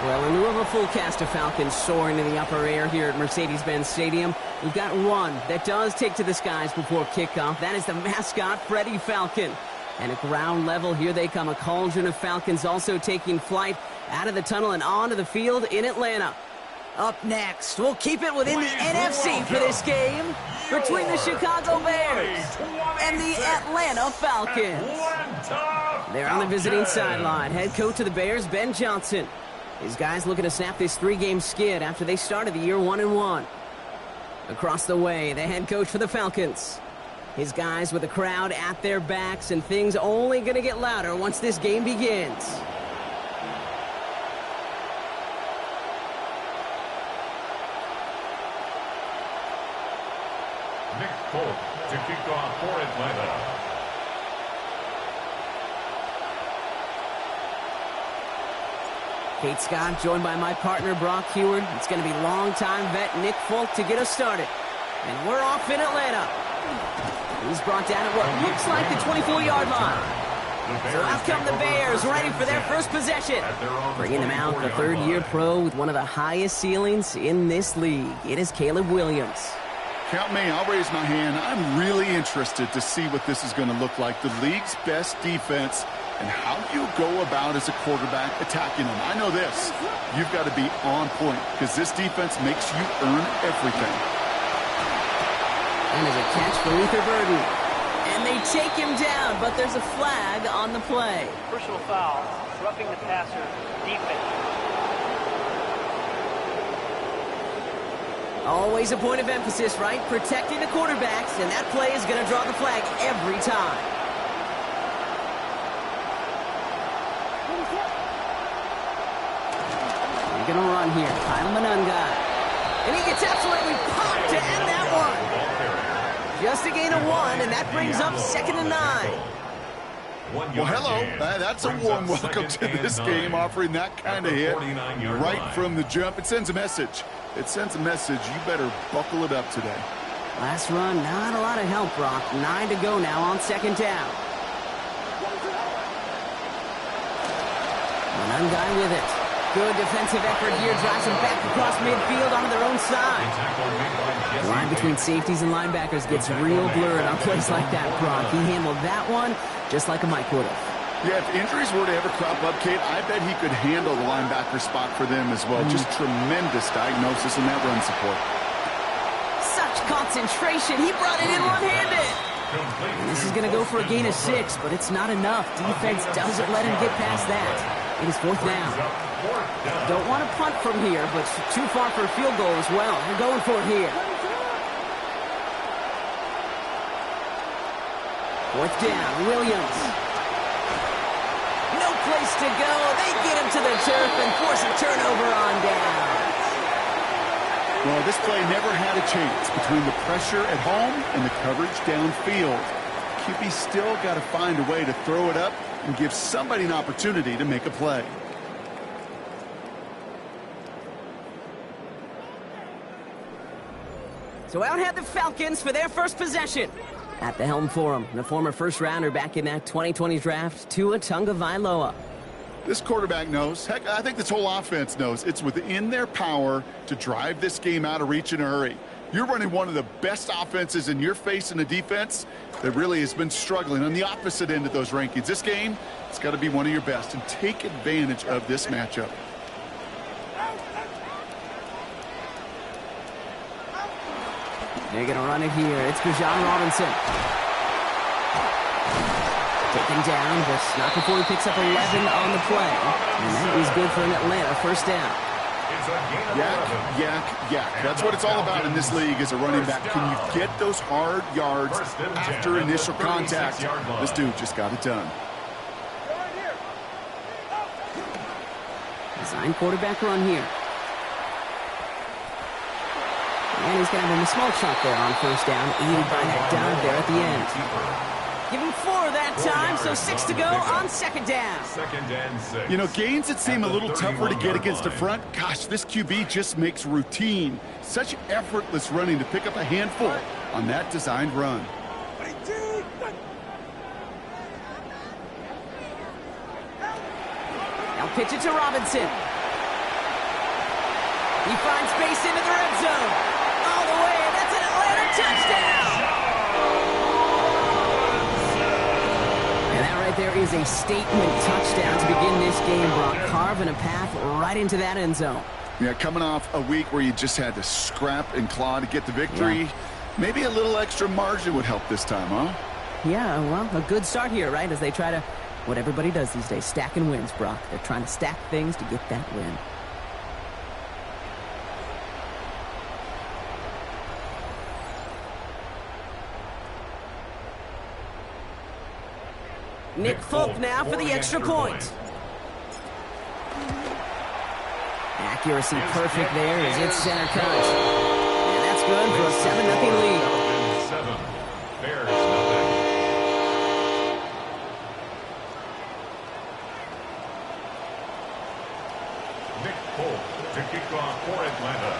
Well, in lieu of a full cast of Falcons soaring in the upper air here at Mercedes-Benz Stadium, we've got one that does take to the skies before kickoff. That is the mascot, Freddie Falcon. And at ground level, here they come. A cauldron of Falcons also taking flight out of the tunnel and onto the field in Atlanta. Up next, we'll keep it within the NFC for this game between the Chicago Bears and the Atlanta Falcons. They're on the visiting sideline. Head coach of the Bears, Ben Johnson. His guys looking to snap this 3-game skid after they started the year 1-1. Across the way, the head coach for the Falcons. His guys with the crowd at their backs, and things only going to get louder once this game begins. Nick Folk to kick off for Atlanta. Kate Scott joined by my partner Brock Heward. It's going to be longtime vet Nick Folk to get us started. And we're off in Atlanta. He's brought down at what looks like the 24-yard line. So out come the Bears, ready for their first possession. Bringing them out, the third-year pro with one of the highest ceilings in this league. It is Caleb Williams. Count me, I'll raise my hand. I'm really interested to see what this is going to look like. The league's best defense and how you go about as a quarterback attacking them. I know this. You've got to be on point because this defense makes you earn everything. And there's a catch for Luther Burden. And they take him down, but there's a flag on the play. Personal foul, roughing the passer, defense. Always a point of emphasis, right? Protecting the quarterbacks, and that play is going to draw the flag every time. They're going to run here. Kyle Manunga. And he gets absolutely popped to end that one. Just a gain of 1, and that brings up 2nd and 9. Well, hello. That's a warm welcome to this game, offering that kind of hit right from the jump. It sends a message. It sends a message. You better buckle it up today. Last run, not a lot of help, Brock. 9 to go now on 2nd down. Manunga with it. Good defensive effort here. Drives them back across midfield onto their own side. The line between safeties and linebackers gets real blurred on plays like that, Brock. He handled that one just like a Mike would have. Yeah, if injuries were to ever crop up, Kate, I bet he could handle the linebacker spot for them as well. Just tremendous diagnosis in that run support. Such concentration. He brought it in one-handed. And this is going to go for a gain of 6, but it's not enough. Defense doesn't let him get past that. It is 4th down. Don't want to punt from here, but too far for a field goal as well. They're going for it here. 4th down, Williams. No place to go. They get him to the turf and force a turnover on down. Well, this play never had a chance between the pressure at home and the coverage downfield. QB still got to find a way to throw it up and give somebody an opportunity to make a play. So out had the Falcons for their first possession. At the helm for them, the former first-rounder back in that 2020 draft, Tua Tagovailoa. This quarterback knows, heck, I think this whole offense knows, it's within their power to drive this game out of reach in a hurry. You're running one of the best offenses, and you're facing a defense that really has been struggling on the opposite end of those rankings. This game, it's got to be one of your best, and take advantage of this matchup. They're going to run it here. It's Bijan Robinson. Taken down, but not before he picks up 11 on the play. And that is good for an Atlanta first down. Yak, yak, yak. That's what it's all about in this league as a running back. Can you get those hard yards after initial contact? This dude just got it done. Design quarterback run here. And he's going to have a small chunk there on first down, aided by that dive there at the end. Give him 4 that time, so 6 to go on second down. Second and 6. You know, gains that seem a little tougher to get against the front. Gosh, this QB just makes routine such effortless running to pick up a handful on that designed run. Now pitch it to Robinson. He finds space into the red zone. All the way, and that's an Atlanta touchdown! And that right there is a statement touchdown to begin this game, Brock. Carving a path right into that end zone. Yeah, coming off a week where you just had to scrap and claw to get the victory, maybe a little extra margin would help this time, huh? Yeah, well, a good start here, right, as they try to, what everybody does these days, stacking wins, Brock. They're trying to stack things to get that win. Nick Folk now for the extra point. Accuracy perfect there as it's center cut. And that's good for a 7-0 lead. 7. Bears nothing. Nick Folk to kick off for Atlanta.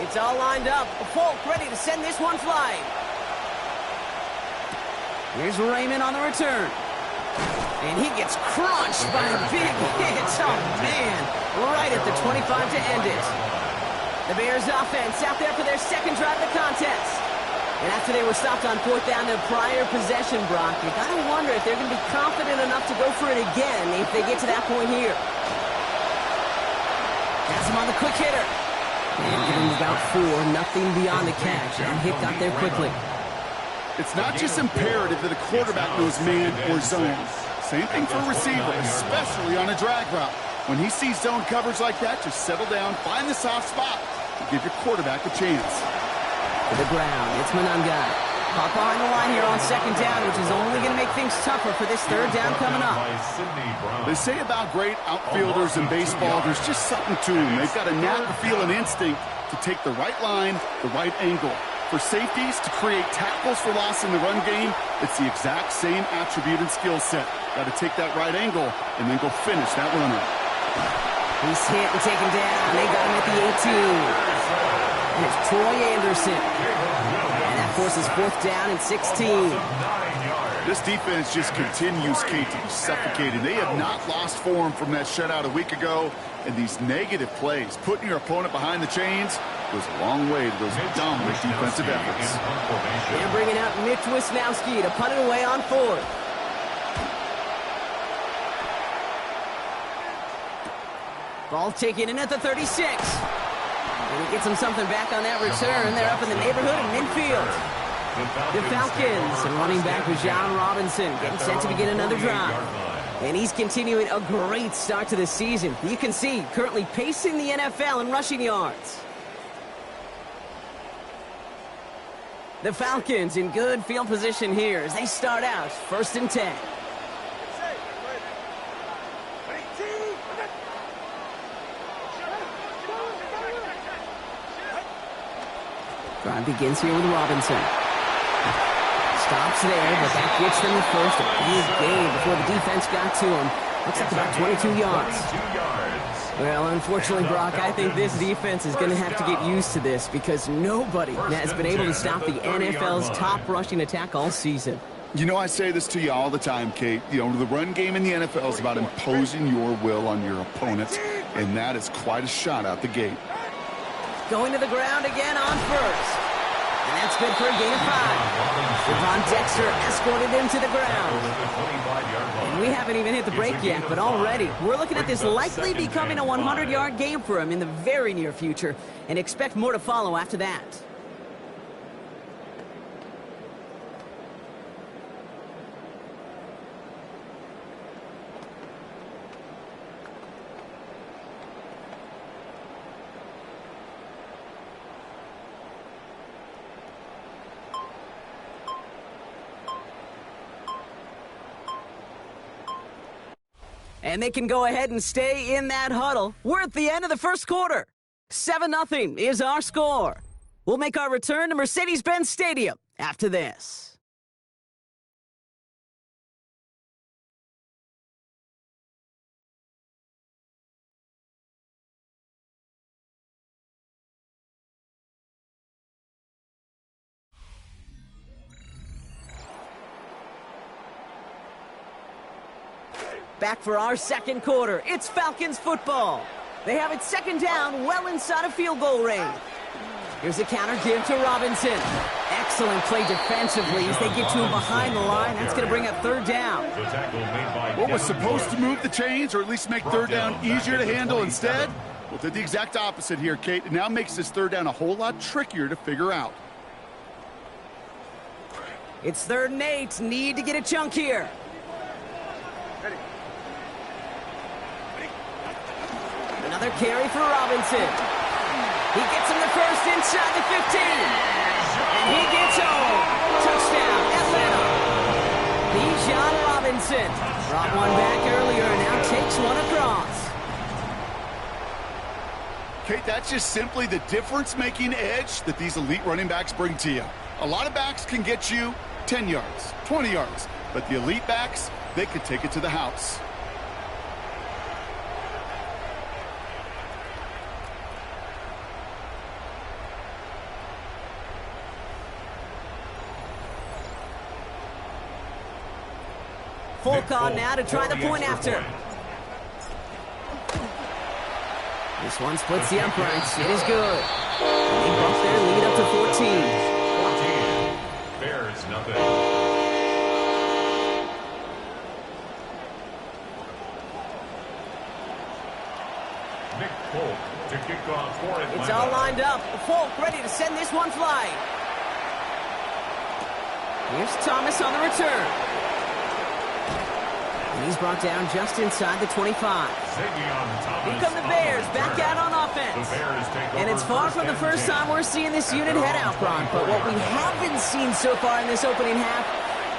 It's all lined up. Folk ready to send this one flying. Here's Raymond on the return. And he gets crunched by a big hit. Oh, man. Right at the 25 to end it. The Bears offense out there for their second drive of the contest. And after they were stopped on 4th down the prior possession, Brock, you got to wonder if they're going to be confident enough to go for it again if they get to that point here. Has him on the quick hitter. And giving him about 4, nothing beyond the catch. And hit got there quickly. It's not just imperative that a quarterback knows man or zone. Same thing for a receiver, especially on a drag route. When he sees zone coverage like that, just settle down, find the soft spot, and give your quarterback a chance. To the ground, it's Monangai. Caught behind the line here on second down, which is only going to make things tougher for this third down coming up. They say about great outfielders in baseball, there's just something to them. They've got a knack, feel, and instinct to take the right line, the right angle. For safeties to create tackles for loss in the run game, it's the exact same attribute and skill set. Got to take that right angle and then go finish that runner. He's hit and taken down. They got him at the 18. And it's Troy Anderson. And that forces 4th down and 16. This defense just continues, Kate, to be suffocated. They have not lost form from that shutout a week ago. And these negative plays, putting your opponent behind the chains, goes a long way to those dominant defensive efforts. And bringing out Mitch Wisnowski to punt it away on 4th. Ball taken in at the 36. And he gets him something back on that return. They're up in the neighborhood of midfield. The Falcons and running back John Robinson getting set to begin another drive. And he's continuing a great start to the season. You can see currently pacing the NFL in rushing yards. The Falcons in good field position here as they start out 1st and 10. Drive begins here with Robinson. Stops there, but that gets them the first. A big gain before the defense got to him. Looks like about 22 yards. Well, unfortunately, Brock, I think this defense is going to have to get used to this because nobody has been able to stop the NFL's top rushing attack all season. You know, I say this to you all the time, Kate. You know, the run game in the NFL is about imposing your will on your opponent, and that is quite a shot out the gate. Going to the ground again on first. And that's good for a gain of 5. Devon Dexter escorted him to the ground. And we haven't even hit the break yet, but already we're looking at this likely becoming a 100-yard game for him in the very near future, and expect more to follow after that. And they can go ahead and stay in that huddle. We're at the end of the first quarter. 7-0 is our score. We'll make our return to Mercedes-Benz Stadium after this. Back for our second quarter. It's Falcons football. They have it second down, well inside of field goal range. Here's a counter give to Robinson. Excellent play defensively as they get to him behind the line. That's going to bring up third down. What was supposed to move the chains or at least make third down easier to handle instead? Well, did the exact opposite here, Kate. It now makes this third down a whole lot trickier to figure out. It's 3rd and 8. Need to get a chunk here. Another carry for Robinson. He gets him the first inside the 15. And he gets home. Touchdown, Atlanta. Bijan Robinson brought one back earlier and now takes one across. Kate, that's just simply the difference-making edge that these elite running backs bring to you. A lot of backs can get you 10 yards, 20 yards, but the elite backs, they could take it to the house. Folk on now to try the point after. This one splits the uprights. It is good. And they bump their lead up to 14. 14. Bears nothing. Nick Folk to kick off for Atlanta. It's all lined up. Folk ready to send this one flying. Here's Thomas on the return. And he's brought down just inside the 25. Here come the Bears back out on offense. And it's far from the first time we're seeing this unit head out, Brock. But what we haven't seen so far in this opening half,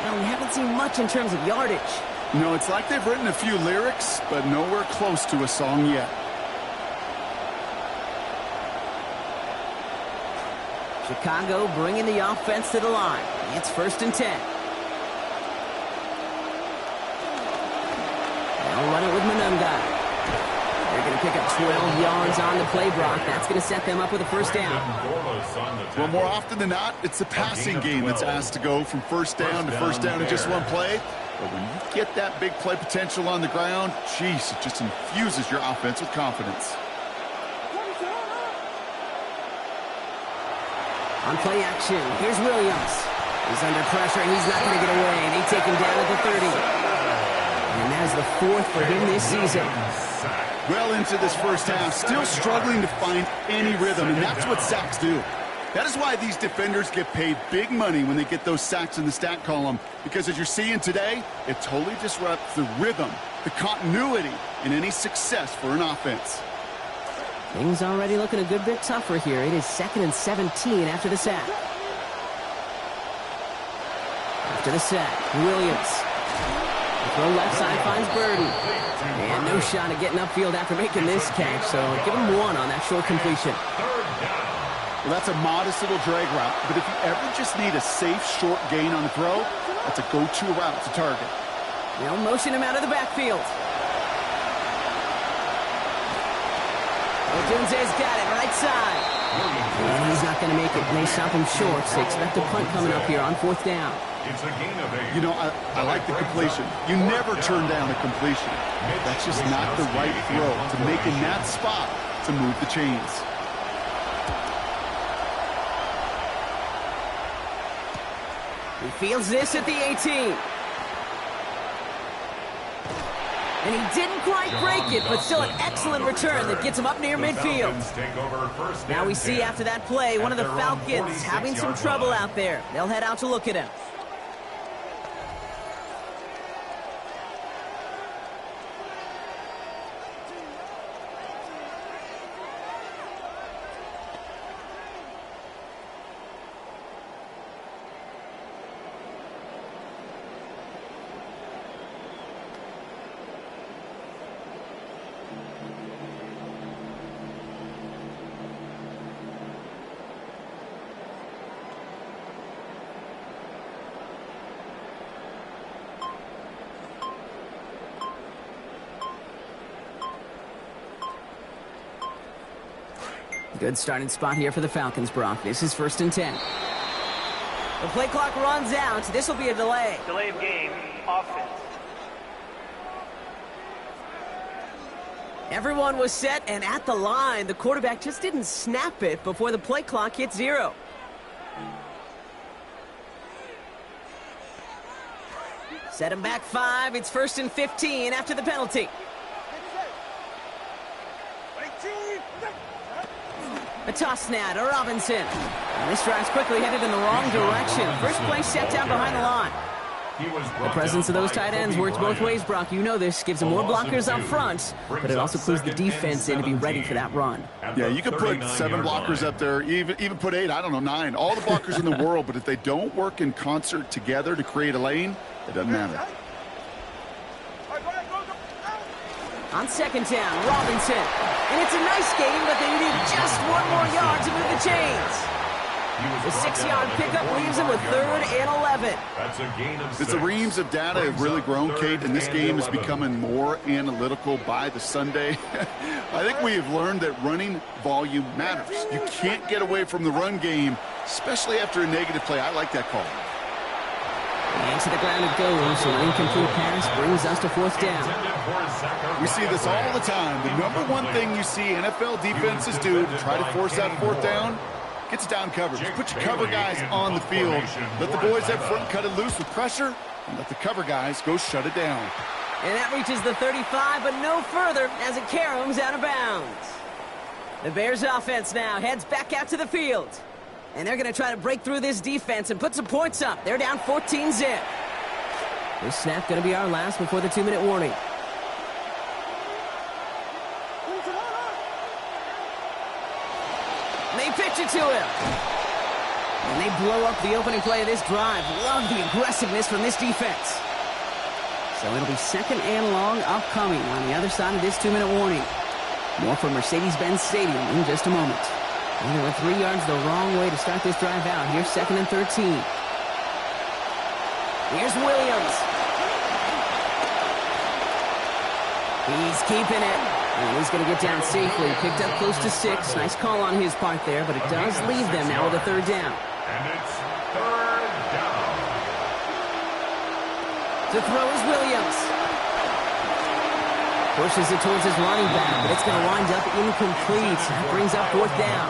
well, we haven't seen much in terms of yardage. No, it's like they've written a few lyrics, but nowhere close to a song yet. Chicago bringing the offense to the line. It's 1st and 10. They'll run it with Manunga. They're going to pick up 12 yards on the play, Brock. That's going to set them up with a first down. Well, more often than not, it's the passing game that's asked to go from first down to first down in just one play. But when you get that big play potential on the ground, geez, it just infuses your offense with confidence. On play action, here's Williams. He's under pressure, and he's not going to get away. They take him down at the 30. And that is the 4th for him this season. Well into this first half, still struggling to find any rhythm, and that's what sacks do. That is why these defenders get paid big money when they get those sacks in the stat column, because as you're seeing today, it totally disrupts the rhythm, the continuity, and any success for an offense. Things already looking a good bit tougher here. It is 2nd and 17 after the sack. After the sack, Williams. The throw left side finds Burden. And no shot at getting upfield after making this catch, so give him 1 on that short completion. Well, that's a modest little drag route, but if you ever just need a safe, short gain on the throw, that's a go-to route to target. They'll motion him out of the backfield. Odunze's got it, right side. And he's not going to make it. They stop him short, so expect a punt coming up here on 4th down. It's a gain of 8. You know, I like the completion. You never turn down a completion. That's just not the right throw to make in that spot to move the chains. He fields this at the 18. And he didn't quite break it, but still an excellent return that gets him up near midfield. Now we see after that play, one of the Falcons having some trouble out there. They'll head out to look at him. Good starting spot here for the Falcons, Brock. This is 1st and 10. The play clock runs out. This will be a delay. Delay of game, offense. Everyone was set and at the line. The quarterback just didn't snap it before the play clock hit 0. Set him back 5. It's 1st and 15 after the penalty. A toss now to Robinson. And this drive's quickly headed in the wrong direction. First play set down behind the line. The presence of those tight ends works both ways, Brock. You know this. Gives them more blockers up front, but it also clues the defense in to be ready for that run. Yeah, you can put 7 blockers up there, even put 8, I don't know, 9. All the blockers in the world, but if they don't work in concert together to create a lane, it doesn't matter. On 2nd down, Robinson. And it's a nice game, but they needed just 1 more yard to move the chains. The 6-yard pickup leaves him with 3rd and 11. That's a gain of 6. The reams of data have really grown, Kate, and this game is becoming more analytical by the Sunday. I think we have learned that running volume matters. You can't get away from the run game, especially after a negative play. I like that call. And to the ground it goes. An incomplete pass brings us to 4th down. We see this all the time. The number one thing you see NFL defenses do to try to force that 4th down, gets down coverage. Put your cover guys on the field. Let the boys up front cut it loose with pressure, and let the cover guys go shut it down. And that reaches the 35, but no further as it caroms out of bounds. The Bears offense now heads back out to the field. And they're going to try to break through this defense and put some points up. They're down 14-zip. This snap going to be our last before the 2-minute warning. They pitch it to him. And they blow up the opening play of this drive. Love the aggressiveness from this defense. So it'll be 2nd and long upcoming on the other side of this 2-minute warning. More from Mercedes-Benz Stadium in just a moment. And they were 3 yards the wrong way to start this drive out. Here's 2nd and 13. Here's Williams. He's keeping it. And he's going to get down safely. Picked up close to 6. Nice call on his part there, but it does leave them now with a 3rd down. And it's 3rd down. To throw is Williams. Pushes it towards his running back, but it's going to wind up incomplete. That brings up 4th down.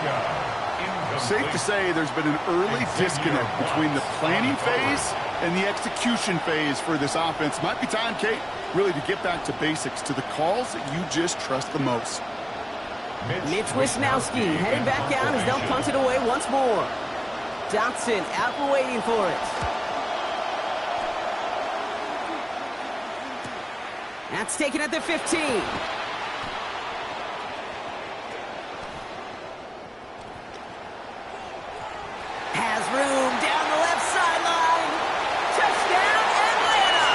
Safe to say there's been an early disconnect between the planning phase and the execution phase for this offense. Might be time, Kate, really to get back to basics, to the calls that you just trust the most. Mitch Wisnowski headed back out as they'll punt it away once more. Dotson out and waiting for it. That's taken at the 15. Has room down the left sideline. Touchdown, Atlanta!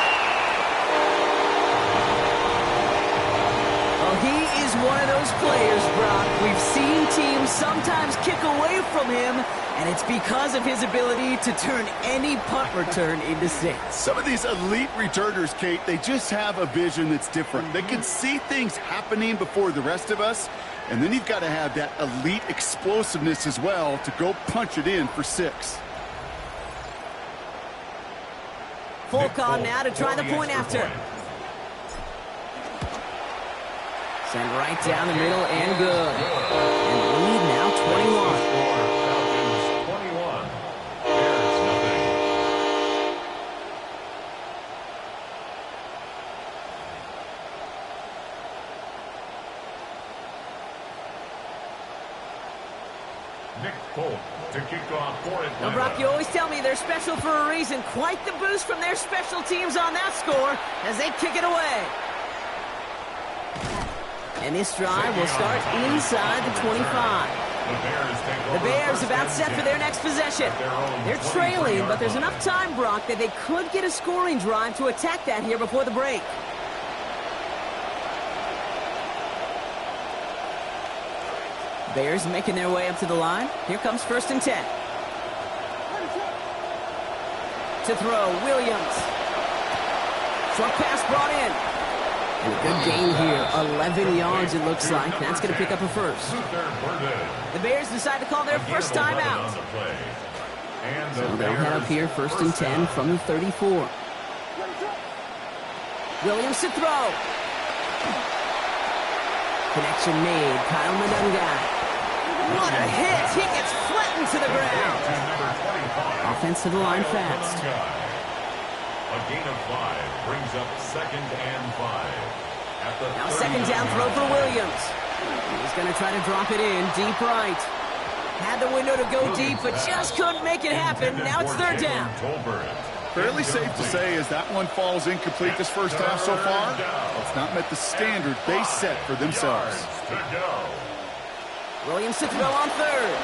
Oh, he is one of those players, Brock. We've seen teams sometimes kick away from him, and it's because of his ability to turn any punt return into 6. Some of these elite returners, Kate, they just have a vision that's different. They can see things happening before the rest of us, and then you've got to have that elite explosiveness as well to go punch it in for 6. Falcons now to try the point after. Send right down the middle and good. And lead now 21. To kick off for Atlanta. Now, Brock, you always tell me they're special for a reason. Quite the boost from their special teams on that score as they kick it away. And this drive will start inside the 25. The Bears about set for their next possession. They're trailing, but there's enough time, Brock, that they could get a scoring drive to attack that here before the break. Bears making their way up to the line. Here comes 1st and 10. To throw, Williams. Short pass brought in. And a good gain here. 11 yards, it looks like. That's going to pick up a first. The Bears decide to call their first timeout. So they'll head up here, 1st and 10 from the 34. Williams to throw. Connection made. Kyle Madunga. What a hit! He gets flattened to the ground. Offense to the line fast. A gain of 5 brings up 2nd and 5. Now 2nd down throw for Williams. He's going to try to drop it in deep right. Had the window to go deep, but just couldn't make it happen. Now it's 3rd down. Fairly safe to say as that one falls incomplete this first half so far. It's not met the standard they set for themselves. Williams to throw on 3rd.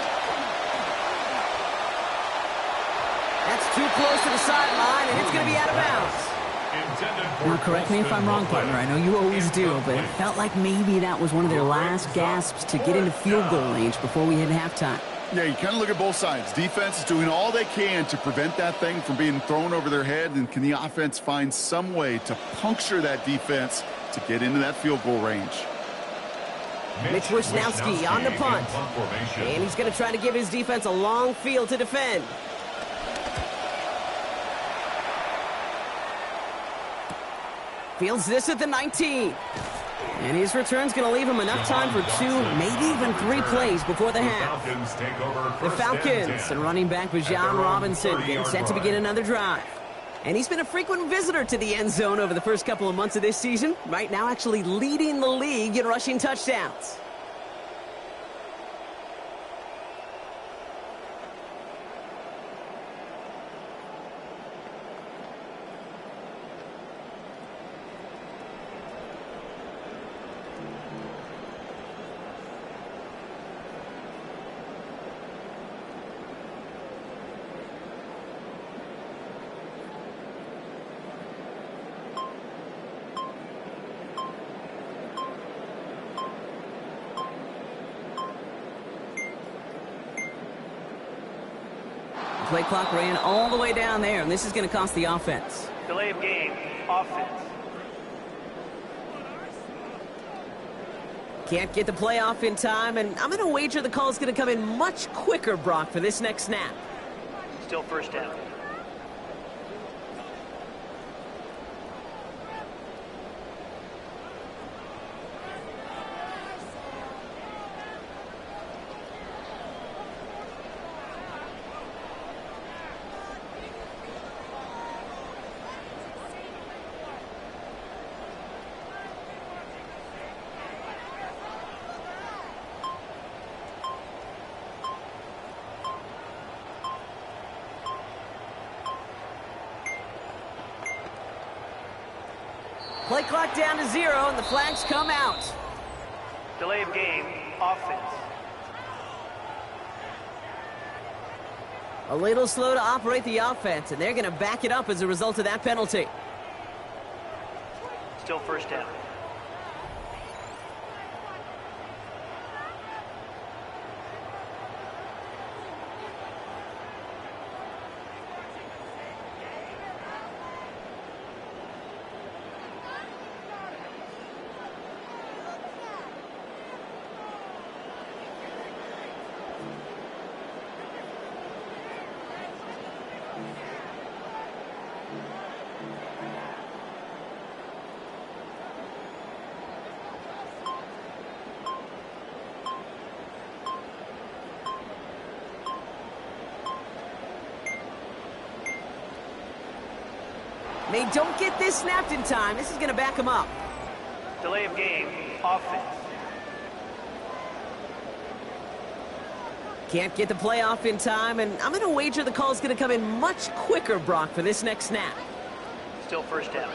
That's too close to the sideline, and it's going to be out of bounds. Now, correct me if I'm wrong, partner. I know you always do, but it felt like maybe that was one of their last gasps to get into field goal range before we hit halftime. Yeah, you kind of look at both sides. Defense is doing all they can to prevent that thing from being thrown over their head, and can the offense find some way to puncture that defense to get into that field goal range? Mitch Wisnowski on the punt. And he's going to try to give his defense a long field to defend. Fields this at the 19. And his return's going to leave him enough time for 2, maybe even 3 plays before the half. The Falcons and running back Bijan Robinson getting set to begin another drive. And he's been a frequent visitor to the end zone over the first couple of months of this season. Right now actually leading the league in rushing touchdowns. Play clock ran all the way down there, and this is going to cost the offense. Delay of game, offense. Can't get the play off in time, and I'm going to wager the call is going to come in much quicker, Brock, for this next snap. Still 1st down. Play clock down to 0, and the flags come out. Delay of game, offense. A little slow to operate the offense, and they're going to back it up as a result of that penalty. Still 1st down. They don't get this snapped in time. This is going to back them up. Delay of game, offense. Can't get the play off in time, and I'm going to wager the call is going to come in much quicker, Brock, for this next snap. Still 1st down.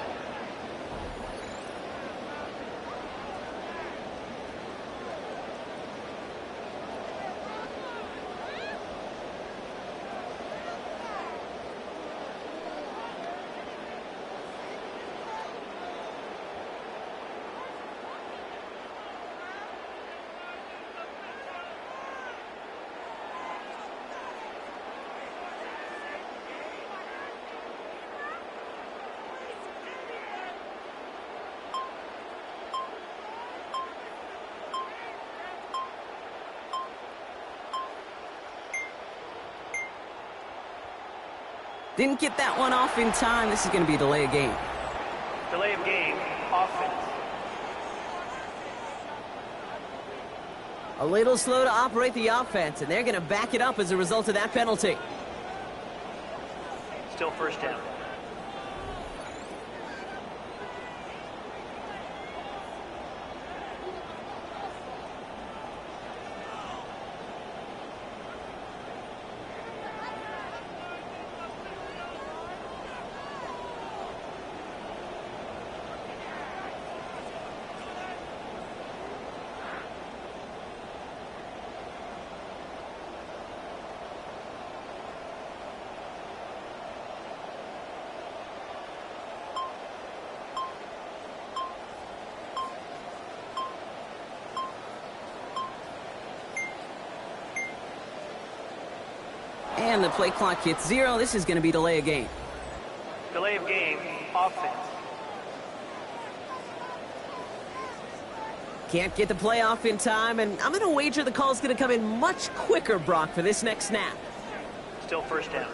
Didn't get that one off in time. This is going to be a delay of game. Delay of game, offense. A little slow to operate the offense, and they're going to back it up as a result of that penalty. Still first down. And the play clock hits 0. This is going to be delay of game. Delay of game, offense. Can't get the play off in time, and I'm going to wager the call's going to come in much quicker, Brock, for this next snap. Still first down.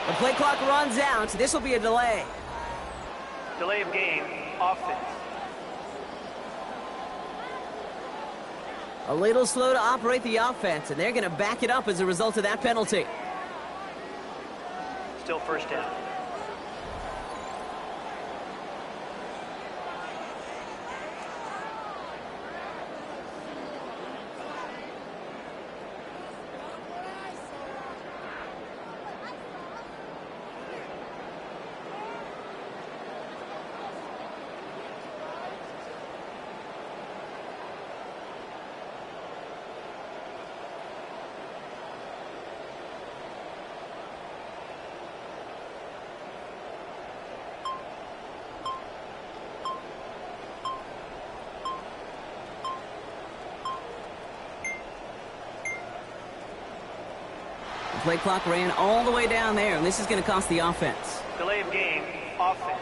The play clock runs out. This will be a delay. Delay of game, offense. A little slow to operate the offense, and they're going to back it up as a result of that penalty. Still first down. The play clock ran all the way down there, and this is going to cost the offense. Delay of game, offense.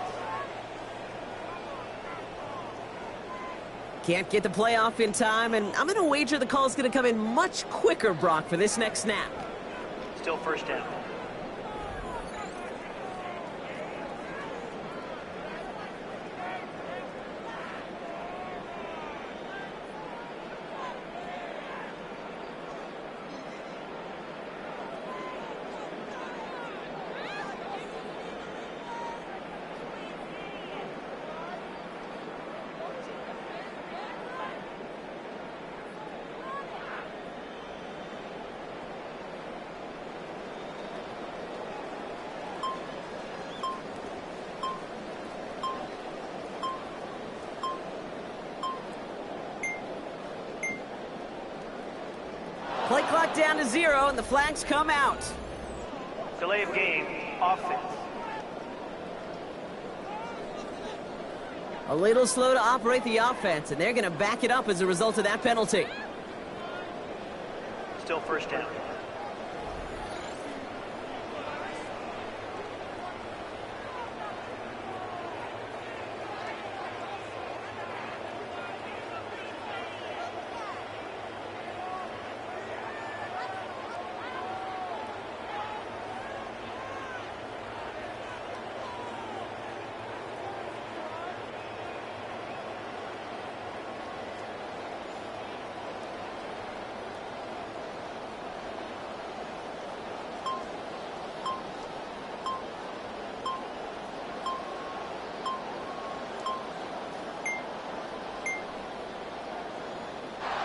Can't get the play off in time, and I'm going to wager the call's going to come in much quicker, Brock, for this next snap. Still first down. Play clock down to 0, and the flags come out. Delay of game, offense. A little slow to operate the offense, and they're going to back it up as a result of that penalty. Still first down.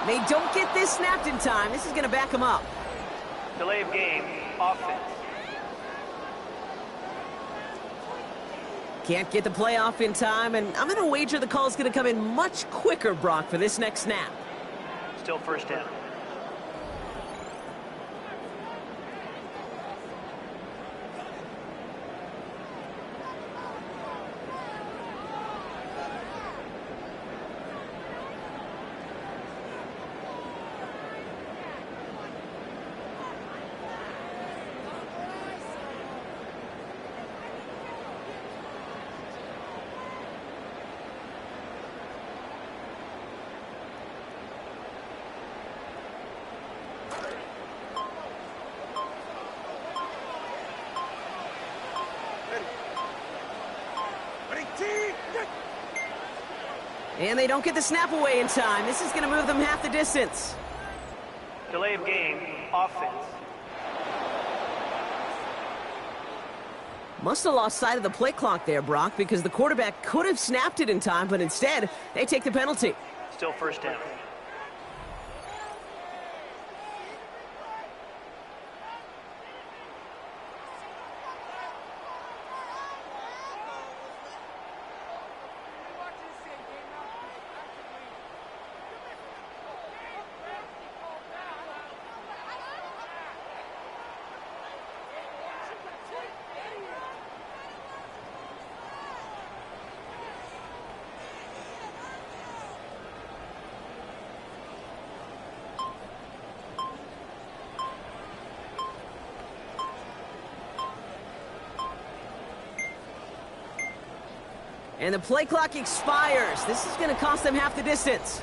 They don't get this snapped in time. This is going to back them up. Delay of game, offense. Can't get the play off in time, and I'm going to wager the call's going to come in much quicker, Brock, for this next snap. Still first down. And they don't get the snap away in time. This is going to move them half the distance. Delay of game, offense. Must have lost sight of the play clock there, Brock, because the quarterback could have snapped it in time, but instead, they take the penalty. Still first down. And the play clock expires. This is going to cost them half the distance.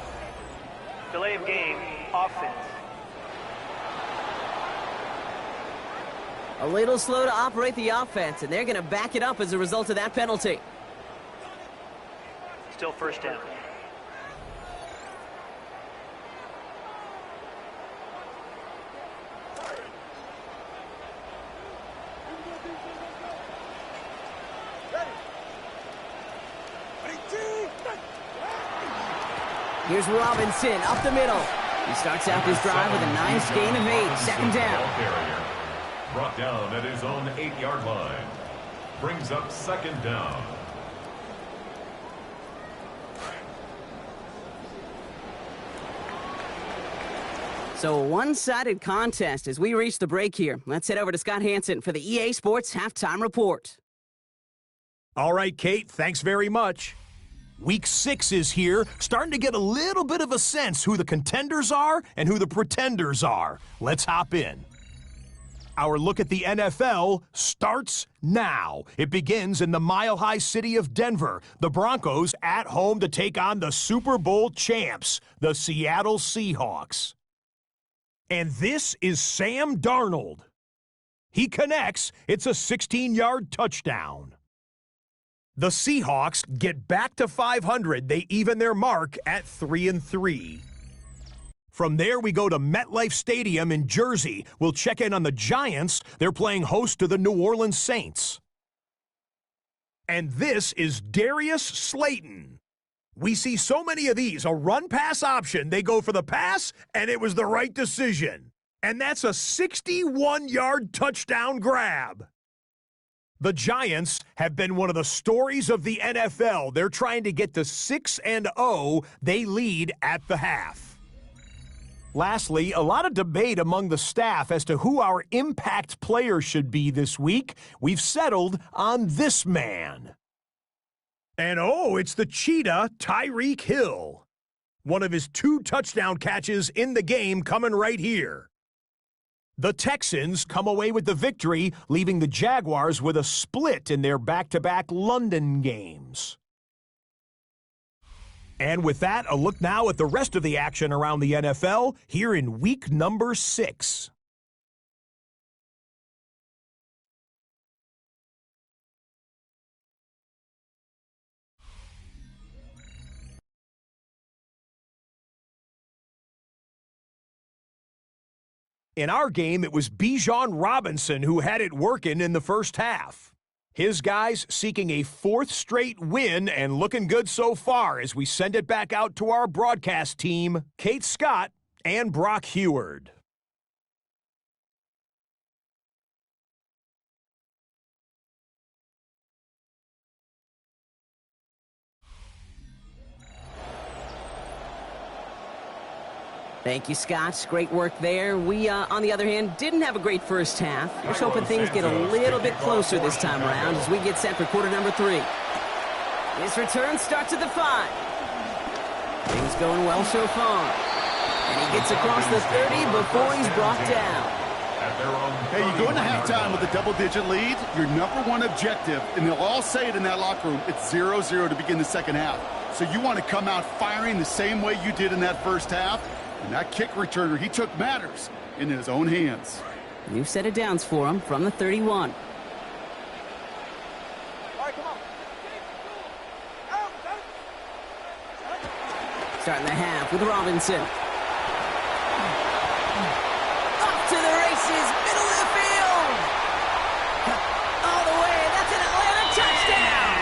Delay of game, offense. A little slow to operate the offense, and they're going to back it up as a result of that penalty. Still first down. Here's Robinson up the middle. He starts out this drive with a nice gain of 8. Second down. Brought down at his own 8-yard line. Brings up second down. So a one-sided contest as we reach the break here. Let's head over to Scott Hansen for the EA Sports Halftime Report. All right, Kate, thanks very much. Week 6 is here, starting to get a little bit of a sense who the contenders are and who the pretenders are. Let's hop in. Our look at the NFL starts now. It begins in the mile-high city of Denver. The Broncos at home to take on the Super Bowl champs, the Seattle Seahawks. And this is Sam Darnold. He connects. It's a 16-yard touchdown. The Seahawks get back to 500. They even their mark at 3-3. From there, we go to MetLife Stadium in Jersey. We'll check in on the Giants. They're playing host to the New Orleans Saints. And this is Darius Slayton. We see so many of these. A run-pass option. They go for the pass, and it was the right decision. And that's a 61-yard touchdown grab. The Giants have been one of the stories of the NFL. They're trying to get to 6-0. They lead at the half. Lastly, a lot of debate among the staff as to who our impact player should be this week. We've settled on this man. And it's the cheetah, Tyreek Hill. One of his 2 touchdown catches in the game coming right here. The Texans come away with the victory, leaving the Jaguars with a split in their back-to-back London games. And with that, a look now at the rest of the action around the NFL here in week number 6. In our game, it was Bijan Robinson who had it working in the first half. His guys seeking a 4th straight win and looking good so far as we send it back out to our broadcast team, Kate Scott and Brock Heward. Thank you, Scott. Great work there. We, on the other hand, didn't have a great first half. We're hoping things get a little bit closer this time around as we get set for quarter number 3. His return starts at the 5. Things going well so far. And he gets across the 30 before he's brought down. Hey, you go into halftime with a double-digit lead, your number one objective, and they'll all say it in that locker room, it's 0-0 to begin the second half. So you want to come out firing the same way you did in that first half. And that kick returner, he took matters in his own hands. New set of downs for him from the 31. Starting the half with Robinson. Off to the races, middle of the field. All the way, that's an Atlanta touchdown.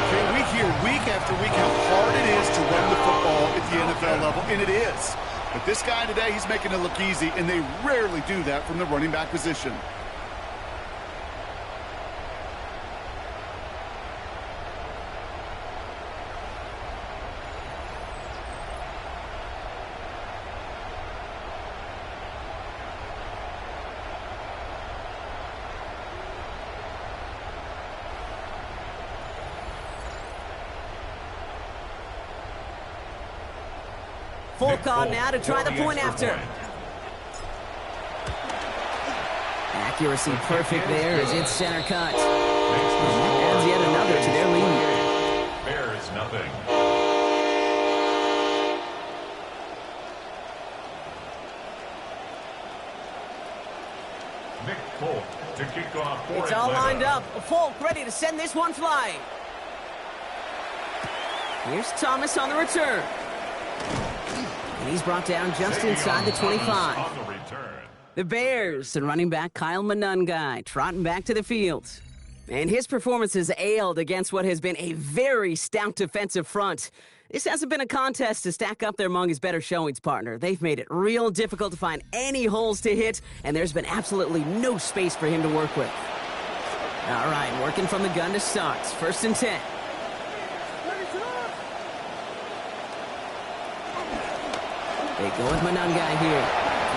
Okay, we hear week after week how hard it is to run the football at the NFL level, and it is. But this guy today, he's making it look easy, and they rarely do that from the running back position. Folk on now to try the point after. Accuracy perfect there as it's center cut. And adds yet another to their lead. Bears nothing. Nick Folk to kick off for It's all Atlanta. lined up. Folk ready to send this one flying. Here's Thomas on the return. And he's brought down just inside the 25. On the return. The Bears and running back Kyle Monungai trotting back to the field. And his performance has ailed against what has been a very stout defensive front. This hasn't been a contest to stack up there among his better showings, partner. They've made it real difficult to find any holes to hit, and there's been absolutely no space for him to work with. All right, working from the gun to start. 1st and 10. They go with Monungai here.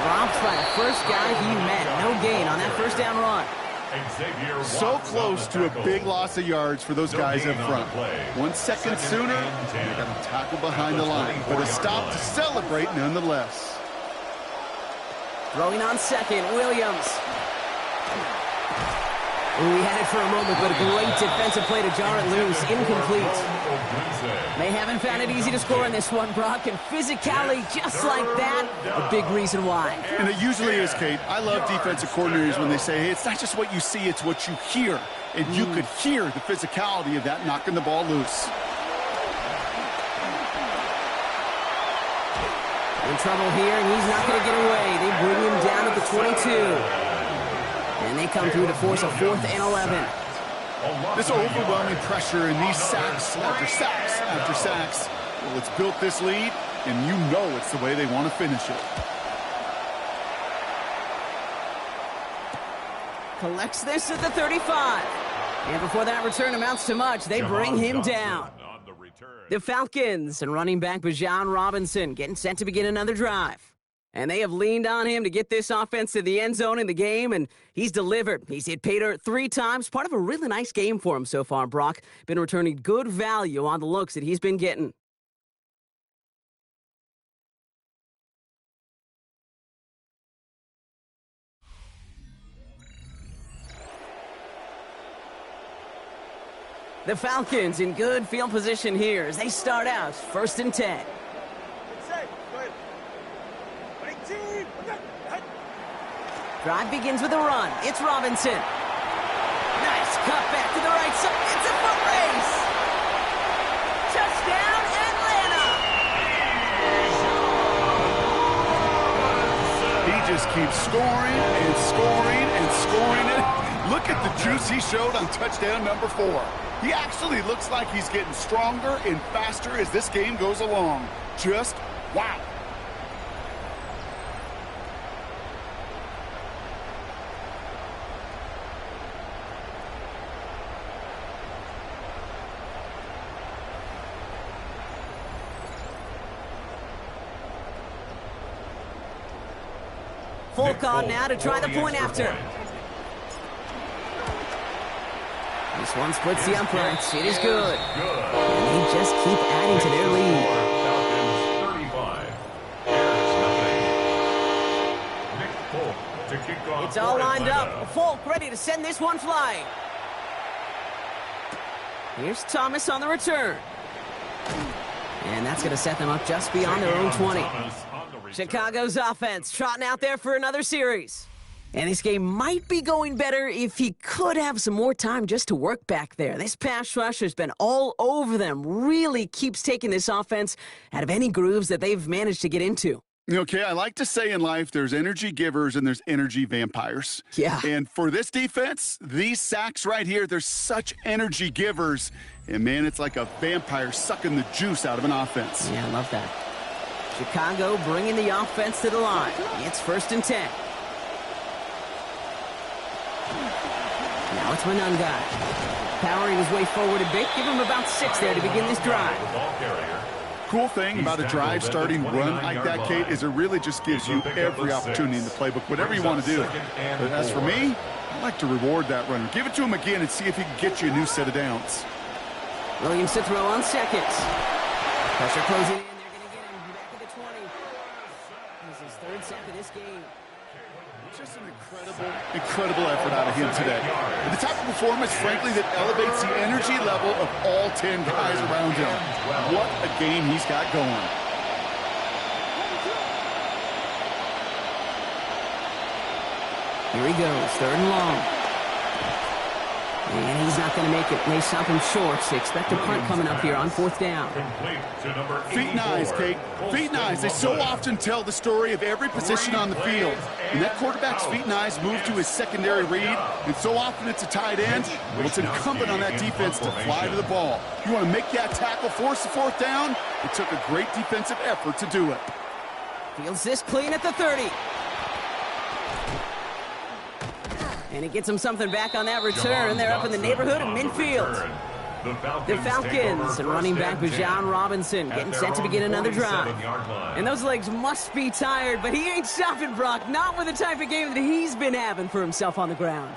Drops by the first guy he met. No gain on that first down run. So close to a big loss of yards for those guys up front. 1 second sooner, they got a tackle behind the line. But a stop to celebrate nonetheless. Throwing on second, Williams. Ooh, he had it for a moment, but a great defensive play to jar it loose. Incomplete. They haven't found it easy to score in this one, Brock, and physicality just like that, a big reason why. And it usually is, Kate. I love defensive coordinators when they say, hey, it's not just what you see, it's what you hear. And you could hear the physicality of that knocking the ball loose. In trouble here, and he's not going to get away. They bring him down at the 22. And they come through to force a 4th and 11. This overwhelming pressure and these sacks after sacks after sacks, well, it's built this lead, and you know it's the way they want to finish it. Collects this at the 35. And before that return amounts to much, they bring him down. The Falcons and running back Bijan Robinson getting set to begin another drive. And they have leaned on him to get this offense to the end zone in the game, and he's delivered. He's hit pay dirt 3 times. Part of a really nice game for him so far, Brock. Been returning good value on the looks that he's been getting. The Falcons in good field position here as they start out 1st and 10. Drive begins with a run. It's Robinson. Nice cut back to the right side. It's a foot race. Touchdown, Atlanta. He just keeps scoring and scoring and scoring it. Look at the juice he showed on touchdown number 4. He actually looks like he's getting stronger and faster as this game goes along. Just wow. Folk on now to try the point after. This one splits the uprights. It is good. And they just keep adding to their lead. It's all lined up. Folk ready to send this one flying. Here's Thomas on the return. And that's going to set them up just beyond their own 20. Chicago's offense trotting out there for another series. And this game might be going better if he could have some more time just to work back there. This pass rush has been all over them. Really keeps taking this offense out of any grooves that they've managed to get into. Okay, I like to say in life there's energy givers and there's energy vampires. Yeah. And for this defense, these sacks right here, they're such energy givers. And, man, it's like a vampire sucking the juice out of an offense. Yeah, I love that. Chicago bringing the offense to the line. It's 1st and 10. Now it's Manunga. Powering his way forward a bit. Give him about 6 there to begin this drive. Cool thing about a drive starting run like that, Kate, is it really just gives you every opportunity in the playbook, whatever you want to do. But as for me, I like to reward that runner. Give it to him again and see if he can get you a new set of downs. Williams to throw on 2nd. Pressure closing in. They're going to get him back at the 20. This is his 3rd sack of this game. Just an incredible effort out of him today. And the type of performance, frankly, that elevates the energy level of all 10 guys around him. What a game he's got going. Here he goes, 3rd and long. And he's not going to make it. They stop him short. So expect a punt coming up here on 4th down. Feet and eyes, Kate. Feet and eyes. They so often tell the story of every position on the field. And that quarterback's feet and eyes move to his secondary read. And so often it's a tight end. Well, it's incumbent on that defense to fly to the ball. You want to make that tackle, force the 4th down? It took a great defensive effort to do it. Fields this clean at the 30. And he gets him something back on that return. They're up in the neighborhood of midfield. The Falcons and running back Bijan Robinson getting set to begin another drive. And those legs must be tired, but he ain't stopping, Brock. Not with the type of game that he's been having for himself on the ground.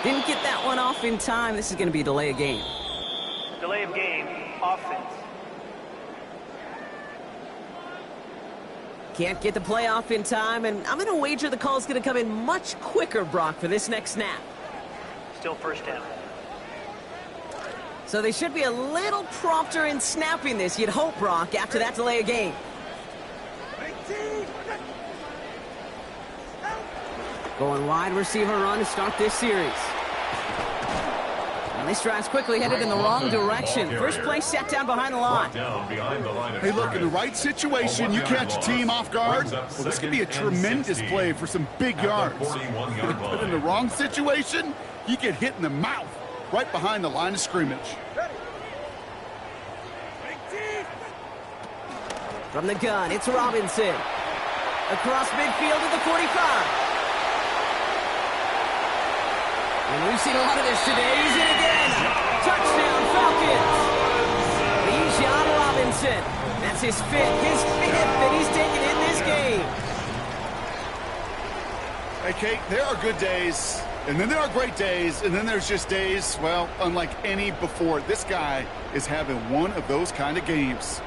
Didn't get that one off in time. This is going to be a delay of game. Delay of game, offense. Can't get the play off in time, and I'm going to wager the call's going to come in much quicker, Brock, for this next snap. Still 1st down. So they should be a little prompter in snapping this, you'd hope, Brock, after that delay of game. Going wide receiver run to start this series. And this drive's quickly headed in the wrong direction. First play set down behind the line. Hey, look, in the right situation, you catch a team off guard. Well, this could be a tremendous play for some big yards. But in the wrong situation, you get hit in the mouth right behind the line of scrimmage. From the gun, it's Robinson. Across midfield to the 45. And we've seen a lot of this today. He's in again. Touchdown, Falcons. Bijan Robinson. That's his 5th that he's taken in this game. Hey, Kate, there are good days, and then there are great days, and then there's just days, well, unlike any before. This guy is having one of those kind of games.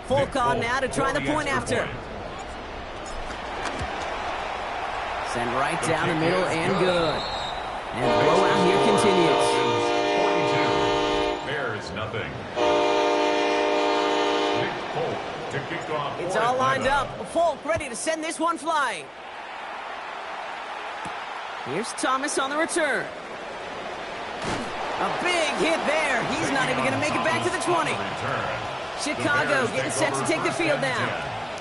Folk on now to try the point after. Send right down the middle and good. And the blowout here continues. 42. Bears nothing. Nick Folk to kick off. It's all lined up. Folk ready to send this one flying. Here's Thomas on the return. A big hit there. He's not even going to make it back to the 20. Chicago getting set to take the field down.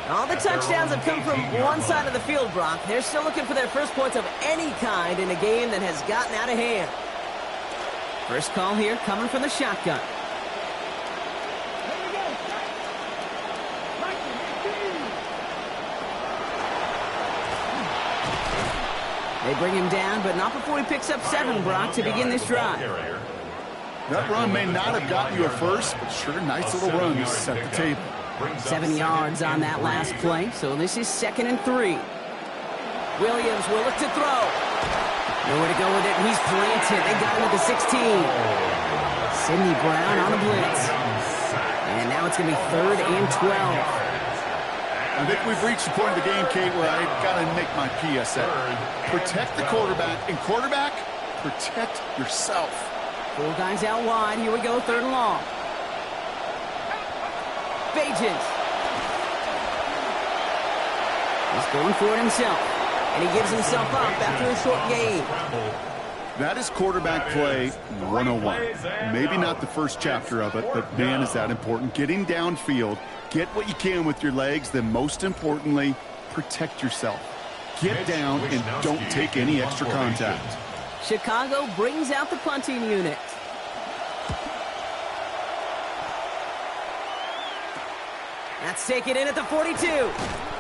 All the touchdowns have come from one side of the field, Brock. They're still looking for their first points of any kind in a game that has gotten out of hand. First call here coming from the shotgun. They bring him down, but not before he picks up 7, Brock, to begin this drive. That run may not have gotten you a first, but sure, nice little run to set the table. 7 yards on that last play, so this is 2nd and 3. Williams will look to throw. Nowhere to go with it, and he's planted. They got him at the 16. Sidney Brown on the blitz. And now it's going to be 3rd and 12. I think we've reached the point of the game, Kate, where I've got to make my PSA. Protect the quarterback, and quarterback, protect yourself. 4 guys out wide. Here we go, 3rd and long. Bages. He's going for it himself. And he gives himself up after a short gain. That is quarterback play 101. Maybe not the first chapter of it, but man, is that important. Getting downfield, get what you can with your legs, then most importantly, protect yourself. Get down and don't take any extra contact. Chicago brings out the punting unit. That's taken in at the 42.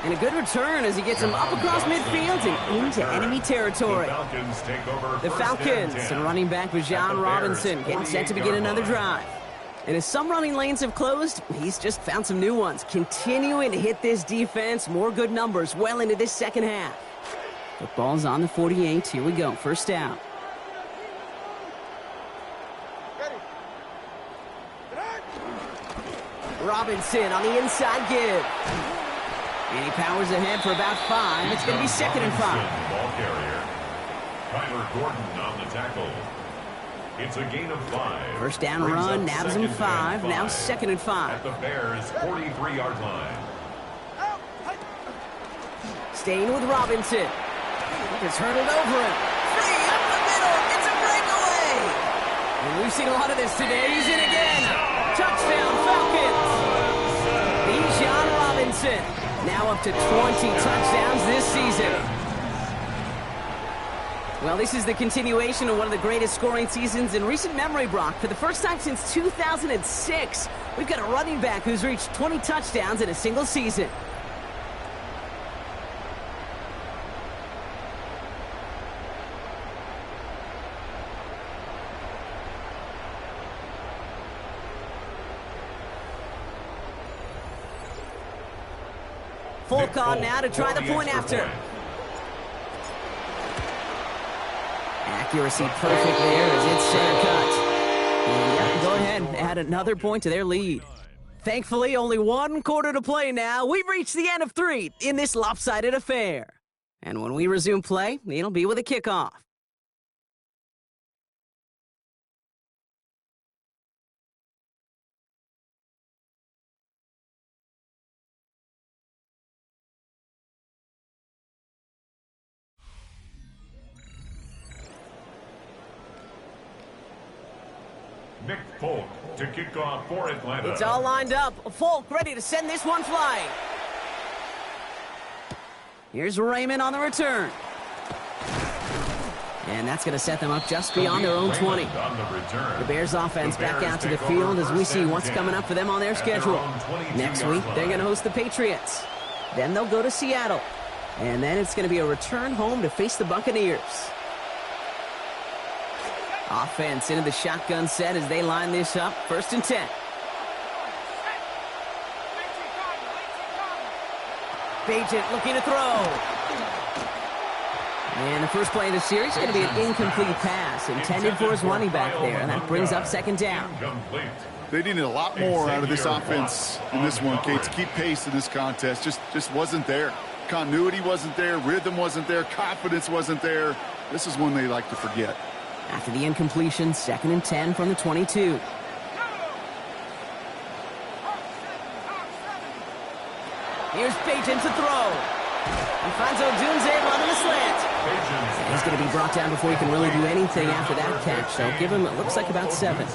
And a good return as he gets him up across midfield and into enemy territory. The Falcons and running back Bijan Robinson getting set to begin another drive. And as some running lanes have closed, he's just found some new ones. Continuing to hit this defense, more good numbers well into this second half. Football's on the 48. Here we go, first down. Robinson on the inside give. And he powers ahead for about 5. It's going to be 2nd and 5. Ball carrier. Tyler Gordon on the tackle. It's a gain of 5. First down run, nabs him 5. Now 2nd and 5. At the Bears' 43-yard line. Staying with Robinson. It's hurdled over him. Free up the middle. It's a breakaway. And we've seen a lot of this today. He's in again. Touchdown, Falcons. Bijan Robinson. Now up to 20 touchdowns this season. Well, this is the continuation of one of the greatest scoring seasons in recent memory, Brock. For the first time since 2006, we've got a running back who's reached 20 touchdowns in a single season. Folk on now to try the point after. Accuracy perfect there as it's center cut. And go ahead, add another point to their lead. Thankfully, only 1 quarter to play now. We've reached the end of 3 in this lopsided affair. And when we resume play, it'll be with a kickoff. Nick Folk to kick off for Atlanta. It's all lined up. Folk ready to send this one flying. Here's Raymond on the return. And that's going to set them up just beyond their own 20. The Bears offense back out to the field as we see what's coming up for them on their schedule. Next week, they're going to host the Patriots. Then they'll go to Seattle. And then it's going to be a return home to face the Buccaneers. Offense into the shotgun set as they line this up. 1st and 10. Bagent looking to throw. And the first play of the series is going to be an incomplete pass intended for his running back there. And that brings up 2nd down. They needed a lot more out of this offense in this one, Kate, to keep pace in this contest. Just wasn't there. Continuity wasn't there. Rhythm wasn't there. Confidence wasn't there. This is one they like to forget. After the incompletion, 2nd and 10 from the 22. Here's Bagent to throw. And finds Odunze running the slant. He's going to be brought down before he can really do anything after that catch. So give him, it looks like about 7.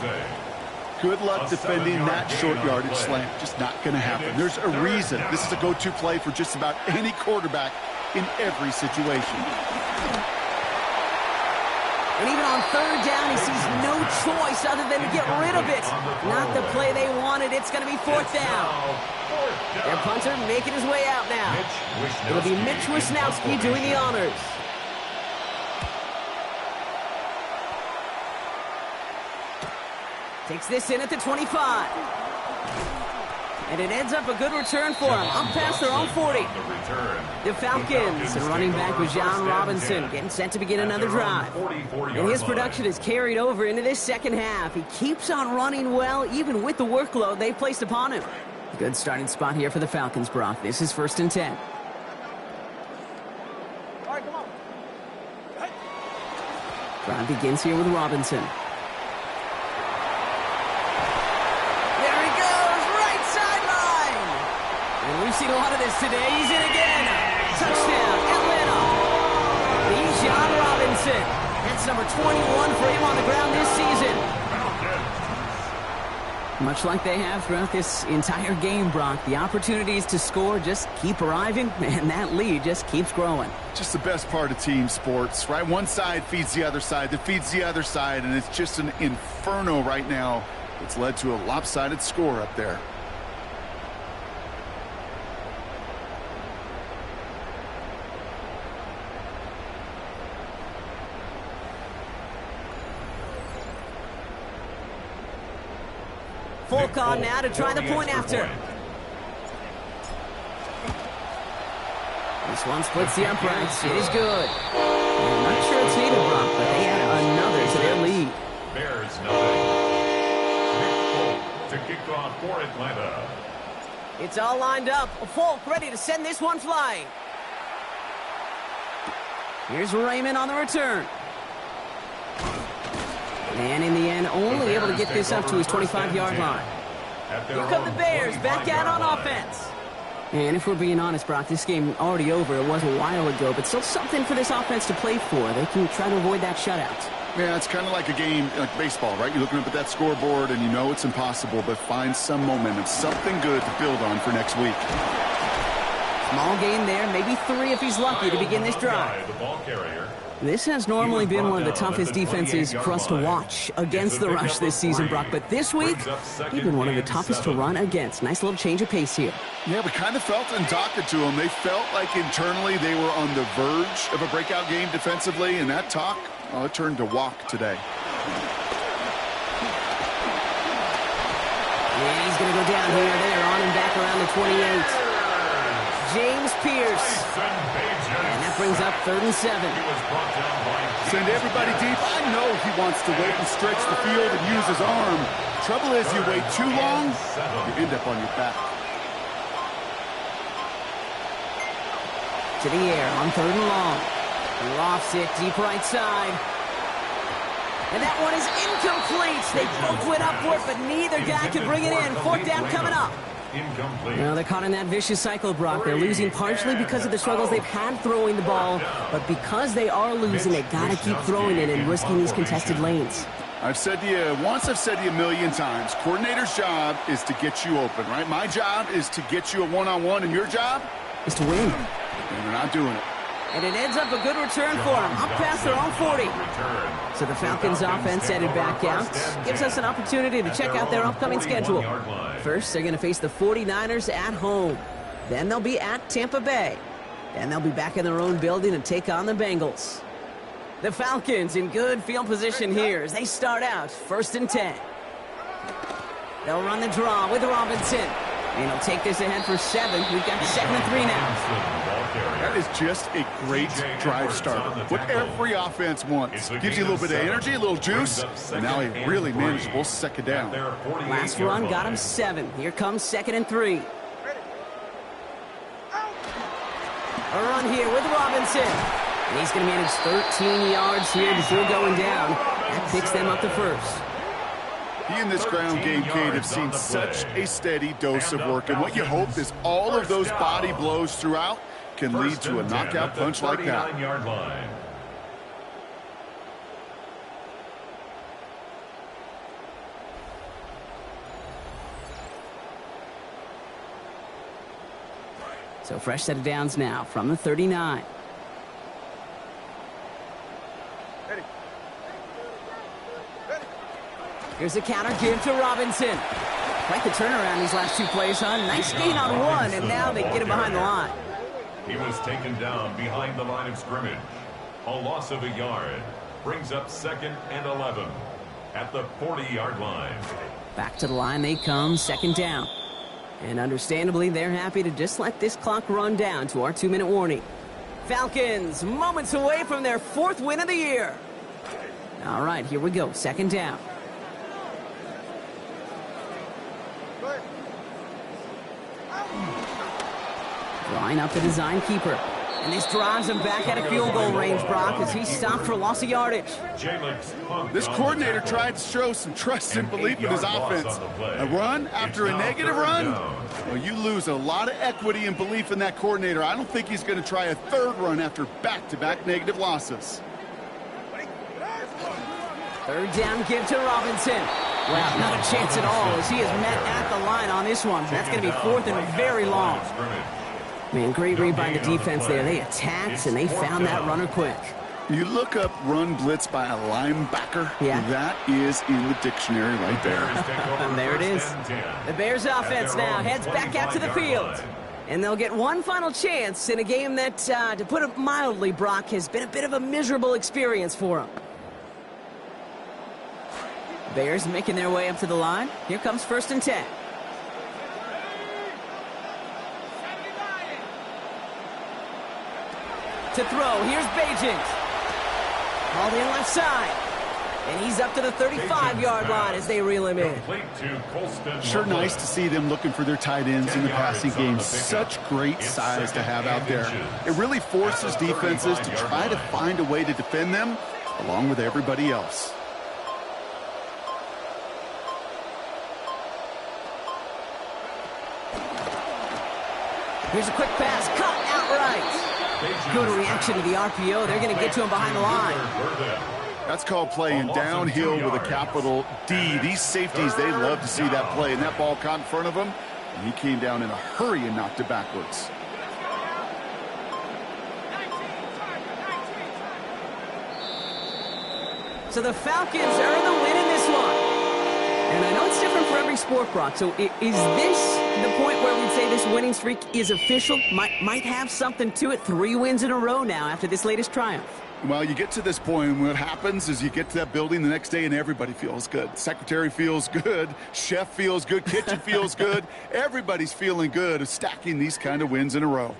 Good luck defending that short yardage slant. Just not going to happen. There's a reason. This is a go-to play for just about any quarterback in every situation. And even on 3rd down, he sees no choice other than to get rid of it. Not the play they wanted. It's going to be 4th down. Their punter making his way out now. It'll be Mitch Wisnowski doing the honors. Takes this in at the 25. And it ends up a good return for him, up past their own 40. The Falcons, and running back was John Robinson, getting set to begin another drive. And his production is carried over into this second half. He keeps on running well, even with the workload they've placed upon him. Good starting spot here for the Falcons, Brock. This is 1st and 10. All right, come on. Drive begins here with Robinson. There he goes, right sideline. And we've seen a lot of this today. He's in again. Touchdown, Atlanta. John Robinson. That's number 21 for him on the ground this season. Much like they have throughout this entire game, Brock, the opportunities to score just keep arriving, and that lead just keeps growing. Just the best part of team sports, right? One side feeds the other side, that feeds the other side, and it's just an inferno right now. It's led to a lopsided score up there. Folk on now to try the point after. This one splits the uprights. It is good. I'm not sure it's needed, Brock, but they add another to their lead. Bears nothing. Nick Folk to kick off for Atlanta. It's all lined up. Folk ready to send this one flying. Here's Raymond on the return. And in the end, only able to get this up to his 25-yard line. Here come the Bears, back out on offense. And if we're being honest, Brock, this game already over. It was a while ago, but still something for this offense to play for. They can try to avoid that shutout. Yeah, it's kind of like a game, like baseball, right? You're looking up at that scoreboard, and you know it's impossible, but find some momentum, something good to build on for next week. Small gain there, maybe 3 if he's lucky to begin this drive. The ball carrier. This has normally been one of the toughest defenses for us to watch against the rush this season, Brock. But this week, they've been one of the toughest to run against. Nice little change of pace here. Yeah, we kind of felt in talking to them, they felt like internally they were on the verge of a breakout game defensively, and that talk, well, it turned to walk today. And he's going to go down here. They're on him back around the 28. James Pierce. And that brings up 3rd and 7. Send everybody deep. I know he wants to wait and stretch the field and use his arm. Trouble is, you wait too long, you end up on your back. To the air on 3rd and long. Lofts it deep right side. And that one is incomplete. They both went up for it, but neither guy could bring it in. 4th down coming up. Incomplete. Well, they're caught in that vicious cycle, Brock. They're losing partially because of the struggles they've had throwing the ball, but because they are losing, they got to keep throwing it and risking these contested lanes. I've said to you once, I've said to you a million times, coordinator's job is to get you open, right? My job is to get you a one-on-one, and your job is to win. And they're not doing it. And it ends up a good return for them, up past their own 40. So the Falcons offense headed back out. Gives us an opportunity to check out their upcoming schedule. First, they're going to face the 49ers at home. Then they'll be at Tampa Bay. Then they'll be back in their own building and take on the Bengals. The Falcons in good field position here as they start out 1st and 10. They'll run the draw with Robinson. And he'll take this ahead for 7. We've got 2nd and 3 now. That is just a great drive start. What every offense wants. Gives you a little bit of energy, a little juice, and now a really manageable 2nd down. Last run got him 7. Here comes 2nd and 3. A run here with Robinson. And he's going to manage 13 yards here before going down. That picks them up to 1st. He and this ground game, Kate, have seen such a steady dose of work, and what you hope is all of those body blows throughout can lead to a knockout punch like that. So fresh set of downs now from the 39. Here's a counter give to Robinson. Quite the turnaround these last 2 plays, huh? Nice gain on 1, and now they get him behind the line. He was taken down behind the line of scrimmage. A loss of a yard brings up 2nd and 11. at the 40-yard line. Back to the line they come, second down. And understandably, they're happy to just let this clock run down to our 2-minute warning. Falcons, moments away from their 4th win of the year. All right, here we go, second down. Line up the design keeper. And this drives him back out of field goal range, Brock, as he's stopped for loss of yardage. This coordinator tried to show some trust and belief in his offense. A run after a negative run? Well, you lose a lot of equity and belief in that coordinator. I don't think he's going to try a 3rd run after back-to-back negative losses. 3rd down give to Robinson. Well, not a chance at all as he is met at the line on this one. That's going to be 4th and very long. Man, great read by the defense there. They attacked, and they found that runner quick. You look up run blitz by a linebacker, yeah. That is in the dictionary right there. And there it is. The Bears offense now heads back out to the field. And they'll get one final chance in a game that, to put it mildly, Brock, has been a bit of a miserable experience for them. Bears making their way up to the line. Here comes 1st and 10. To throw, here's Bajent. All in left side. And he's up to the 35-yard line as they reel him in. Sure nice to see them looking for their tight ends in the passing game. Such great size to have out there. It really forces defenses to try to find a way to defend them along with everybody else. Here's a quick pass, caught outright. Good reaction to the RPO. They're going to get to him behind the line. That's called playing downhill with a capital D. These safeties, they love to see that play. And that ball caught in front of him, and he came down in a hurry and knocked it backwards. So the Falcons earn the win in this one. And I know it's different for every sport, Brock. So is this the point where we'd say this winning streak is official? Might have something to it. 3 wins in a row now after this latest triumph. Well, you get to this point, and what happens is you get to that building the next day, and everybody feels good. Secretary feels good. Chef feels good. Kitchen feels good. Everybody's feeling good of stacking these kind of wins in a row.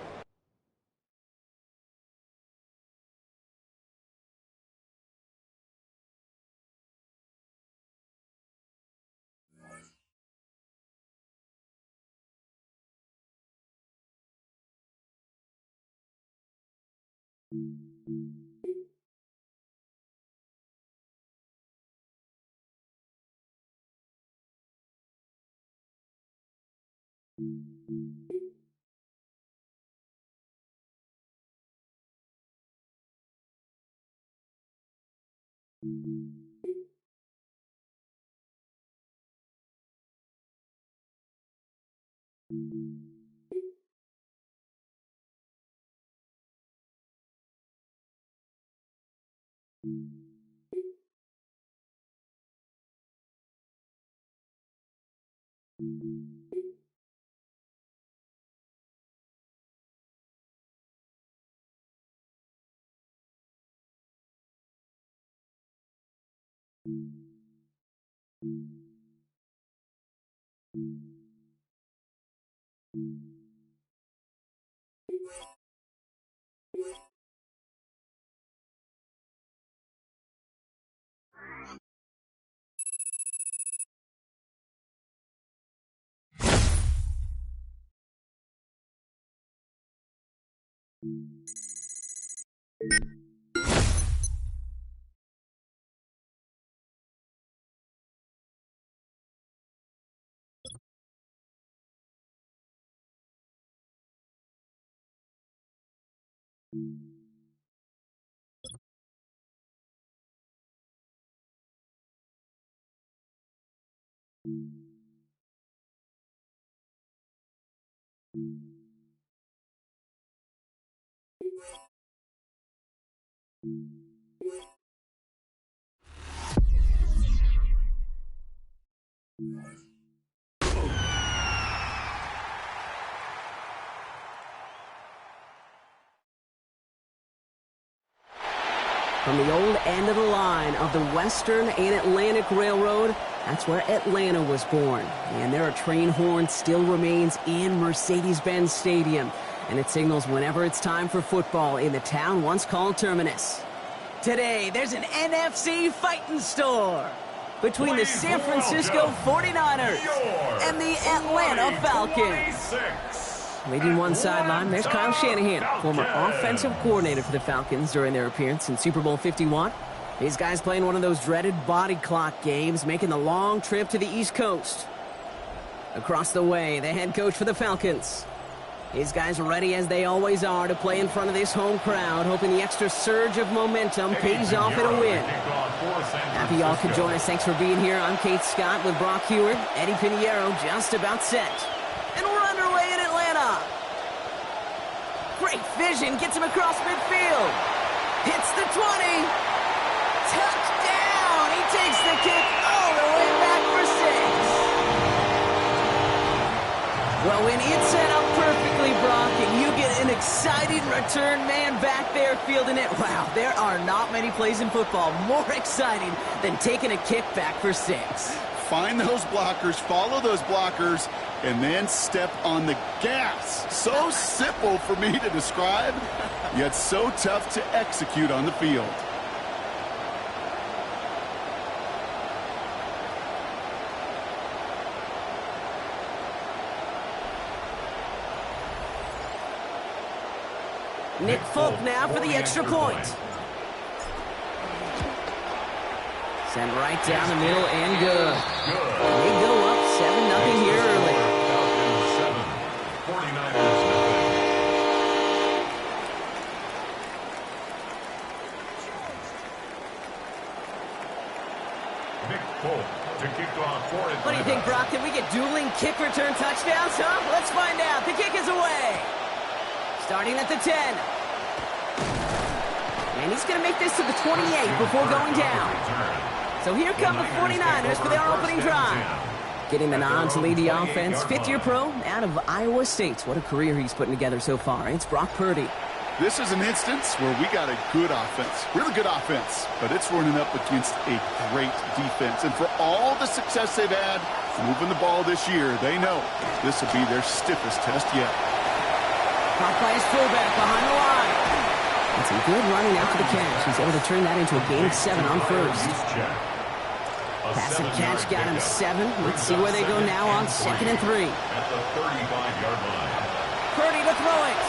From the old end of the line of the Western and Atlantic Railroad, that's where Atlanta was born. And there are train horns still remains in Mercedes-Benz Stadium. And it signals whenever it's time for football in the town once called Terminus. Today, there's an NFC fighting store between the San Francisco 49ers and the Atlanta Falcons. Leading one sideline, there's Kyle Shanahan, former offensive coordinator for the Falcons during their appearance in Super Bowl 51. These guys playing one of those dreaded body clock games, making the long trip to the East Coast. Across the way, the head coach for the Falcons. These guys are ready as they always are to play in front of this home crowd, hoping the extra surge of momentum pays off in a win. Happy y'all could join us. Thanks for being here. I'm Kate Scott with Brock Hewitt. Eddie Pinheiro just about set. And we're underway in Atlanta. Great vision. Gets him across midfield. Hits the 20. Touchdown. He takes the kick all the way back for 6. Well, when it's set up perfectly, Brock, and you get an exciting return man back there fielding it, wow, there are not many plays in football more exciting than taking a kick back for 6. Find those blockers, follow those blockers, and then step on the gas. So simple for me to describe, yet so tough to execute on the field. Nick Folk now for the extra point. Sent right down the middle and good. They go up 7-0 here early. Nick Folk to kick off for it. What do you think, Brock? Can we get dueling kick return touchdowns, huh? Let's find out. The kick is away. Starting at the 10. And he's going to make this to the 28 before going down. So here come the 49ers for their opening drive. Getting the nod to lead the offense. Fifth-year pro out of Iowa State. What a career he's putting together so far. It's Brock Purdy. This is an instance where we got a good offense, really good offense, but it's running up against a great defense. And for all the success they've had moving the ball this year, they know this will be their stiffest test yet. Caught by his fullback behind the line. And some good running after the catch. He's able to turn that into a gain of 7 on first. Pass and catch got him 7. Let's see where they go now on 2nd and 3. At the 35-yard line. Purdy to throw it.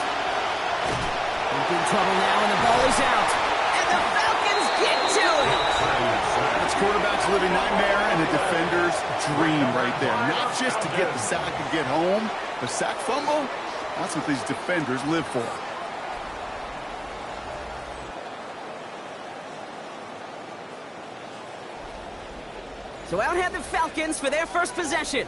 In big trouble now, and the ball is out. And the Falcons get to it. That's quarterback's living nightmare and a defender's dream right there. Not just to get the sack and get home, the sack fumble. That's what these defenders live for. So out head the Falcons for their first possession.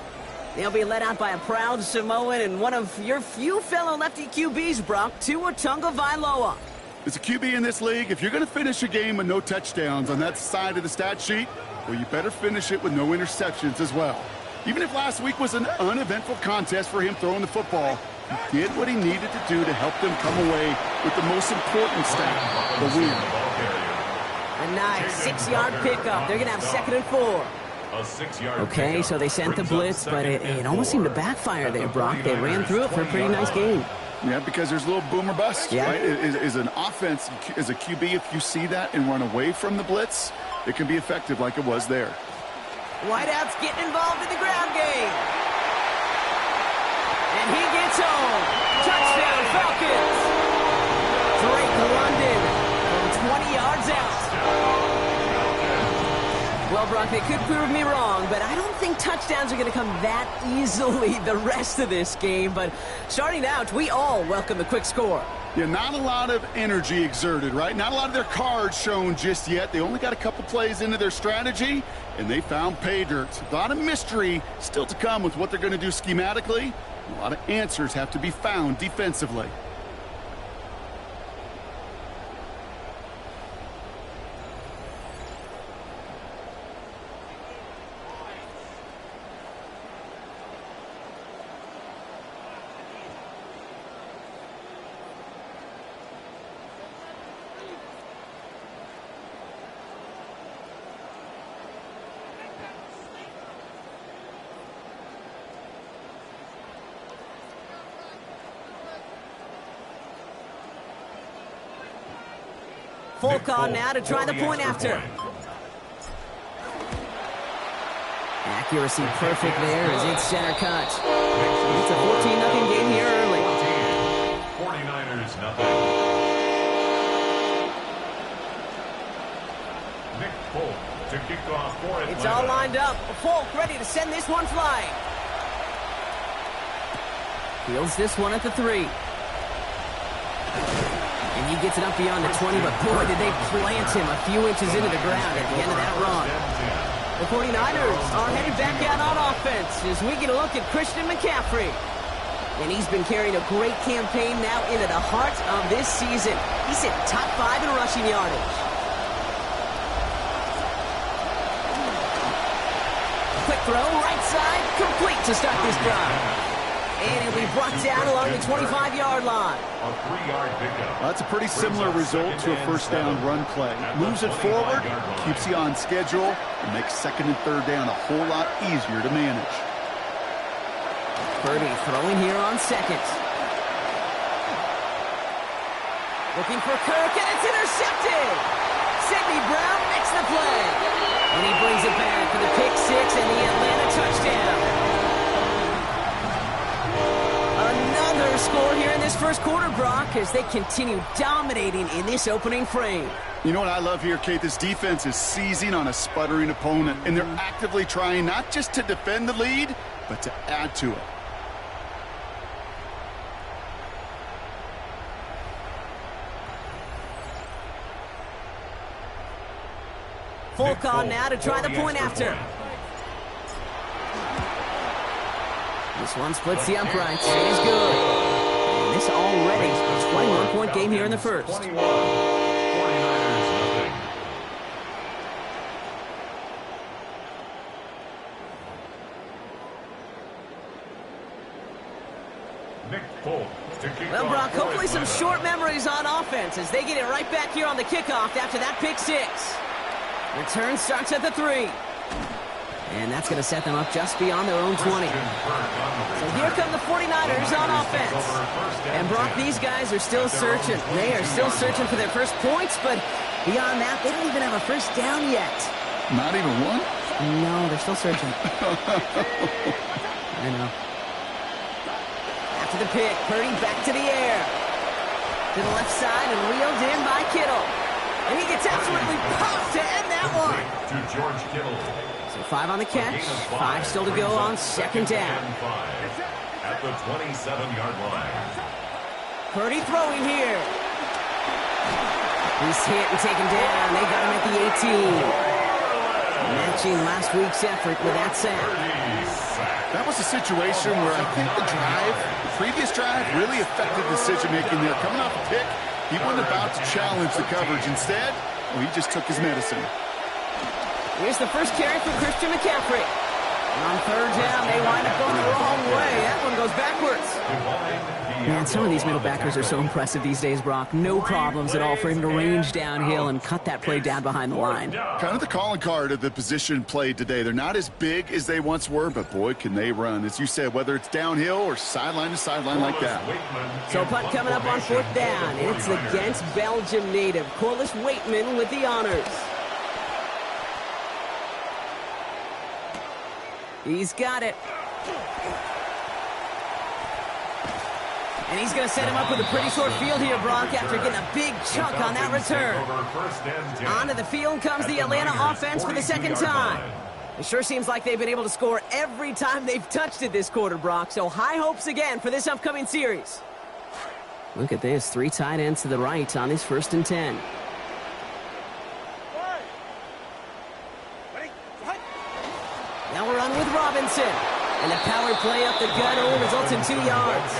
They'll be led out by a proud Samoan and one of your few fellow lefty QBs, Brock, Tua Tagovailoa. As a QB in this league, if you're going to finish a game with no touchdowns on that side of the stat sheet, well, you better finish it with no interceptions as well. Even if last week was an uneventful contest for him throwing the football, he did what he needed to do to help them come away with the most important stat, the win. A nice 6-yard pickup. They're going to have 2nd and 4. Okay, so they sent the blitz, but it almost seemed to backfire there, Brock. They ran through it for a pretty nice game. Yeah, because there's a little boom or bust, right? Is an offense, as a QB, if you see that and run away from the blitz, it can be effective like it was there. Whiteout's getting involved in the ground game. And he gets home. Touchdown, Falcons. Drake London from 20 yards out. Well, Brock, they could prove me wrong, but I don't think touchdowns are going to come that easily the rest of this game. But starting out, we all welcome the quick score. Yeah, not a lot of energy exerted, right? Not a lot of their cards shown just yet. They only got a couple plays into their strategy, and they found pay dirt. A lot of mystery still to come with what they're going to do schematically. A lot of answers have to be found defensively. Folk on now to try the point after. Accuracy perfect there as it's center cut. It's a 14-0 game here early. 49ers nothing. Nick Folk to kick off for Atlanta. It's all lined up. Folk ready to send this one flying. Fields this one at the 3. And he gets it up beyond the 20, but boy, did they plant him a few inches into the ground at the end of that run. The 49ers are headed back out on offense as we get a look at Christian McCaffrey. And he's been carrying a great campaign now into the heart of this season. He's hit top 5 in rushing yardage. Quick throw, right side, complete to start this drive. And it'll be brought down along the 25-yard line. A 3-yard pickup. That's a pretty similar result to a first down run play. Moves it forward, keeps you on schedule, and makes second and third down a whole lot easier to manage. Purdy throwing here on second. Looking for Kirk, and it's intercepted. Sidney Brown makes the play. And he brings it back for the pick 6 and the Atlanta touchdown. Another score here in this first quarter, Brock, as they continue dominating in this opening frame. You know what I love here, Kate? This defense is seizing on a sputtering opponent, and they're actively trying not just to defend the lead, but to add to it. Folk on now to try the point after. This one splits the uprights. It is good. And this already a 21-point game here in the first. 21. 49ers nothing. Nick Folk to kick Well, off Brock, for hopefully some Atlanta. short memories on offense as they get it right back here on the kickoff after that pick 6. Return starts at the 3. And that's going to set them up just beyond their own 20. So here come the 49ers on offense. And Brock, these guys are still searching. They are still searching for their first points, but beyond that, they don't even have a first down yet. Not even one? No, they're still searching. I know. After the pick, Purdy back to the air. To the left side and reeled in by Kittle. And he gets absolutely popped to end that one. To George Kittle. So 5 on the catch, 5 still to go on second down. At the 27-yard line. Purdy throwing here. He's hit and taken down. They got him at the 18. Matching last week's effort with that sack. That was a situation where I think the previous drive, really affected decision-making there. Coming off a pick, he wasn't about to challenge the coverage. Instead, he just took his medicine. Here's the first carry for Christian McCaffrey. And on third down, they wind up going the wrong way. That one goes backwards. Man, some of these middle backers are so impressive these days, Brock. No problems at all for him to range downhill and cut that play down behind the line. Kind of the calling card of the position played today. They're not as big as they once were, but boy, can they run. As you said, whether it's downhill or sideline to sideline like that. So punt coming up on fourth down. It's against Belgium native Corliss Waitman with the honors. He's got it. And he's going to set him up with a pretty short field here, Brock, after getting a big chunk on that return. Onto the field comes the Atlanta offense for the second time. It sure seems like they've been able to score every time they've touched it this quarter, Brock. So high hopes again for this upcoming series. Look at this. 3 tight ends to the right on this 1st and 10. Now we're on with Robinson. And the power play up the gut only results in 2 yards.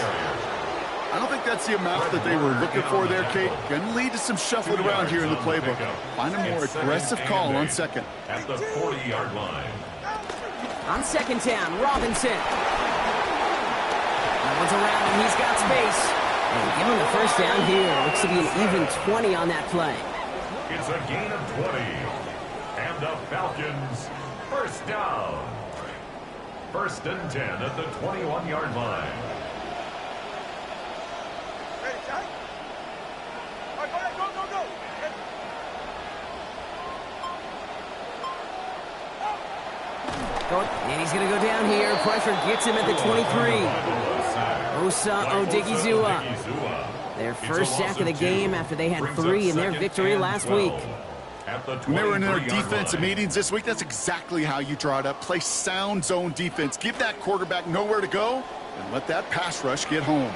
I don't think that's the amount that they were looking for there, Kate. Going to lead to some shuffling around here in the playbook. Find a more aggressive call on second. At the 40-yard line. On second down, Robinson. That one's around him. He's got space. And give him the first down here. Looks to be an even 20 on that play. It's a gain of 20. And the Falcons, first down. 1st and 10 at the 21-yard line. And he's going to go down here. Pressure gets him at the 23. Osa Odigizua. Their first sack of the game after they had 3 in their victory last week. Remember, in their defensive meetings this week, that's exactly how you draw it up. Play sound zone defense. Give that quarterback nowhere to go and let that pass rush get home.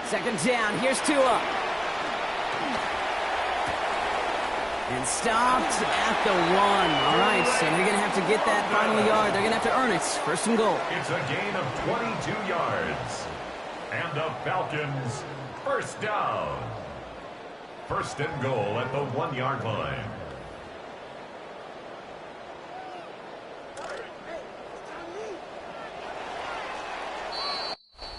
Second down, here's Tua. And stopped at the 1. All right, so they're going to have to get that final yard. They're going to have to earn it. First and goal. It's a gain of 22 yards. And the Falcons, first down. First and goal at the 1-yard line.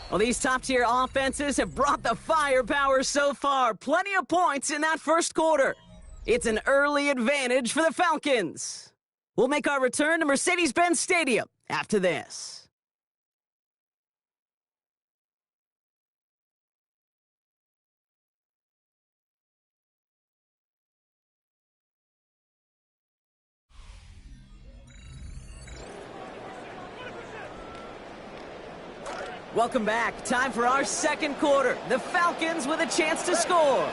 Well, these top-tier offenses have brought the firepower so far. Plenty of points in that first quarter. It's an early advantage for the Falcons. We'll make our return to Mercedes-Benz Stadium after this. Welcome back. Time for our second quarter. The Falcons with a chance to score.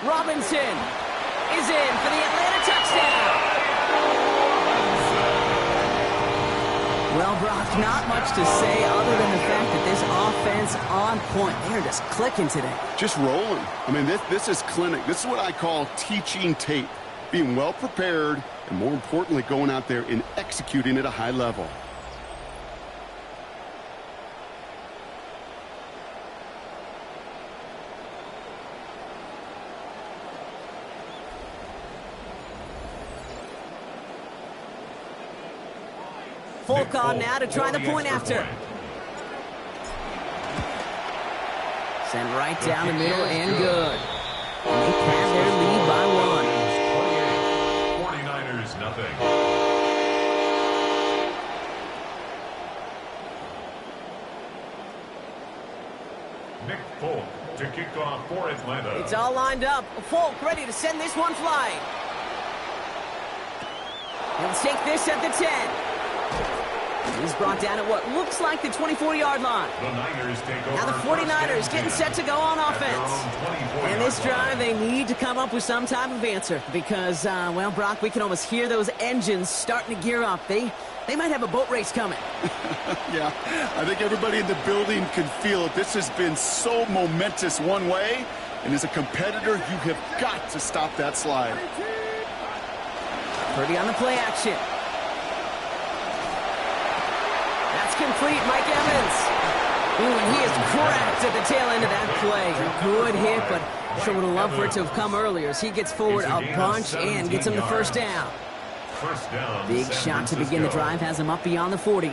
Robinson is in for the Atlanta touchdown. Well, Brock, not much to say other than the fact that this offense on point. They're just clicking today. Just rolling. I mean, this is clinic. This is what I call teaching tape. Being well prepared and, more importantly, going out there and executing at a high level. Folk on now to try the point after. Sent right down the middle and good. And they have their lead by 1. 49ers nothing. Nick Folk to kick off for Atlanta. It's all lined up. Folk ready to send this one flying. He'll take this at the 10. He's brought down at what looks like the 24-yard line. The Niners take over. Now the 49ers getting set to go on offense. And this drive, they need to come up with some type of answer because, well, Brock, we can almost hear those engines starting to gear up. They might have a boat race coming. Yeah, I think everybody in the building can feel it. This has been so momentous one way, and as a competitor, you have got to stop that slide. Purdy on the play action. That's complete, Mike Evans. Ooh, and he is cracked at the tail end of that play. A good hit, but sure would have loved for it to have come earlier as he gets forward a bunch and gets him the first down. Big shot to begin the drive, has him up beyond the 40.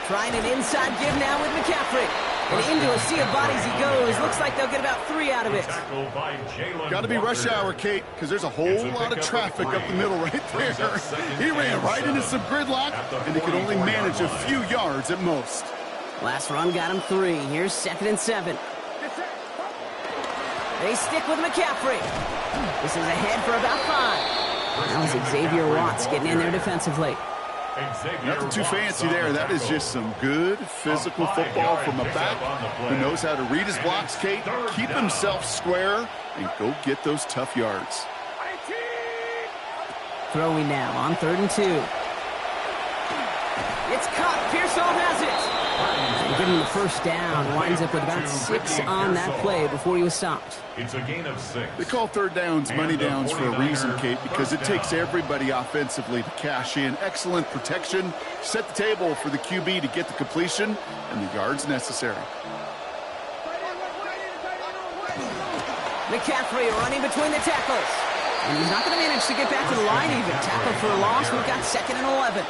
Trying an inside give now with McCaffrey. And into a sea of bodies he goes. Looks like they'll get about 3 out of it. Got to be rush hour, Kate, because there's a whole lot of traffic up the middle right there. He ran right into some gridlock, and he could only manage a few yards at most. Last run got him 3. Here's 2nd and 7. They stick with McCaffrey. This is ahead for about 5. That was Xavier Watts getting in there defensively. Nothing too fancy there. That is just some good physical football from a back who knows how to read his blocks, Kate, keep himself square, and go get those tough yards. Throwing now on 3rd and 2. It's caught. Pearsall has it. And giving him the first down. Winds up with about 6 on that play before he was stopped. It's a gain of 6. They call third downs money downs for a reason, Kate, because it takes everybody offensively to cash in. Excellent protection. Set the table for the QB to get the completion and the yards necessary. McCaffrey running between the tackles. And he's not going to manage to get back to the line even. Tackle for a loss. We've got 2nd and 11.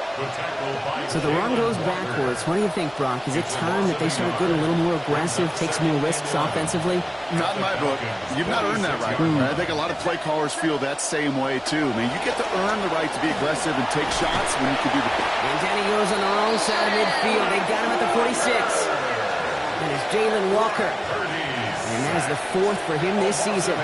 So the run goes backwards. What do you think, Brock? Is it time that they start getting a little more aggressive, take some more risks offensively? Not in my book. You've not earned that right. I think a lot of play callers feel that same way, too. I mean, you get to earn the right to be aggressive and take shots when you can do the... And down he goes on the wrong side of midfield. They got him at the 46. That is Jalen Walker. And that is the 4th for him this season.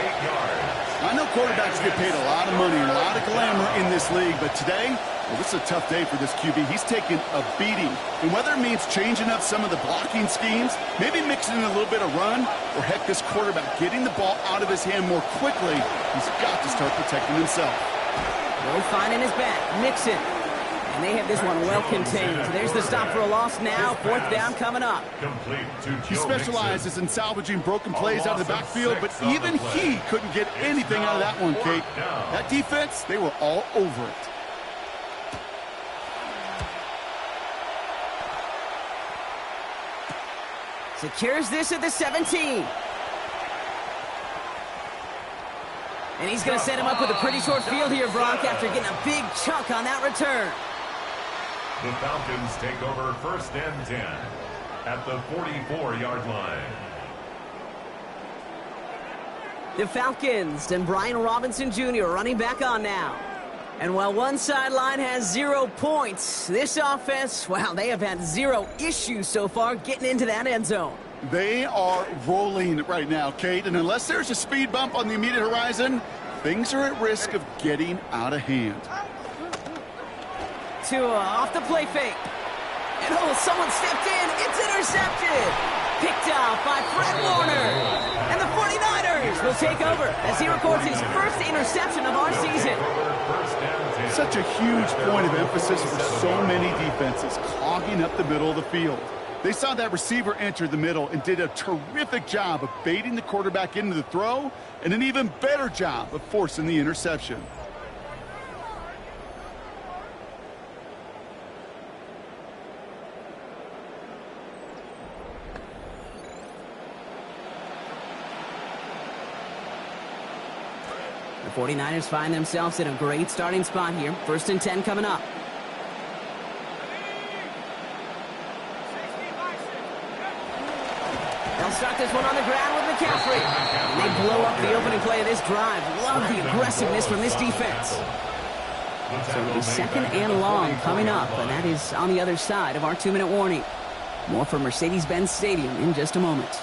I know quarterbacks get paid a lot of money and a lot of glamour in this league, but today, well, this is a tough day for this QB. He's taking a beating. And whether it means changing up some of the blocking schemes, maybe mixing in a little bit of run, or heck, this quarterback getting the ball out of his hand more quickly, he's got to start protecting himself. No finding his back. Mixon. And they have this one well contained. There's the stop for a loss now. 4th down coming up. He specializes in salvaging broken plays out of the backfield, but even he couldn't get anything out of that one, Kate. That defense, they were all over it. Secures this at the 17. And he's going to set him up with a pretty short field here, Brock, after getting a big chunk on that return. The Falcons take over 1st and 10 at the 44-yard line. The Falcons and Brian Robinson Jr. running back on now. And while one sideline has 0 points, this offense, well, they have had 0 issues so far getting into that end zone. They are rolling right now, Kate, and unless there's a speed bump on the immediate horizon, things are at risk of getting out of hand. Off the play fake. And someone stepped in. It's intercepted. Picked off by Fred Warner. And the 49ers will take over as he records his 1st interception of our season. Such a huge point of emphasis for so many defenses, clogging up the middle of the field. They saw that receiver enter the middle and did a terrific job of baiting the quarterback into the throw, and an even better job of forcing the interception. The 49ers find themselves in a great starting spot here. 1st and 10 coming up. They'll start this one on the ground with McCaffrey. And they blow up the opening play of this drive. Love the aggressiveness from this defense. So it'll be 2nd and long coming up, and that is on the other side of our 2-minute warning. More from Mercedes-Benz Stadium in just a moment.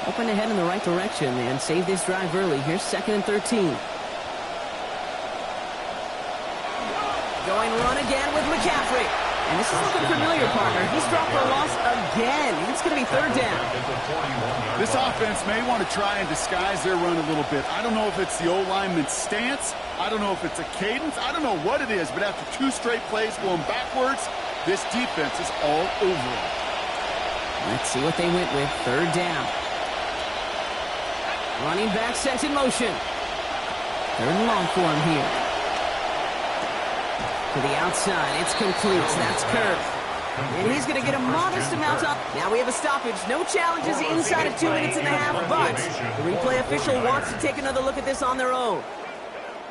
Hoping to head in the right direction and save this drive early. Here's 2nd and 13. Going run again with McCaffrey. And this is looking familiar, partner. He's dropped for a loss again. It's going to be 3rd down. This offense may want to try and disguise their run a little bit. I don't know if it's the O-lineman's stance. I don't know if it's a cadence. I don't know what it is. But after 2 straight plays going backwards, this defense is all over it. Let's see what they went with. 3rd down. Running back sent in motion. 3rd and long for him here. To the outside, it's complete. That's Kirk. And he's going to get a modest amount up. Now we have a stoppage. No challenges inside of 2 minutes and a half, but the replay official wants to take another look at this on their own.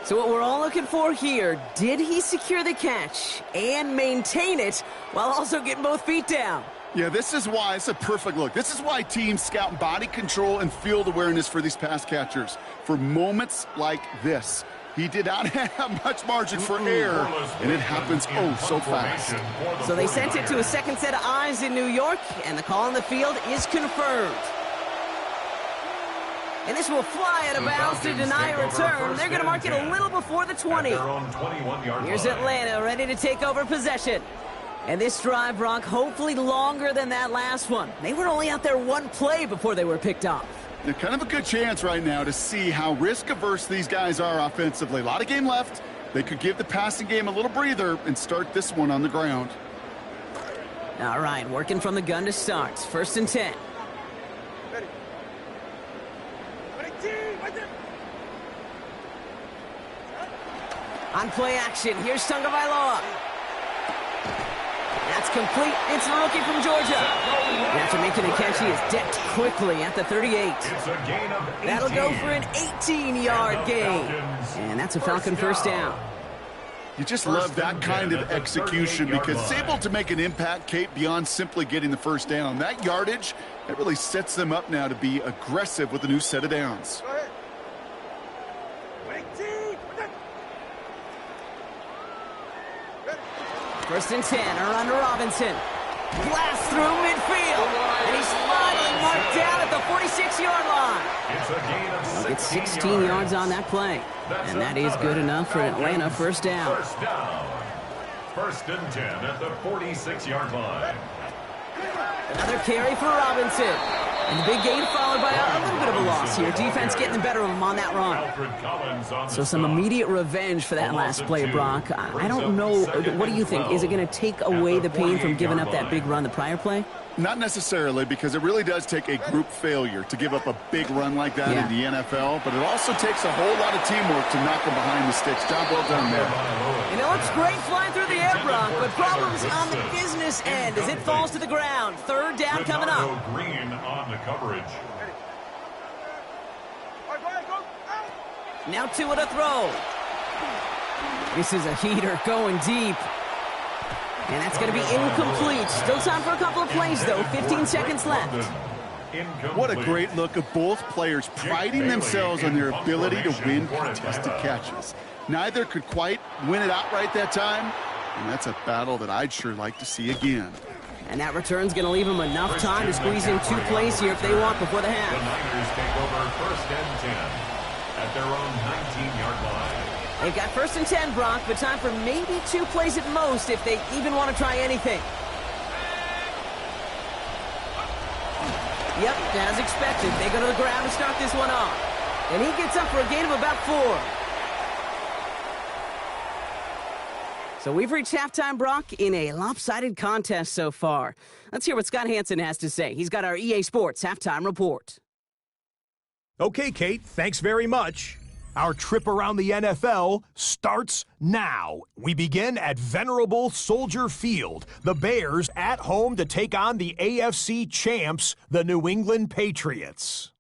So what we're all looking for here, did he secure the catch and maintain it while also getting both feet down? Yeah, this is why it's a perfect look. This is why teams scout body control and field awareness for these pass catchers. For moments like this. He did not have much margin for error, and it happens so fast. So they sent it to a 2nd set of eyes in New York, and the call on the field is confirmed. And this will fly out of bounds to deny a return. They're going to mark it a little before the 20. Here's Atlanta ready to take over possession. And this drive, Brock, hopefully longer than that last one. They were only out there 1 play before they were picked off. They're kind of a good chance right now to see how risk-averse these guys are offensively. A lot of game left. They could give the passing game a little breather and start this one on the ground. All right, working from the gun to start. 1st and 10. Ready. On play action, here's Tagovailoa. It's complete. It's the rookie from Georgia. And after making the catch, he is decked quickly at the 38. It's a gain of 18. That'll go for an 18-yard gain. And that's a Falcon first down. You just love that kind of execution because it's able to make an impact, Kate, beyond simply getting the first down. That yardage, that really sets them up now to be aggressive with a new set of downs. First and 10, around to Robinson. Blast through midfield. And he's finally marked down at the 46-yard line. It's a gain of 16 Gets 16 yards on that play. And that is good enough for Atlanta first down. First down. First and 10 at the 46-yard line. Another carry for Robinson. And the big gain followed by a little bit of a loss here. Defense getting the better of him on that run. So some immediate revenge for that last play, Brock. I don't know. What do you think? Is it going to take away the pain from giving up that big run the prior play? Not necessarily, because it really does take a group failure to give up a big run like that in the NFL, but it also takes a whole lot of teamwork to knock them behind the sticks. Job well done there. And it looks great flying through the air, Brock, but problems on the business end as it falls to the ground. Third down coming up. Green on the coverage. Now two at a throw. This is a heater going deep. And that's going to be incomplete. Still time for a couple of plays, though. 15 seconds left. What a great look of both players priding themselves on their ability to win contested catches. Neither could quite win it outright that time, and that's a battle that I'd sure like to see again. And that return's going to leave them enough time to squeeze in two plays here if they want before the half. The Niners take over first and 10 at their own 19-yard line. They've got first and 10, Brock, but time for maybe two plays at most if they even want to try anything. Yep, as expected. They go to the ground to start this one off. And he gets up for a gain of about 4. So we've reached halftime, Brock, in a lopsided contest so far. Let's hear what Scott Hansen has to say. He's got our EA Sports halftime report. Okay, Kate, thanks very much. Our trip around the NFL starts now. We begin at venerable Soldier Field. The Bears at home to take on the AFC champs, the New England Patriots.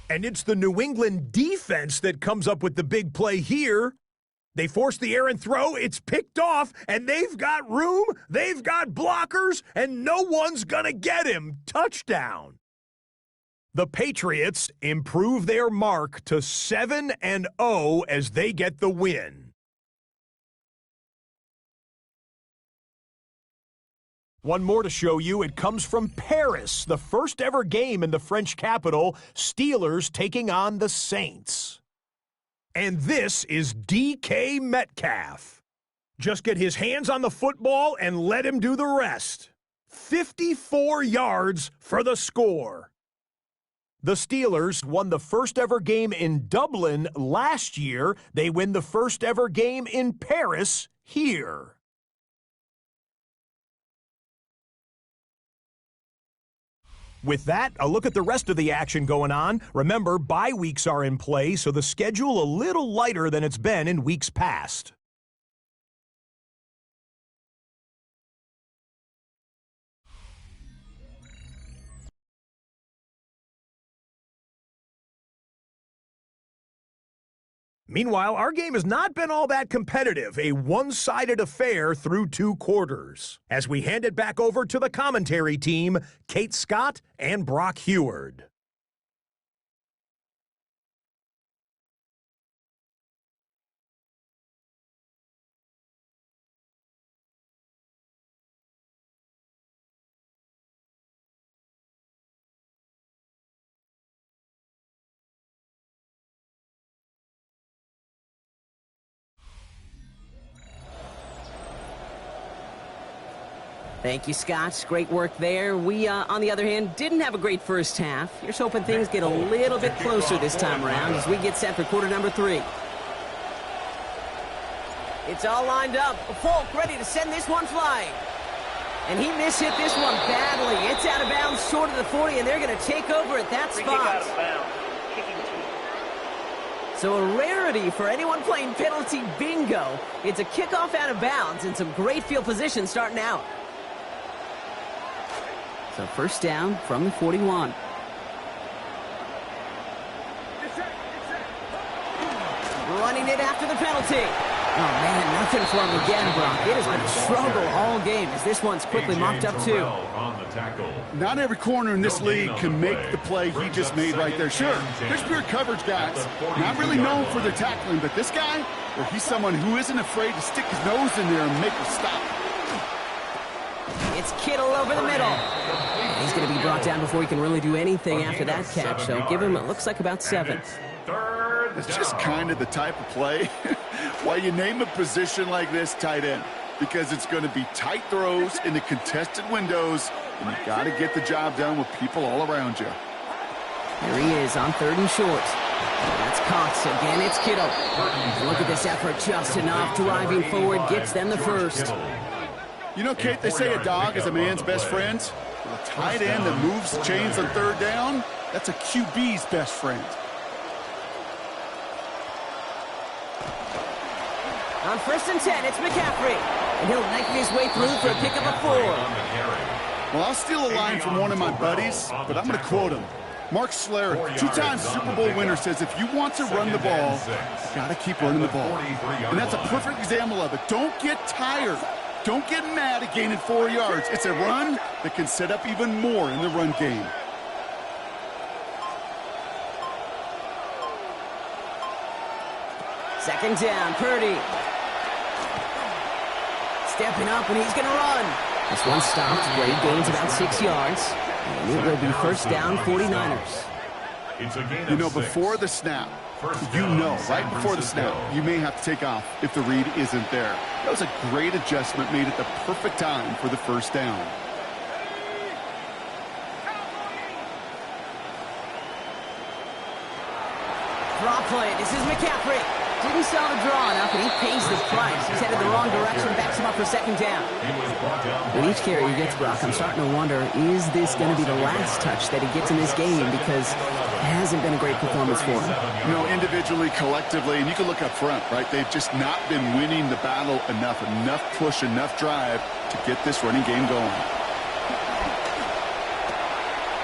And it's the New England defense that comes up with the big play here. They force the errant throw, it's picked off, and they've got room, they've got blockers, and no one's gonna get him. Touchdown. The Patriots improve their mark to 7-0 as they get the win. One more to show you. It comes from Paris, the first ever game in the French capital, Steelers taking on the Saints. And this is DK Metcalf. Just get his hands on the football and let him do the rest. 54 yards for the score. The Steelers won the first ever game in Dublin last year. They win the first ever game in Paris here. With that, a look at the rest of the action going on. Remember, bye weeks are in play, so the schedule a little lighter than it's been in weeks past. Meanwhile, our game has not been all that competitive, a one-sided affair through 2 quarters. As we hand it back over to the commentary team, Kate Scott and Brock Heward. Thank you, Scott. Great work there. We, on the other hand, didn't have a great first half. Here's hoping things get a little bit closer this time around as we get set for quarter number 3. It's all lined up. Falk ready to send this one flying. And he mishit this one badly. It's out of bounds short of the 40, and they're going to take over at that Free spot. kick out of bounds. Kicking team. So a rarity for anyone playing penalty bingo. It's a kickoff out of bounds and some great field position starting out. So first down from the 41. Running it after the penalty. Oh, man, nothing for him again, Brock. It has been a struggle all game as this one's quickly mopped up, too. Not every corner in this league can make the play he just made right there. Sure, there's pure coverage guys. Not really known for their tackling, but this guy, well, he's someone who isn't afraid to stick his nose in there and make a stop. It's Kittle over the middle. He's going to be brought down before he can really do anything after that catch. So give him, it looks like about 7. It's just kind of the type of play why you name a position like this tight end, because it's going to be tight throws into contested windows, and you got to get the job done with people all around you. Here he is on 3rd and short. That's Cox. Again, it's Kittle. Look at this effort, just enough. Driving forward gets them the first. You know, Kate, they say a dog is a man's best friend. Well, a tight end that moves chains on 3rd down, that's a QB's best friend. On 1st and 10, it's McCaffrey. And he'll knife his way through for a pickup of 4. Well, I'll steal a line from one of my buddies, but I'm going to quote him. Mark Schlereth, 2-time Super Bowl winner, says if you want to run the ball, you got to keep running the ball. And that's a perfect example of it. Don't get tired. Don't get mad at gaining 4 yards. It's a run that can set up even more in the run game. Second down, Purdy. Stepping up, and he's going to run. This one stopped. Brady gains about 6 yards. And it will be first down, 49ers. You know, before the snap, right before the snap, you may have to take off if the read isn't there. That was a great adjustment made at the perfect time for the first down. Draw play. This is McCaffrey. Didn't sell the draw enough, and he pays the price. He's headed the wrong direction, backs him up for second down. With each carry he gets, Brock, I'm starting to wonder, is this going to be the last touch that he gets in this game? Because it hasn't been a great performance for him. You know, individually, collectively, and you can look up front, right? They've just not been winning the battle enough push, enough drive to get this running game going.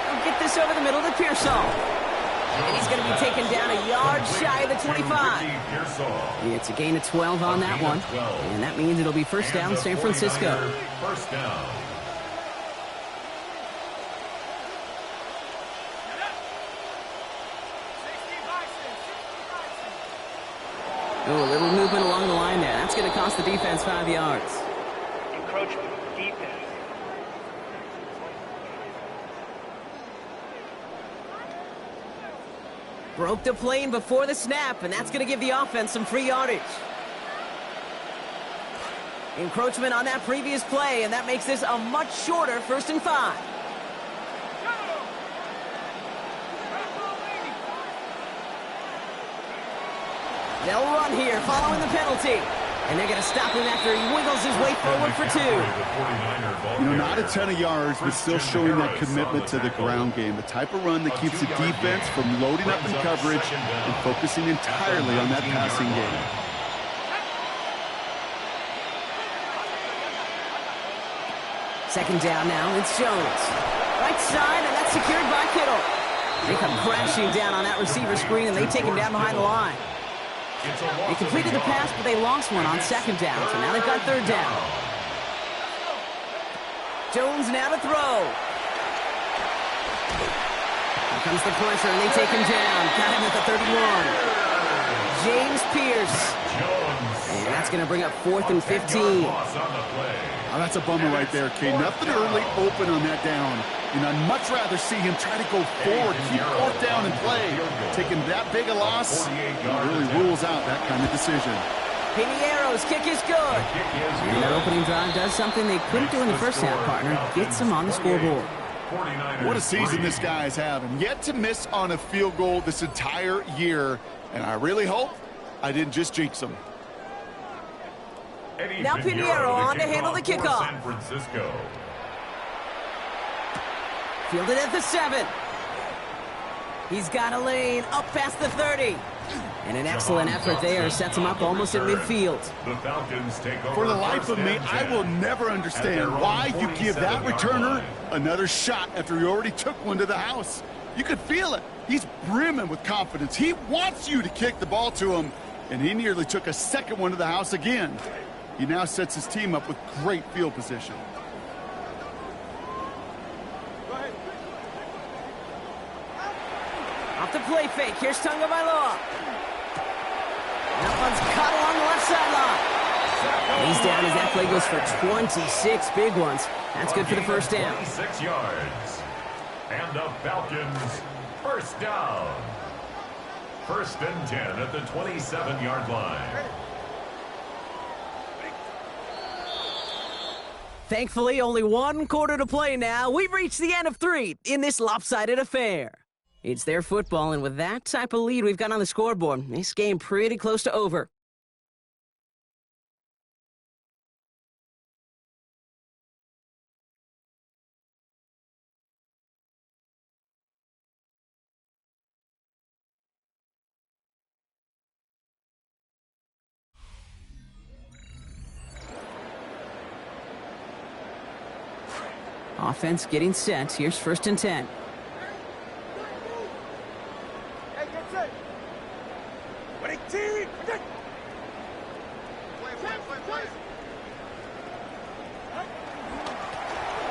They'll get this over the middle to Pearsall. And he's going to be taken down a yard shy of the 25. It's a gain of 12 on that one. And that means it'll be first down, San Francisco. First down. Oh, a little movement along the line there. That's going to cost the defense 5 yards. Encroachment defense. Broke the plane before the snap, and that's going to give the offense some free yardage. Encroachment on that previous play, and that makes this a much shorter 1st and 5. They'll run here following the penalty. And they're going to stop him after he wiggles his way forward for 2. You know, not a ton of yards, but still showing that commitment to the ground game. The type of run that keeps the defense from loading up in coverage and focusing entirely on that passing game. Second down now, it's Jones. Right side, and that's secured by Kittle. They come crashing down on that receiver screen, and they take him down behind the line. They completed the pass, but they lost one on 2nd down, so now they've got 3rd down. Jones now to throw. Here comes the pressure, and they take him down. Got him at the 31. James Pierce. And that's going to bring up 4th and 15. Oh, that's a bummer right there, Kate. Nothing early open on that down. And I'd much rather see him try to go forward, keep 4th down and play. Taking that big a loss really rules out that kind of decision. Pinheiro's kick is good. And their opening drive does something they couldn't do in the first half, partner. Gets them on the scoreboard. What a season this guy is having. Yet to miss on a field goal this entire year. And I really hope I didn't just jinx him. Now Pinheiro on to handle the kickoff. San Francisco. Fielded at the 7. He's got a lane up past the 30. And an excellent effort there sets him up almost at midfield. The Falcons take over. For the life of me, I will never understand why you give that returner another shot after he already took one to the house. You could feel it. He's brimming with confidence. He wants you to kick the ball to him, and he nearly took a second one to the house again. He now sets his team up with great field position. Off the play fake. Here's Tagovailoa. That one's caught along the left sideline. He's down as that play goes for 26 big ones. That's good for the first down. 26 yards. And the Falcons, first down. 1st and 10 at the 27-yard line. Thankfully, only one quarter to play now. We've reached the end of 3 in this lopsided affair. It's their football, and with that type of lead we've got on the scoreboard, this game pretty close to over. Offense getting set. Here's 1st and 10.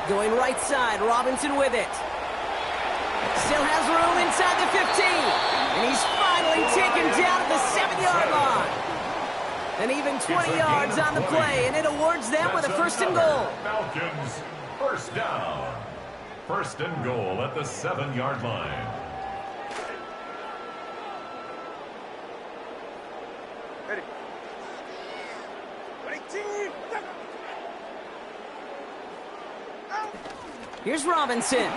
Going right side, Robinson with it. Still has room inside the 15. And he's finally taken down at the 7-yard line. And even 20 yards on the play, and it awards them with a 1st and goal. Falcons, first down. 1st and goal at the 7-yard line. Here's Robinson. And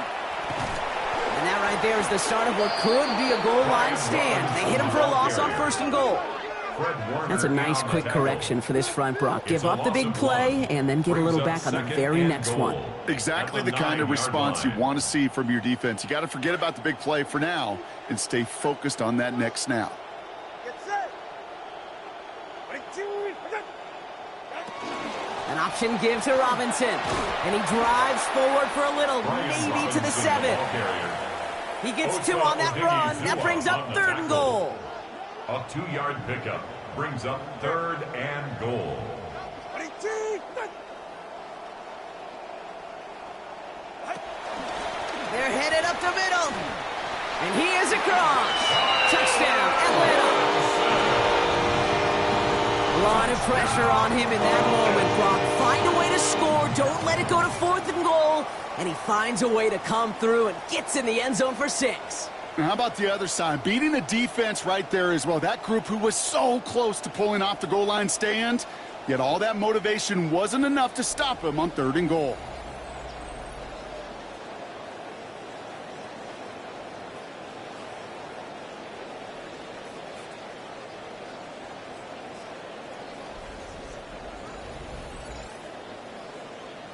that right there is the start of what could be a goal line stand. They hit him for a loss on 1st and goal. That's a nice quick correction for this front, Brock. Give up the big play and then get a little back on the very next one. Exactly the kind of response you want to see from your defense. You got to forget about the big play for now and stay focused on that next snap. An option give to Robinson. And he drives forward for a little, maybe to the 7. He gets 2 on that run. That brings up 3rd and goal. A 2-yard pickup brings up 3rd and goal. They're headed up the middle. And he is across. Touchdown, Atlanta. A lot of pressure on him in that moment, Brock. Find a way to score. Don't let it go to 4th and goal. And he finds a way to come through and gets in the end zone for 6. Now, how about the other side? Beating the defense right there as well. That group who was so close to pulling off the goal line stand, yet all that motivation wasn't enough to stop him on 3rd and goal.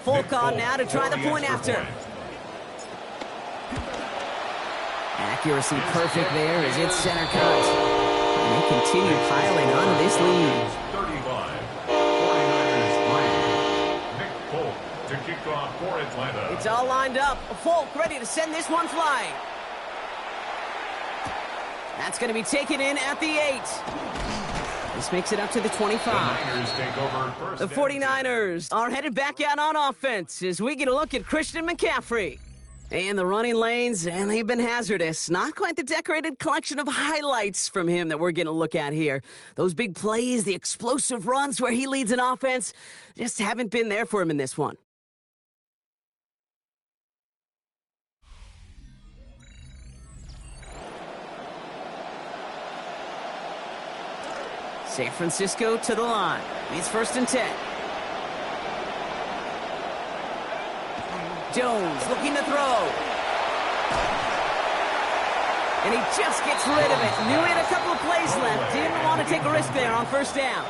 Folk on now to try the point after. Accuracy perfect there as it's center cut. And they continue piling onto this lead. 35. 49ers line. Nick Folk to kick off for Atlanta. It's all lined up. Folk ready to send this one flying. That's going to be taken in at the 8. This makes it up to the 25. The Niners take over first. The 49ers are headed back out on offense as we get a look at Christian McCaffrey. And the running lanes, and they've been hazardous. Not quite the decorated collection of highlights from him that we're going to look at here. Those big plays, the explosive runs where he leads an offense, just haven't been there for him in this one. San Francisco to the line. It's 1st and 10. Jones looking to throw. And he just gets rid of it. Knew he had a couple of plays left. Didn't want to take a risk there on 1st down.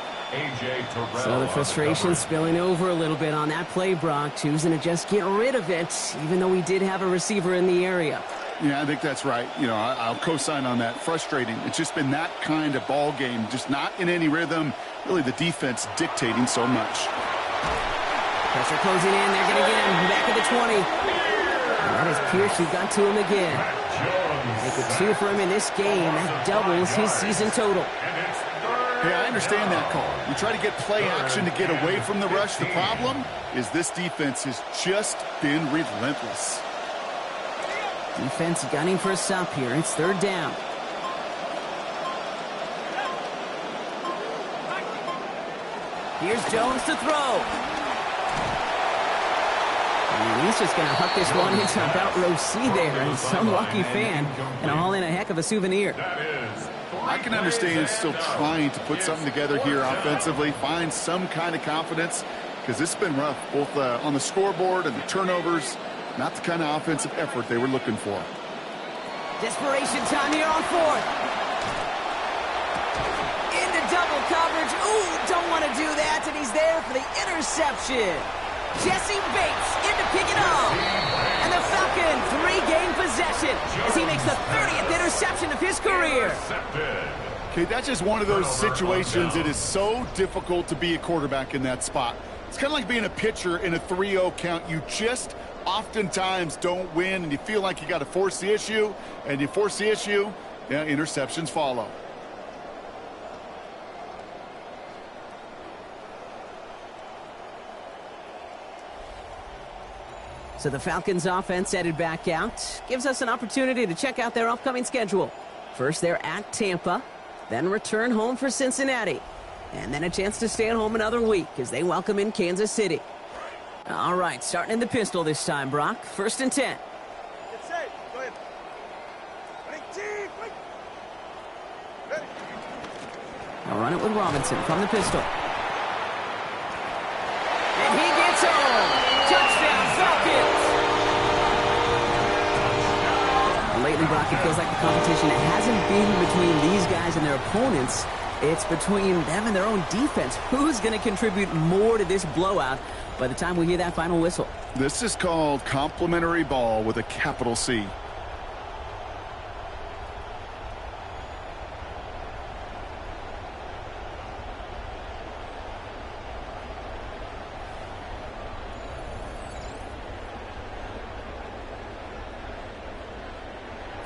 So the frustration spilling over a little bit on that play, Brock. Choosing to just get rid of it, even though he did have a receiver in the area. Yeah, I think that's right. You know, I'll co-sign on that. Frustrating. It's just been that kind of ball game, just not in any rhythm. Really, the defense dictating so much. Pressure closing in. They're going to get him back at the 20. And that is Pierce who got to him again. Make it 2 for him in this game. That doubles his season total. Hey, I understand that call. You try to get play action to get away from the rush. The problem is this defense has just been relentless. Defense gunning for a stop here. It's 3rd down. Here's Jones to throw. And he's just going to huck this one into about row C there. And some lucky fan and haul in a heck of a souvenir. I can understand still trying to put something together here offensively, find some kind of confidence, because it's been rough, both on the scoreboard and the turnovers. Not the kind of offensive effort they were looking for. Desperation time here on 4th. Into double coverage. Ooh, don't want to do that, and he's there for the interception. Jesse Bates in to pick it up. And the Falcons regain possession as he makes the 30th interception of his career. Okay, that's just one of those situations. It is so difficult to be a quarterback in that spot. It's kind of like being a pitcher in a 3-0 count. You just oftentimes don't win, and you feel like you got to force the issue, and you force the issue, yeah, interceptions follow. So the Falcons offense headed back out. Gives us an opportunity to check out their upcoming schedule. First, they're at Tampa, then return home for Cincinnati, and then a chance to stay at home another week as they welcome in Kansas City. All right, starting in the pistol this time, Brock. 1st and 10. I'll run it with Robinson from the pistol. And he gets home. Touchdown, Falcons. Lately, Brock, it feels like the competition hasn't been between these guys and their opponents. It's between them and their own defense. Who's going to contribute more to this blowout by the time we hear that final whistle? This is called complimentary ball with a capital C.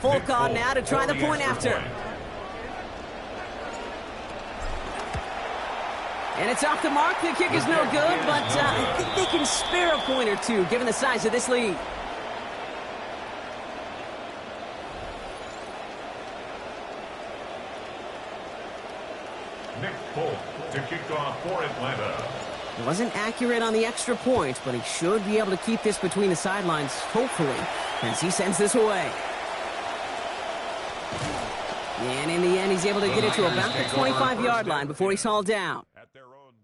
Folk on now to try the point after. And it's off the mark. The kick is no good, but I think they can spare a point or two given the size of this lead. Nick Folk to kick off for Atlanta. He wasn't accurate on the extra point, but he should be able to keep this between the sidelines, hopefully, as he sends this away. And in the end, he's able to get it to about the 25-yard line before he's hauled down.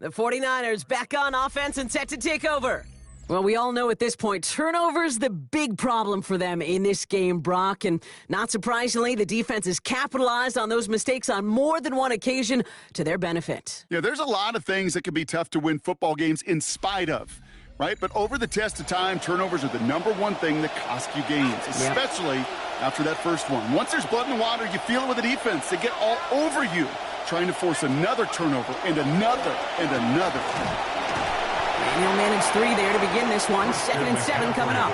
The 49ers back on offense and set to take over. Well, we all know at this point, turnovers the big problem for them in this game, Brock. And not surprisingly, the defense has capitalized on those mistakes on more than one occasion to their benefit. Yeah, there's a lot of things that can be tough to win football games in spite of, right? But over the test of time, turnovers are the #1 thing that cost you games, especially after that first one. Once there's blood in the water, you feel it with the defense. They get all over you, trying to force another turnover and another and another. And he'll manage 3 there to begin this one. 2nd and 7 coming up.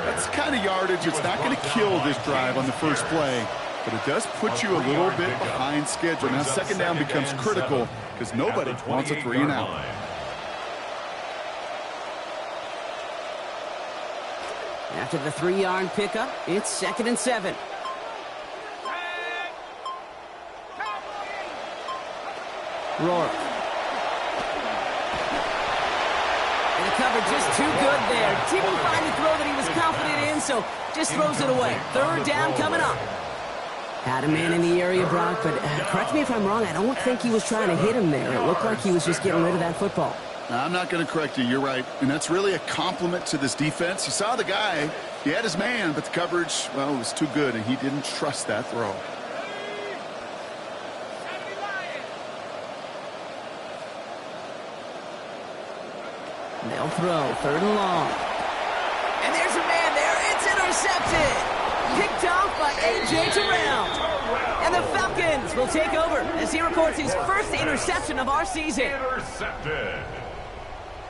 That's kind of yardage. It's not going to kill this drive on the first play, but it does put you a little bit behind schedule. Now, 2nd down becomes critical because nobody wants a 3 and out. After the 3-yard pickup, it's 2nd and 7. Rourke. And the cover just too good there. Didn't find the throw that he was confident in, so just throws it away. 3rd down coming up. Had a man in the area, Brock, but correct me if I'm wrong, I don't think he was trying to hit him there. It looked like he was just getting rid of that football. I'm not going to correct you. You're right. And that's really a compliment to this defense. You saw the guy. He had his man, but the coverage, well, it was too good, and he didn't trust that throw. They'll throw 3rd and long. And there's a man there. It's intercepted. Picked off by A.J. Terrell. And the Falcons will take over as he records his first interception of our season. Intercepted.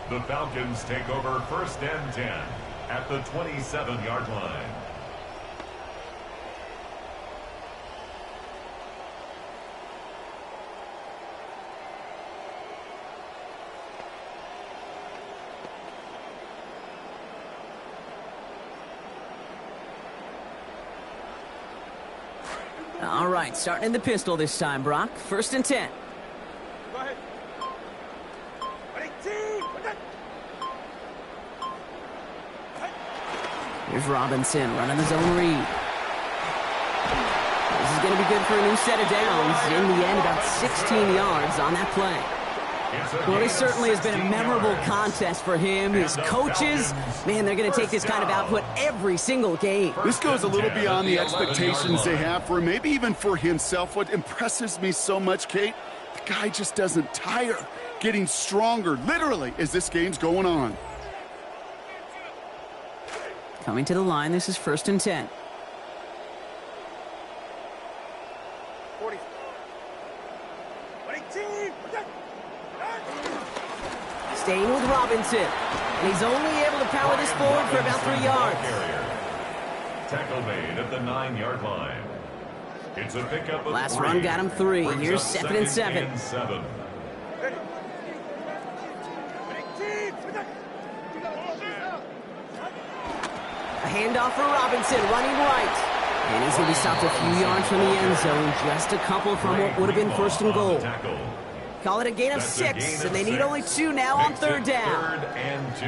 The Falcons take over 1st and 10 at the 27-yard line. All right, starting in the pistol this time, Brock. 1st and 10. Go ahead. Here's Robinson running the zone read. This is going to be good for a new set of downs. In the end, about 16 yards on that play. Well, this certainly has been a memorable contest for him. His coaches, man, they're going to take this kind of output every single game. This goes a little beyond the expectations they have for him, maybe even for himself. What impresses me so much, Kate, the guy just doesn't tire, getting stronger, literally, as this game's going on. Coming to the line, this is 1st and 10. 40. 18. Staying with Robinson. And he's only able to power this forward for about 3 yards. Tackle made at the 9-yard line. It's a pickup of Last 3. run got him 3. Brings Here's up 2nd and 7. and 7. A handoff for Robinson, running right. And he's going to be stopped a few yards from the end zone, just a couple from what would have been 1st and goal. Call it a gain of 6, and they need only 2 now on 3rd down. 3rd and 2.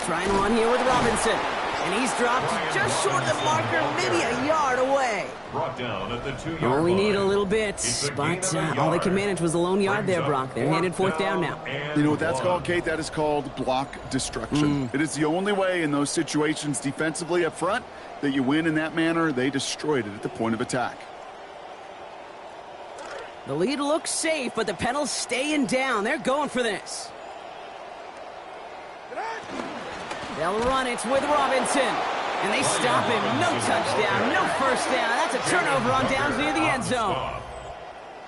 Try and run here with Robinson. And he's dropped just short of the marker, maybe a yard away. Brought down at the 2-yard Well, we need a line. little bit, but all they can manage was a lone yard there, Brock. They're headed 4th down now. You know what that's called, Kate? That is called block destruction. It is the only way in those situations defensively up front that you win in that manner. They destroyed it at the point of attack. The lead looks safe, but the Penals staying down. They're going for this. They'll run it with Robinson. And they stop him. No touchdown, no 1st down. That's a turnover on downs near the end zone.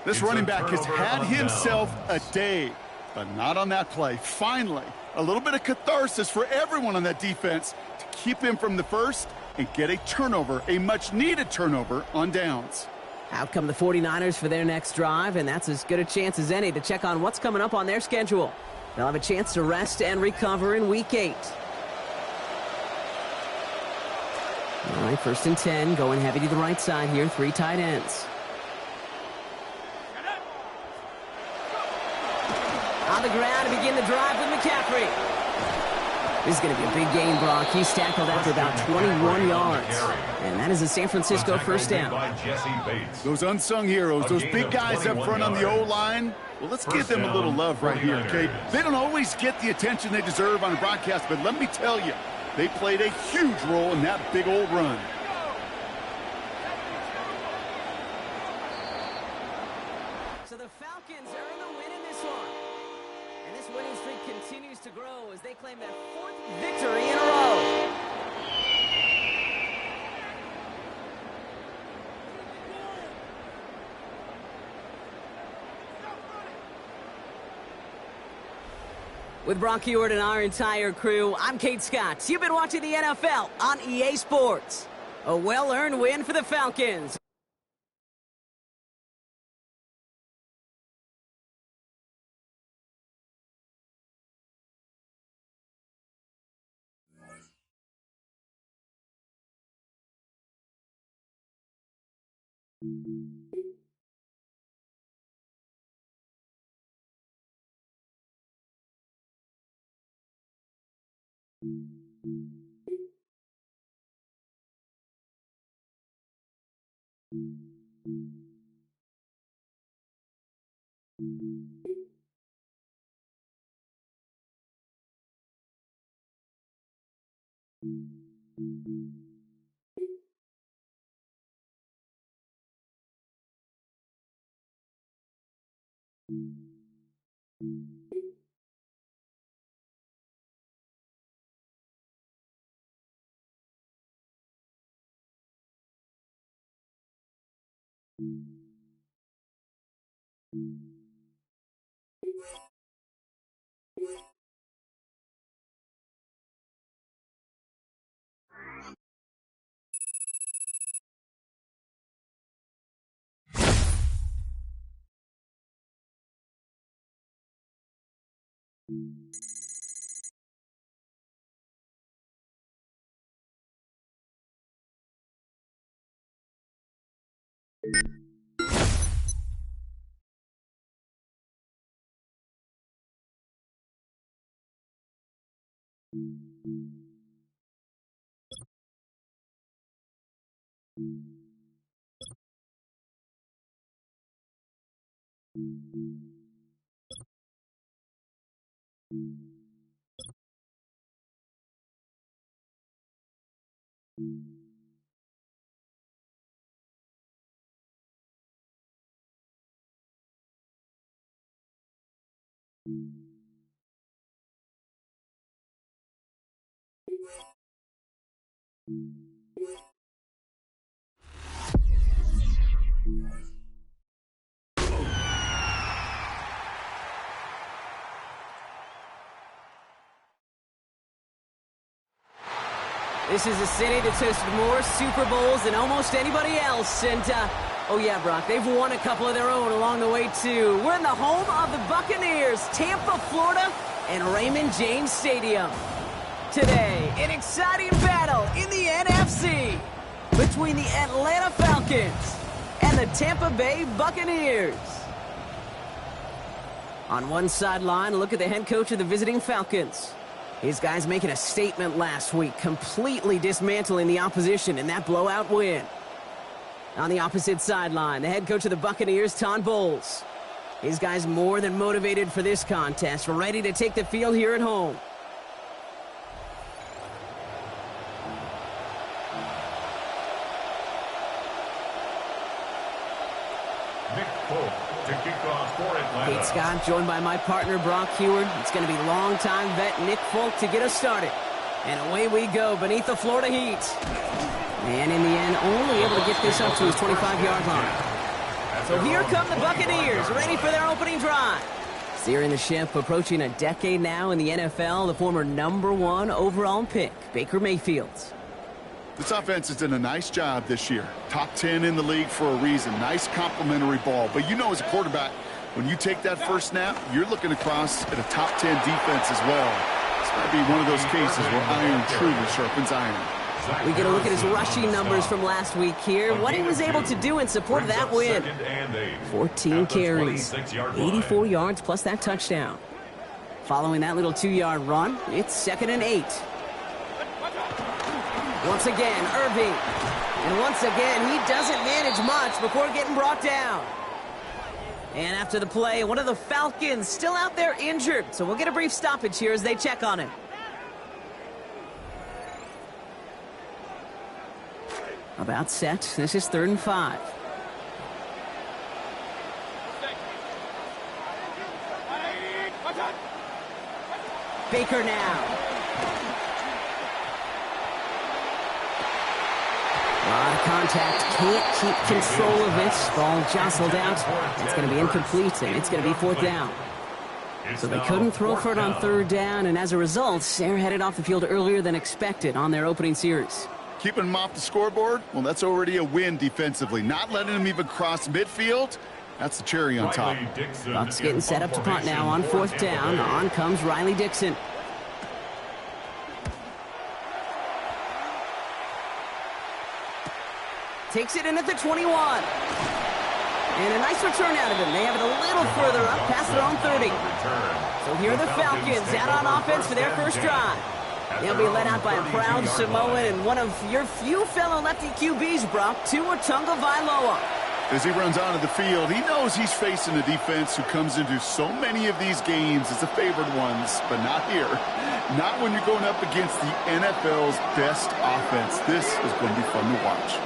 This running back has had himself a day, but not on that play. Finally, a little bit of catharsis for everyone on that defense to keep him from the 1st and get a turnover, a much-needed turnover on downs. Out come the 49ers for their next drive, and that's as good a chance as any to check on what's coming up on their schedule. They'll have a chance to rest and recover in Week 8. All right, 1st and 10, going heavy to the right side here, 3 tight ends. On the ground to begin the drive with McCaffrey. This is going to be a big game, Brock. He's tackled after about 21 yards. And that is a San Francisco 1st down. Those unsung heroes, those big guys up front on the O-line, well, let's give them a little love right here, okay? They don't always get the attention they deserve on a broadcast, but let me tell you, they played a huge role in that big old run. So the Falcons earn the win in this one. And this winning streak continues to grow as they claim their 4th victory in a row. With Brock Heward and our entire crew, I'm Kate Scott. You've been watching the NFL on EA Sports. A well-earned win for the Falcons. This is a city that's hosted more Super Bowls than almost anybody else. And, oh yeah, Brock, they've won a couple of their own along the way, too. We're in the home of the Buccaneers, Tampa, Florida, and Raymond James Stadium. Today, an exciting battle in the NFC between the Atlanta Falcons and the Tampa Bay Buccaneers. On one sideline, look at the head coach of the visiting Falcons. His guys making a statement last week, completely dismantling the opposition in that blowout win. On the opposite sideline, the head coach of the Buccaneers, Todd Bowles. His guys more than motivated for this contest, ready to take the field here at home. Kate Scott, joined by my partner, Brock Heward. It's going to be longtime vet Nick Folk to get us started. And away we go beneath the Florida heat. And in the end, only able to get this up to his 25-yard line. So here come the Buccaneers, ready for their opening drive. Steering the ship, approaching a decade now in the NFL, the former #1 overall pick, Baker Mayfield. This offense has done a nice job this year. Top 10 in the league for a reason. Nice complimentary ball. But you know, as a quarterback, when you take that first snap, you're looking across at a top 10 defense as well. This might be one of those cases where iron truly sharpens iron. We get a look at his rushing numbers from last week here. What he was able to do in support of that win. 14 carries, 84 yards plus that touchdown. Following that little 2-yard run, it's 2nd and 8. Once again, Irving. And once again, he doesn't manage much before getting brought down. And after the play, one of the Falcons still out there injured. So we'll get a brief stoppage here as they check on him. About set. This is 3rd and 5. Baker now. A lot of contact, can't keep control of it. Ball jostled out. It's going to be incomplete, and it's going to be 4th down. So they couldn't throw for it on 3rd down, and as a result, they're headed off the field earlier than expected on their opening series. Keeping them off the scoreboard, well, that's already a win defensively. Not letting them even cross midfield, that's the cherry on top. Bucks getting set up to punt now on 4th down. On comes Riley Dixon. Takes it in at the 21. And a nice return out of him. They have it a little further up, past their own 30. So here are the Falcons out on offense for their first drive. They'll be led out by a proud Samoan and one of your few fellow lefty QBs, Brock, Tua Tagovailoa. As he runs onto the field, he knows he's facing a defense who comes into so many of these games as the favored ones, but not here. Not when you're going up against the NFL's best offense. This is going to be fun to watch.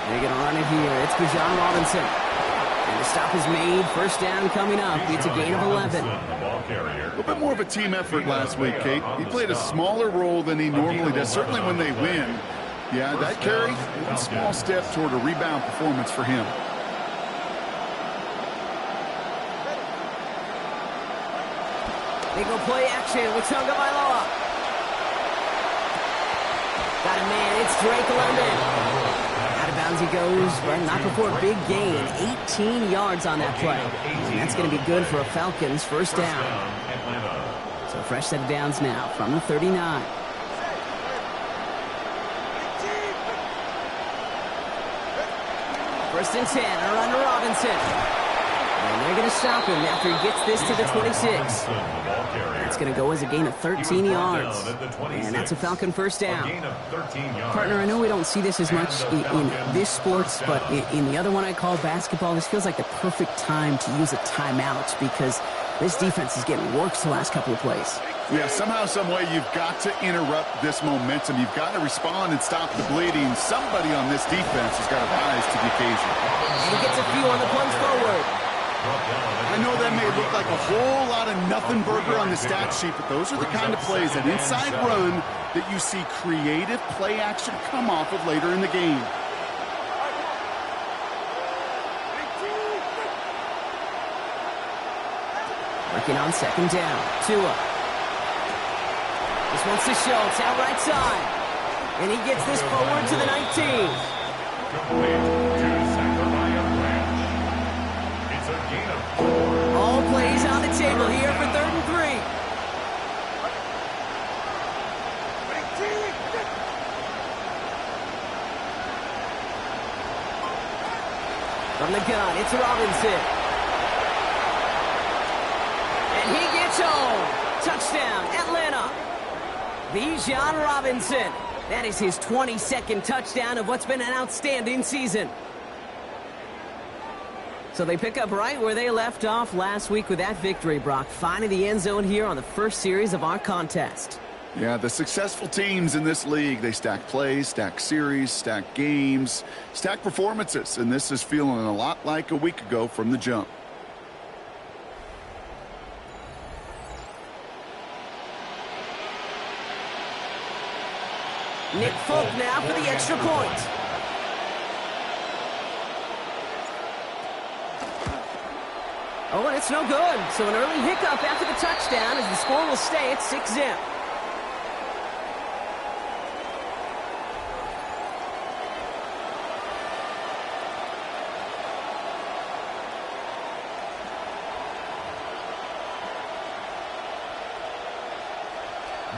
They're going to run it here. It's Bijan Robinson. And the stop is made. First down coming up. It's a gain of 11. A little bit more of a team effort last week, Kate. He played a smaller role than he normally does, certainly when they win. Yeah, that carry, one small step toward a rebound performance for him. They go play action with Tagovailoa. Got a man. It's Drake London. downs he goes, but not before a big gain. 18 yards on that play. And that's going to be good for a Falcons first down. So fresh set of downs now from the 39. First and 10, a run to Robinson. And they're going to stop him after he gets this to the 26. It's going to go as a gain of 13 yards. And that's a Falcon first down. Partner, I know we don't see this as much in this sports, but in the other one I call basketball, this feels like the perfect time to use a timeout because this defense is getting worked the last couple of plays. Yeah, somehow, some way, you've got to interrupt this momentum. You've got to respond and stop the bleeding. Somebody on this defense has got to rise to the occasion. And he gets a few on the plunge forward. I know that may look like a whole lot of nothing burger on the stat sheet, but those are the kind of plays, that inside run, that you see creative play action come off of later in the game. Working on second down. Tua. This one's to Schultz, out right side. And he gets this forward to the 19. All plays on the table here for 3rd and 3. From the gun, it's Robinson. And he gets home. Touchdown, Atlanta. Bijan Robinson. That is his 22nd touchdown of what's been an outstanding season. So they pick up right where they left off last week with that victory, Brock. Finding the end zone here on the first series of our contest. Yeah, the successful teams in this league, they stack plays, stack series, stack games, stack performances. And this is feeling a lot like a week ago from the jump. Nick Folk now for the extra point. Oh, and it's no good. So an early hiccup after the touchdown as the score will stay at 6-0.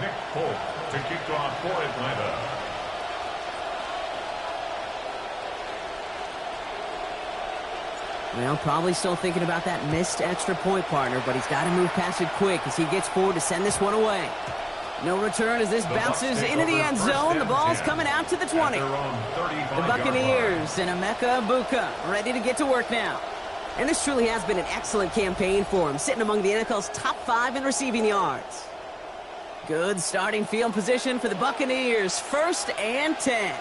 Nick Folk to kick off for Atlanta. Well, probably still thinking about that missed extra point, partner, but he's got to move past it quick as he gets forward to send this one away. No return as this bounces into the end zone. The ball's coming out to the 20. The Buccaneers and Emeka Egbuka ready to get to work now. And this truly has been an excellent campaign for him, sitting among the NFL's top 5 in receiving yards. Good starting field position for the Buccaneers. 1st and 10.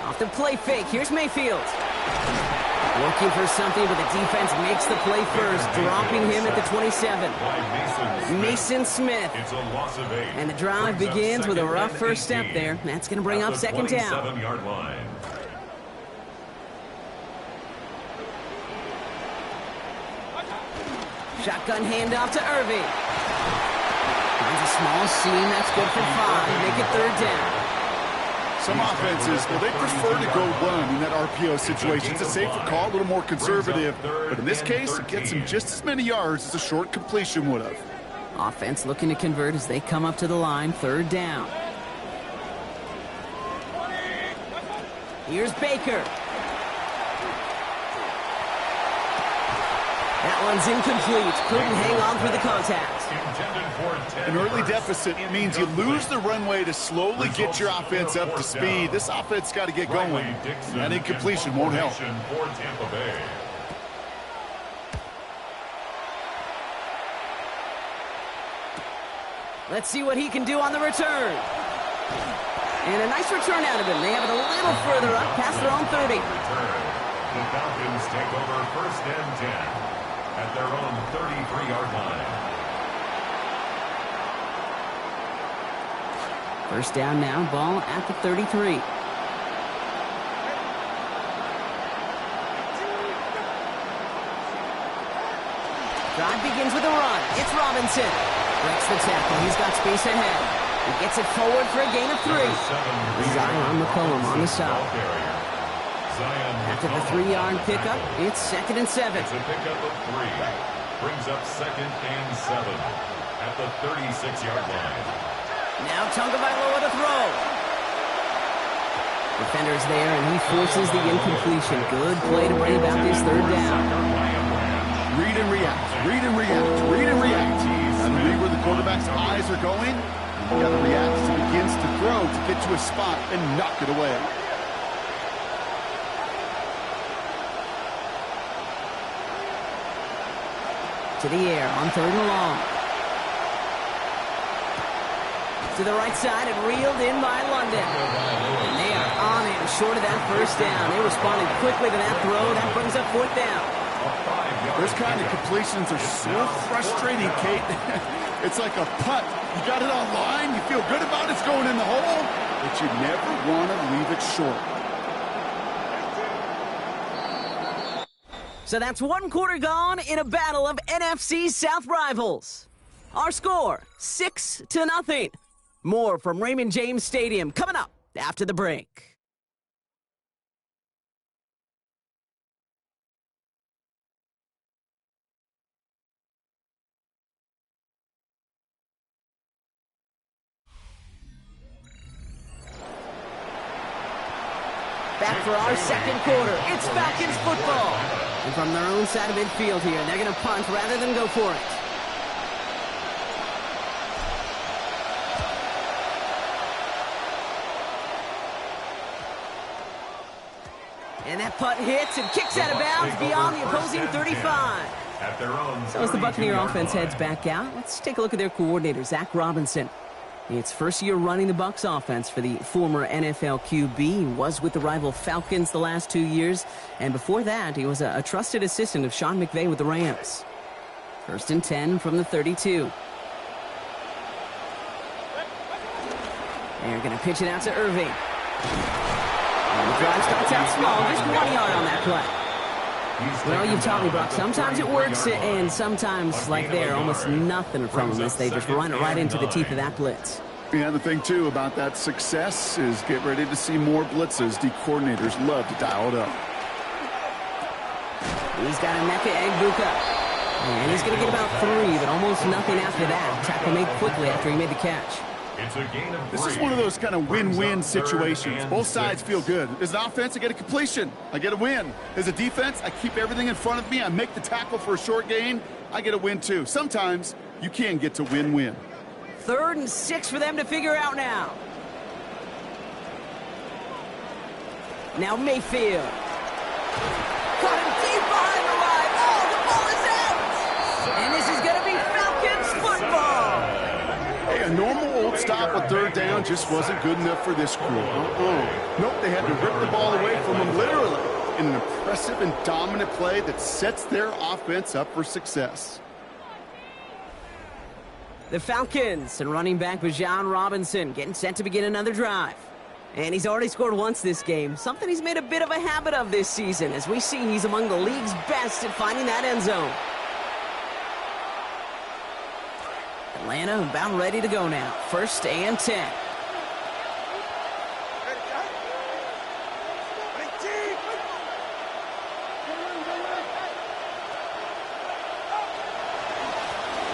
Off the play fake. Here's Mayfield. Looking for something, but the defense makes the play first, dropping him at the 27. Mason Smith. It's a loss of 8. And the drive begins with a rough first step there. That's going to bring up second down. 27-yard line. Shotgun handoff to Irving. Finds a small seam. That's good for 5. Make it 3rd down. Some offenses, well, they prefer to go run in that RPO situation. It's a safer call, a little more conservative. But in this case, it gets him just as many yards as a short completion would have. Offense looking to convert as they come up to the line. 3rd down. Here's Baker. That one's incomplete. Couldn't hang on through the contact. An early deficit means you lose the runway to slowly get your offense up to speed. This offense got to get going. That incompletion won't help. Let's see what he can do on the return. And a nice return out of him. They have it a little further up past their own 30. The Falcons take over 1st and 10 at their own 33-yard line. First down now, ball at the 33. Drive begins with a run. It's Robinson. Breaks the tackle. He's got space ahead. He gets it forward for a gain of 3. Zion McCollum on the side. After the 3-yard pickup, it's 2nd and 7. It's a pickup of 3. Brings up 2nd and 7 at the 36-yard line. Now Tagovailoa to throw. Defender's there, and he forces the incompletion. Good play to bring about this 3rd down. Read and react, read and react, read and react. Got to read where the quarterback's eyes are going. You got to react as he begins to throw to get to a spot and knock it away. To the air on 3rd and long. To the right side and reeled in by London. And they are on it short of that 1st down. They responded quickly to that throw. That brings up 4th down. Those kind of completions are so frustrating, Kate. It's like a putt. You got it on line. You feel good about it's going in the hole, but you never want to leave it short. So that's 1 quarter gone in a battle of NFC South rivals. Our score, 6-0. More from Raymond James Stadium coming up after the break. Back for our 2nd quarter. It's Falcons football. And from their own side of midfield here, they're going to punt rather than go for it. And that punt hits and kicks out of bounds beyond the opposing 35. So as the Buccaneer offense heads back out, let's take a look at their coordinator, Zach Robinson. It's 1st year running the Bucs offense for the former NFL QB. He was with the rival Falcons the last 2 years. And before that, he was a trusted assistant of Sean McVay with the Rams. 1st and 10 from the 32. They're going to pitch it out to Irving. And the drive starts out small, just 1 yard on that play. Well, you've taught me, Buck. Sometimes it works, and sometimes, like there, almost nothing from them as they just run it right into the teeth of that blitz. Yeah, the thing, too, about that success is get ready to see more blitzes. The coordinators love to dial it up. He's got Emeka Egbuka. And he's going to get about 3, but almost nothing after that. Tackle made quickly after he made the catch. It's a gain of 3. This is one of those kind of win-win situations. Both sides feel good. As an offense, I get a completion. I get a win. As a defense, I keep everything in front of me. I make the tackle for a short gain. I get a win, too. Sometimes you can get to win-win. 3rd and 6 for them to figure out now. Now Mayfield. Caught him deep behind the line. Oh, the ball is out! And this is going to be Falcons football. Hey, a normal old stop with 3rd down just wasn't good enough for this crew. Nope, they had to rip the ball away from them literally in an impressive and dominant play that sets their offense up for success. The Falcons and running back Bijan Robinson getting set to begin another drive. And he's already scored once this game, something he's made a bit of a habit of this season. As we see, he's among the league's best at finding that end zone. Atlanta about ready to go now. 1st and 10.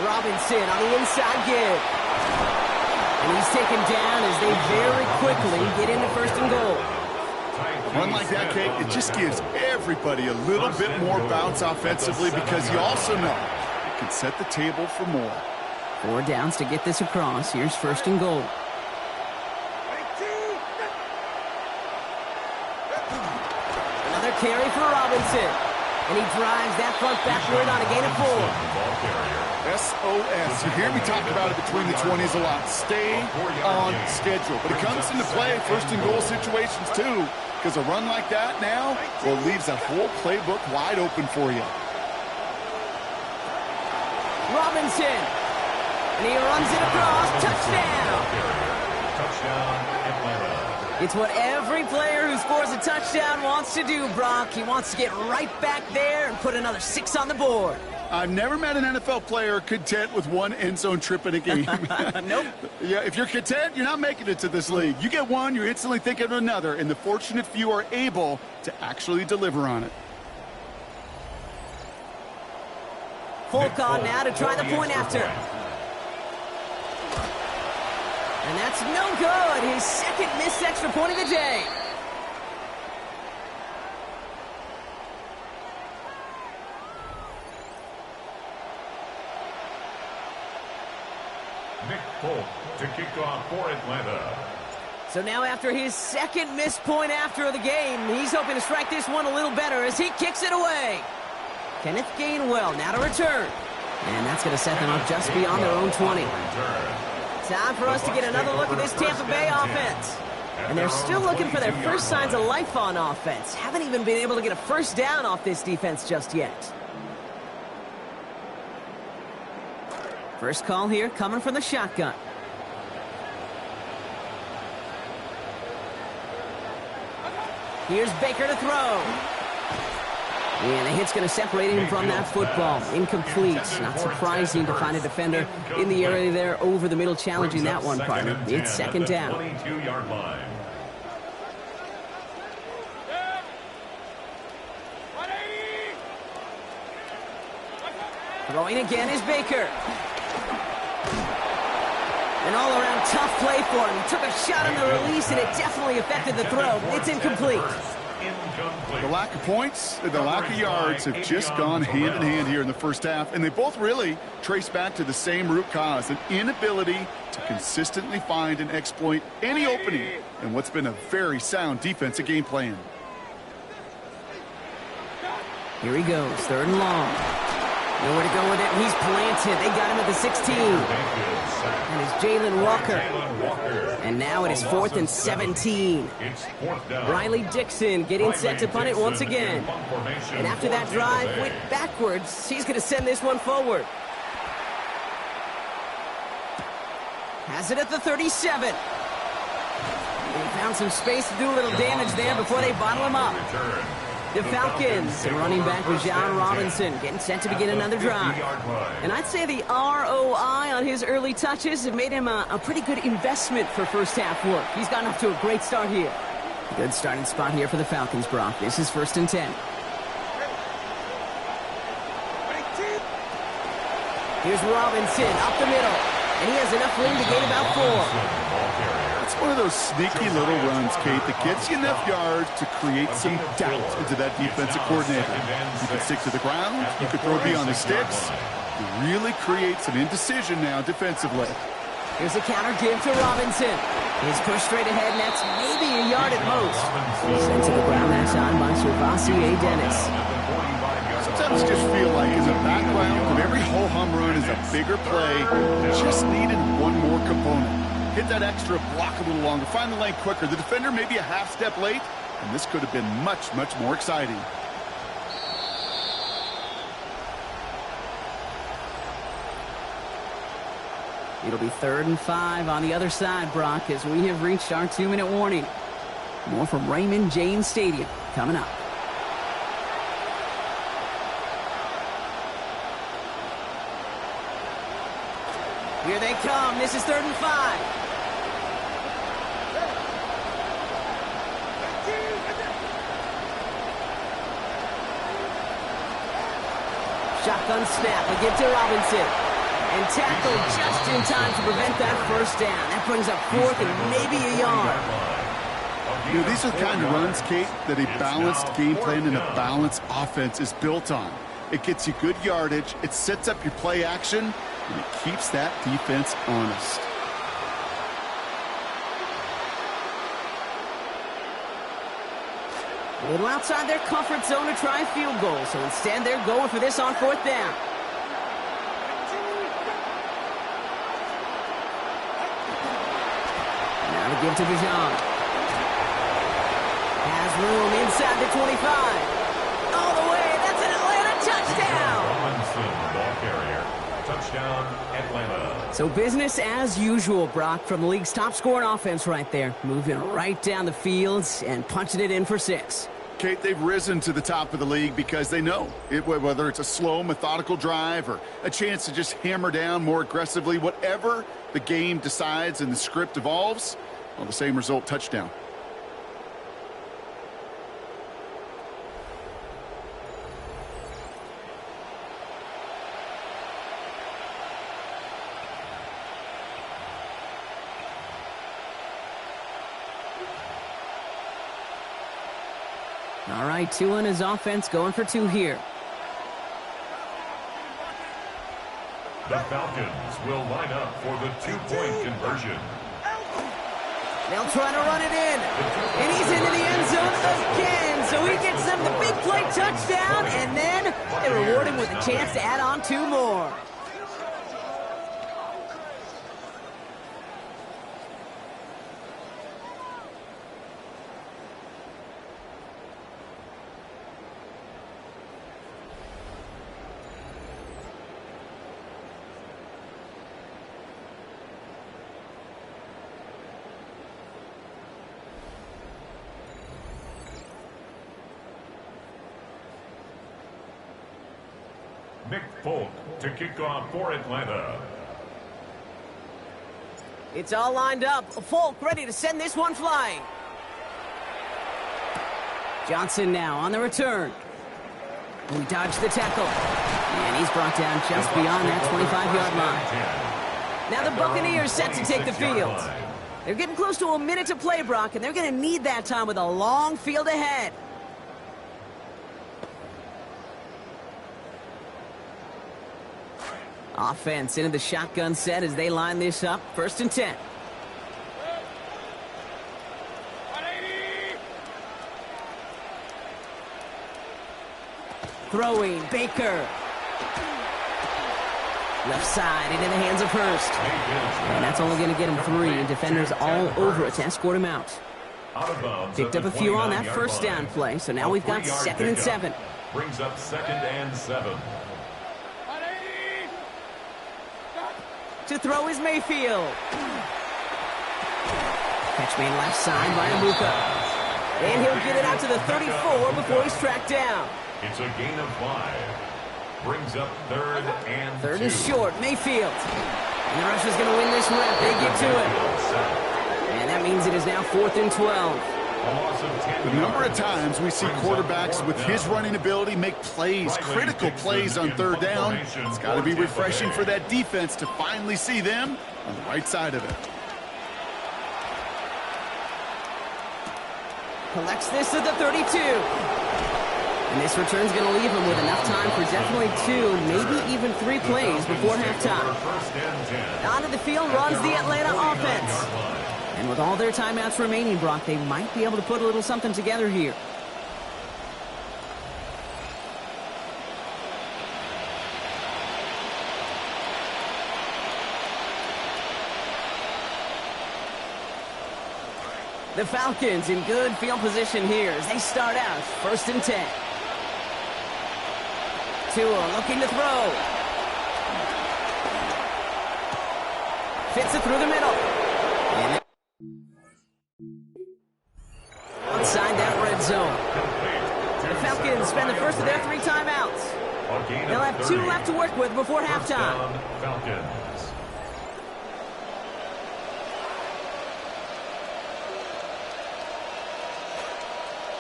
Robinson on the inside give. And he's taken down as they very quickly get into 1st and goal. A run like that, Kate, it just gives everybody a little bit more bounce offensively because you also know it can set the table for more. 4 downs to get this across. Here's 1st and goal. Another carry for Robinson. And he drives that front backward on a gain of 4. SOS. You hear me talk about it between the 20s a lot. Stay on schedule. But it comes into play 1st and goal situations too. Because a run like that now, well, leaves that whole playbook wide open for you. Robinson. And he runs it across. Touchdown. Touchdown, Atlanta. It's what every player who scores a touchdown wants to do, Brock. He wants to get right back there and put another 6 on the board. I've never met an NFL player content with one end zone trip in a game. Nope. Yeah, if you're content, you're not making it to this league. You get one, you're instantly thinking of another, and the fortunate few are able to actually deliver on it. Folk on now to try the point after. And that's no good. His second missed extra point of the day. Nick Folk to kick off for Atlanta. So now after his second missed point after the game, he's hoping to strike this one a little better as he kicks it away. Kenneth Gainwell now to return. And that's going to set them up just beyond their own 20. Time for us to get another look at this Tampa Bay offense. And they're still looking for their first signs of life on offense. Haven't even been able to get a first down off this defense just yet. First call here coming from the shotgun. Here's Baker to throw. And the hit's going to separate him from that football. Incomplete. Not surprising to find a defender in the area there over the middle challenging that one, partner. It's second down. 22-yard line. Throwing again is Baker. An all-around tough play for him. He took a shot on the release, and it definitely affected the throw. It's incomplete. The lack of points and the lack of yards have just gone hand in hand here in the first half, and they both really trace back to the same root cause, an inability to consistently find and exploit any opening in what's been a very sound defensive game plan. Here he goes, third and long. Nowhere to go with it. He's planted. They got him at the 16. And it's Jalen Walker. And now it is 4th and 17. Riley Dixon getting set to punt it once again. And after that drive went backwards, he's going to send this one forward. Has it at the 37. They found some space to do a little damage there before they bottle him up. The Falcons and running back Rajon Robinson getting set to begin another drive. And I'd say the ROI on his early touches have made him a pretty good investment for first half work. He's gotten off to a great start here. Good starting spot here for the Falcons, Brock. This is 1st and 10. Here's Robinson up the middle. And he has enough room to gain about 4. It's one of those sneaky little runs, Kate, that gets you enough yards to create some doubt into that defensive coordinator. You can stick to the ground. You can throw beyond the sticks. You really create some indecision now defensively. Here's a counter give to Robinson. He's pushed straight ahead, and that's maybe a yard at most. He's sent to the ground that time by Servassier Dennis. Sometimes just feel like in the background of every ho-hum run is a bigger play. Just needed one more component. Hit that extra block a little longer. Find the lane quicker. The defender may be a half step late, and this could have been much, much more exciting. It'll be 3rd and 5 on the other side, Brock, as we have reached our 2-minute warning. More from Raymond James Stadium coming up. Here they come. This is 3rd and 5. Shotgun snap. They give to Robinson. And tackled just in time to prevent that first down. That brings up 4th and maybe a yard. You know, these are the kind of runs, Kate, that a balanced game plan and a balanced offense is built on. It gets you good yardage, it sets up your play action, and it keeps that defense honest. A little outside their comfort zone to try a field goal, so instead they're going for this on 4th down. Now to give to Bijan. Has room inside the 25. All the way, that's an Atlanta touchdown! Robinson, ball carrier. Touchdown, Atlanta. So business as usual, Brock, from the league's top scoring offense right there. Moving right down the field and punching it in for 6. Kate, they've risen to the top of the league because they know whether it's a slow, methodical drive or a chance to just hammer down more aggressively, whatever the game decides and the script evolves, well, the same result, touchdown. All right, 2 on his offense, going for 2 here. The Falcons will line up for the 2-point conversion. They'll try to run it in. And he's into the end zone again. So he gets them the big play touchdown, and then they reward him with a chance to add on 2 more. Nick Folk to kick off for Atlanta. It's all lined up. Folk ready to send this one flying. Johnson now on the return. We dodged the tackle. And he's brought down just beyond that 25-yard line. Now the Buccaneers set to take the field. They're getting close to a minute to play, Brock, and they're going to need that time with a long field ahead. Offense into the shotgun set as they line this up. 1st and 10. Throwing, Baker. Left side into the hands of Hurst. And that's only going to get him 3. And defenders all over it to escort him out. Picked up a few on that 1st down play. So now we've got 2nd and 7. Brings up 2nd and 7. To throw is Mayfield. Catch made left side by Amuka. And he'll get it out to the 34 before he's tracked down. It's a gain of 5. Brings up 3rd and 2. 3rd is short. Mayfield. And the Russians going to win this rep. They get to it. And that means it is now 4th and 12. The number of times we see quarterbacks with his running ability make plays, critical plays on 3rd down. It's got to be refreshing for that defense to finally see them on the right side of it. Collects this at the 32. And this return's going to leave him with enough time for definitely 2, maybe even 3 plays before halftime. Onto the field runs the Atlanta offense. And with all their timeouts remaining, Brock, they might be able to put a little something together here. The Falcons in good field position here as they start out 1st and 10. Tua looking to throw. Fits it through the middle. And outside that red zone. The Falcons spend the first of their 3 timeouts. They'll have 2 left to work with before halftime. Falcons.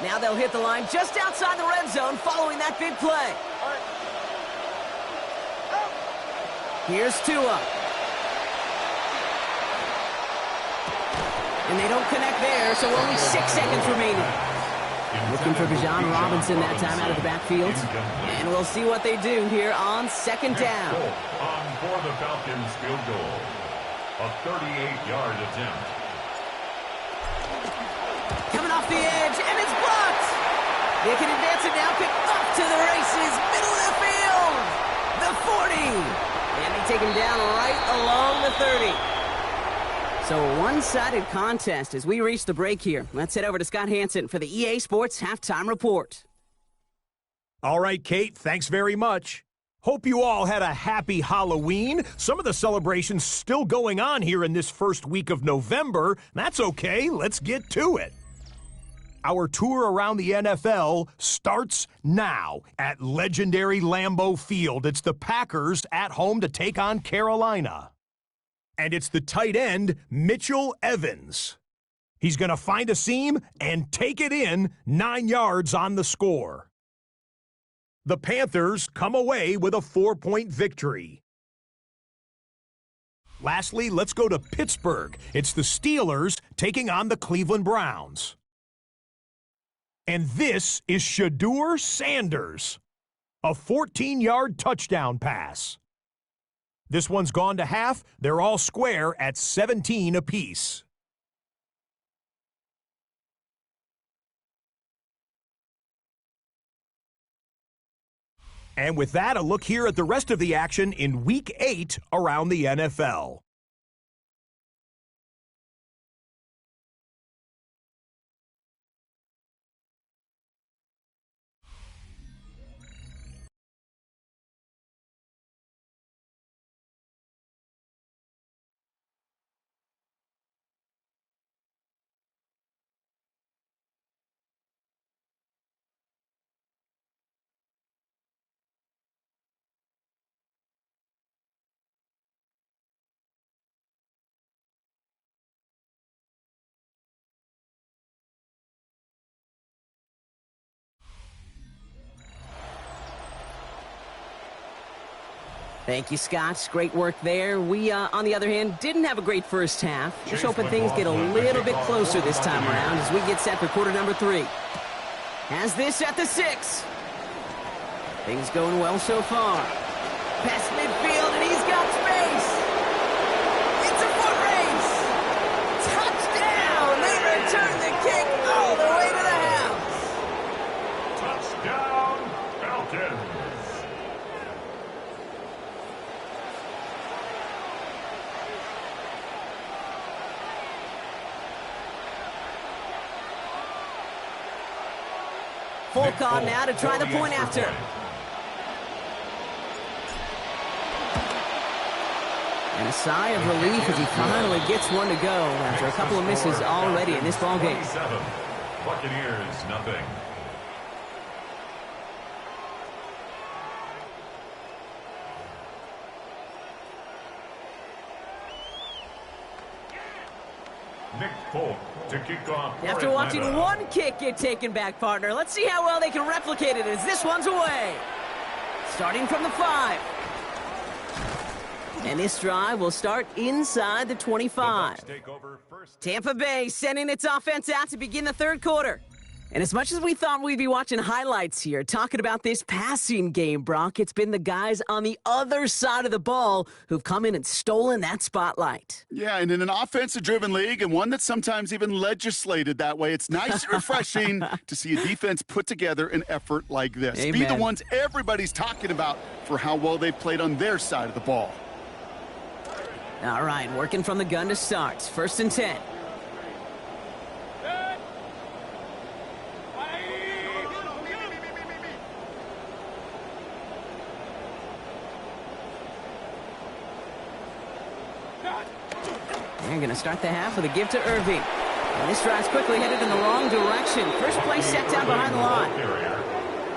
Now they'll hit the line just outside the red zone following that big play. Here's Tua. And they don't connect there, so only 6 seconds remaining. Looking for Bijan Robinson that time out of the backfield. And we'll see what they do here on 2nd down. On for the Falcons field goal. A 38-yard attempt. Coming off the edge, and it's blocked. They can advance it now, pick up to the races, middle of the field. The 40. And they take him down right along the 30. So a one-sided contest as we reach the break here. Let's head over to Scott Hansen for the EA Sports Halftime Report. All right, Kate, thanks very much. Hope you all had a happy Halloween. Some of the celebrations still going on here in this first week of November. That's okay. Let's get to it. Our tour around the NFL starts now at legendary Lambeau Field. It's the Packers at home to take on Carolina. And it's the tight end, Mitchell Evans. He's going to find a seam and take it in 9 yards on the score. The Panthers come away with a 4-point victory. Lastly, let's go to Pittsburgh. It's the Steelers taking on the Cleveland Browns. And this is Shedeur Sanders, a 14-yard touchdown pass. This one's gone to half. They're all square at 17 apiece. And with that, a look here at the rest of the action in Week 8 around the NFL. Thank you, Scott. Great work there. We, on the other hand, didn't have a great first half. Just hoping things get a little bit closer this time around as we get set for quarter number 3. Has this at the 6. Things going well so far. Past midfield, and he's got space. It's a foot race. Touchdown! They return the kick all the way to the house. Touchdown, Falcons. Folk on now to try the point after. And a sigh of relief as he finally gets one to go after a couple of misses already in this ballgame. Buccaneers, nothing. Nick Folk to kick off. After watching one kick get taken back, partner, let's see how well they can replicate it as this one's away. Starting from the 5. And this drive will start inside the 25. Tampa Bay sending its offense out to begin the third quarter. And as much as we thought we'd be watching highlights here, talking about this passing game, Brock, it's been the guys on the other side of the ball who've come in and stolen that spotlight. Yeah, and in an offensive-driven league and one that's sometimes even legislated that way, it's nice and refreshing to see a defense put together an effort like this. Amen. Be the ones everybody's talking about for how well they've played on their side of the ball. All right, working from the gun to start. 1st and 10. They're going to start the half with a give to Irving. And this drive's quickly headed in the wrong direction. First play set down behind the line.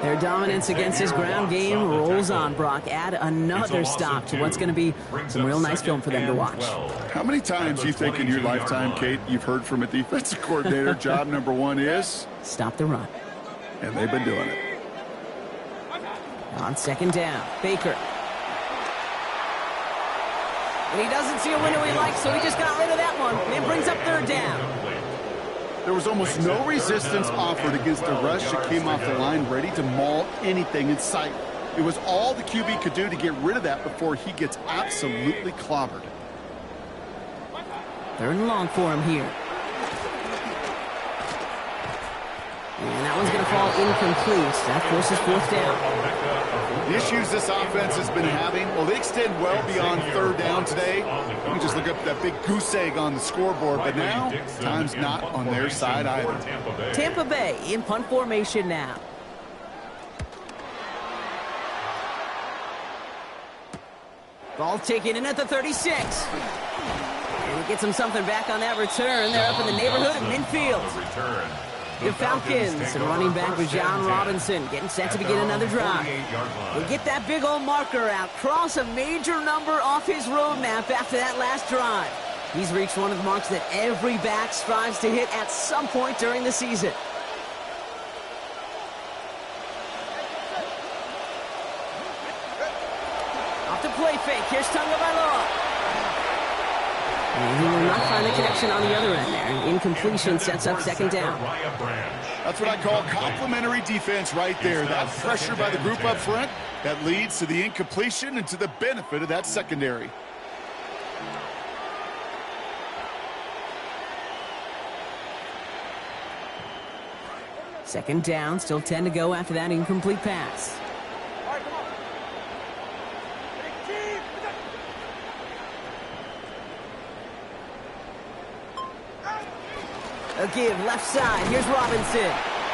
Their dominance against his ground game rolls on, Brock. Add another stop to what's going to be some real nice film for them to watch. How many times do you think in your lifetime, Kate, you've heard from a defensive coordinator, job number 1 is? Stop the run. And they've been doing it. On 2nd down, Baker. And he doesn't see a window he likes, so he just got rid of that one. And brings up 3rd down. There was almost no resistance offered against a rush that came off the line ready to maul anything in sight. It was all the QB could do to get rid of that before he gets absolutely clobbered. 3rd and long for him here. And that one's going to fall incomplete. That forces 4th down. The issues this offense has been having, well, they extend well beyond 3rd down today. You can just look up that big goose egg on the scoreboard, but now time's not on their side either. Tampa Bay in punt formation now. Ball taken in at the 36. And he gets him something back on that return. They're up in the neighborhood of midfield. The Falcons and running back John Robinson getting set to begin another drive. He'll get that big old marker out, cross a major number off his roadmap after that last drive. He's reached one of the marks that every back strives to hit at some point during the season. Off the play fake, here's Tagovailoa. And he will not find the connection on the other end there. Incompletion sets up second down. That's what I call complimentary defense right there. That pressure by the group up front, that leads to the incompletion and to the benefit of that secondary. Second down, still 10 to go after that incomplete pass. A give left side. Here's Robinson.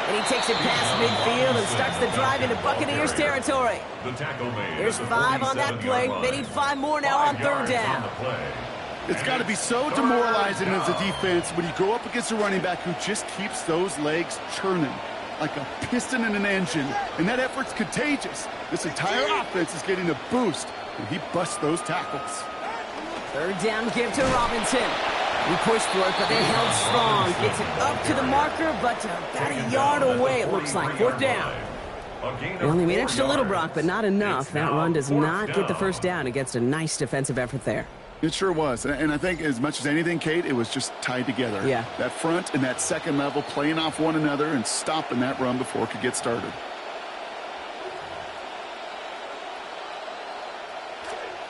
And he takes it past midfield and starts the drive into Buccaneers territory. There's 5 on that play. They need 5 more now on third down. It's got to be so demoralizing as a defense when you go up against a running back who just keeps those legs churning like a piston in an engine. And that effort's contagious. This entire offense is getting a boost, and he busts those tackles. Third down give to Robinson. He pushed for it, but they held strong. Gets it up to the marker, but about a yard away, it looks like. Fourth down. They only managed a little, Brock, but not enough. That run does not get the first down against a nice defensive effort there. It sure was. And I think as much as anything, Kate, it was just tied together. Yeah. That front and that second level playing off one another and stopping that run before it could get started.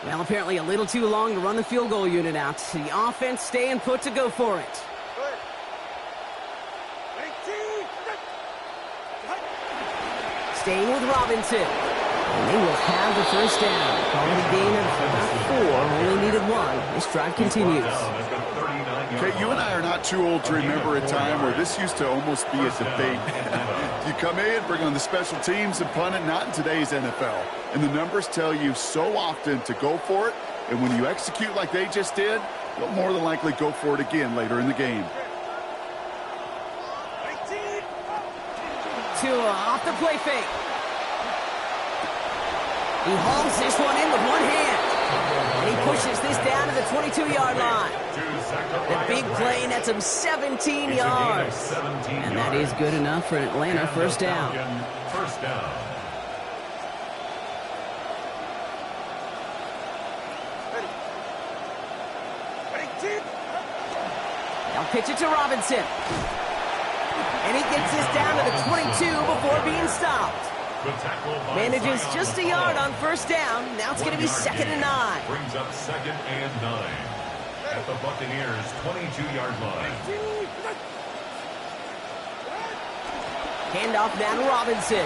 Well, apparently a little too long to run the field goal unit out. The offense staying put to go for it. Staying with Robinson. And they will have the first down. Calling a gain of about 4. Only needed 1. This drive continues. Okay, you and I are not too old to remember a time where this used to almost be a debate. You come in, bring on the special teams and punt it, not in today's NFL. And the numbers tell you so often to go for it, and when you execute like they just did, you'll more than likely go for it again later in the game. Off the play fake. He hauls this one in with one hand. And he pushes this down to the 22-yard line. The big play nets him 17 yards. And that is good enough for an Atlanta first down. First down. They'll pitch it to Robinson. And he gets this down to the 22 before being stopped. Manages just a yard on first down. Now it's going to be 2nd and 9. Brings up 2nd and 9 at the Buccaneers' 22-yard line. Hand off now to Robinson.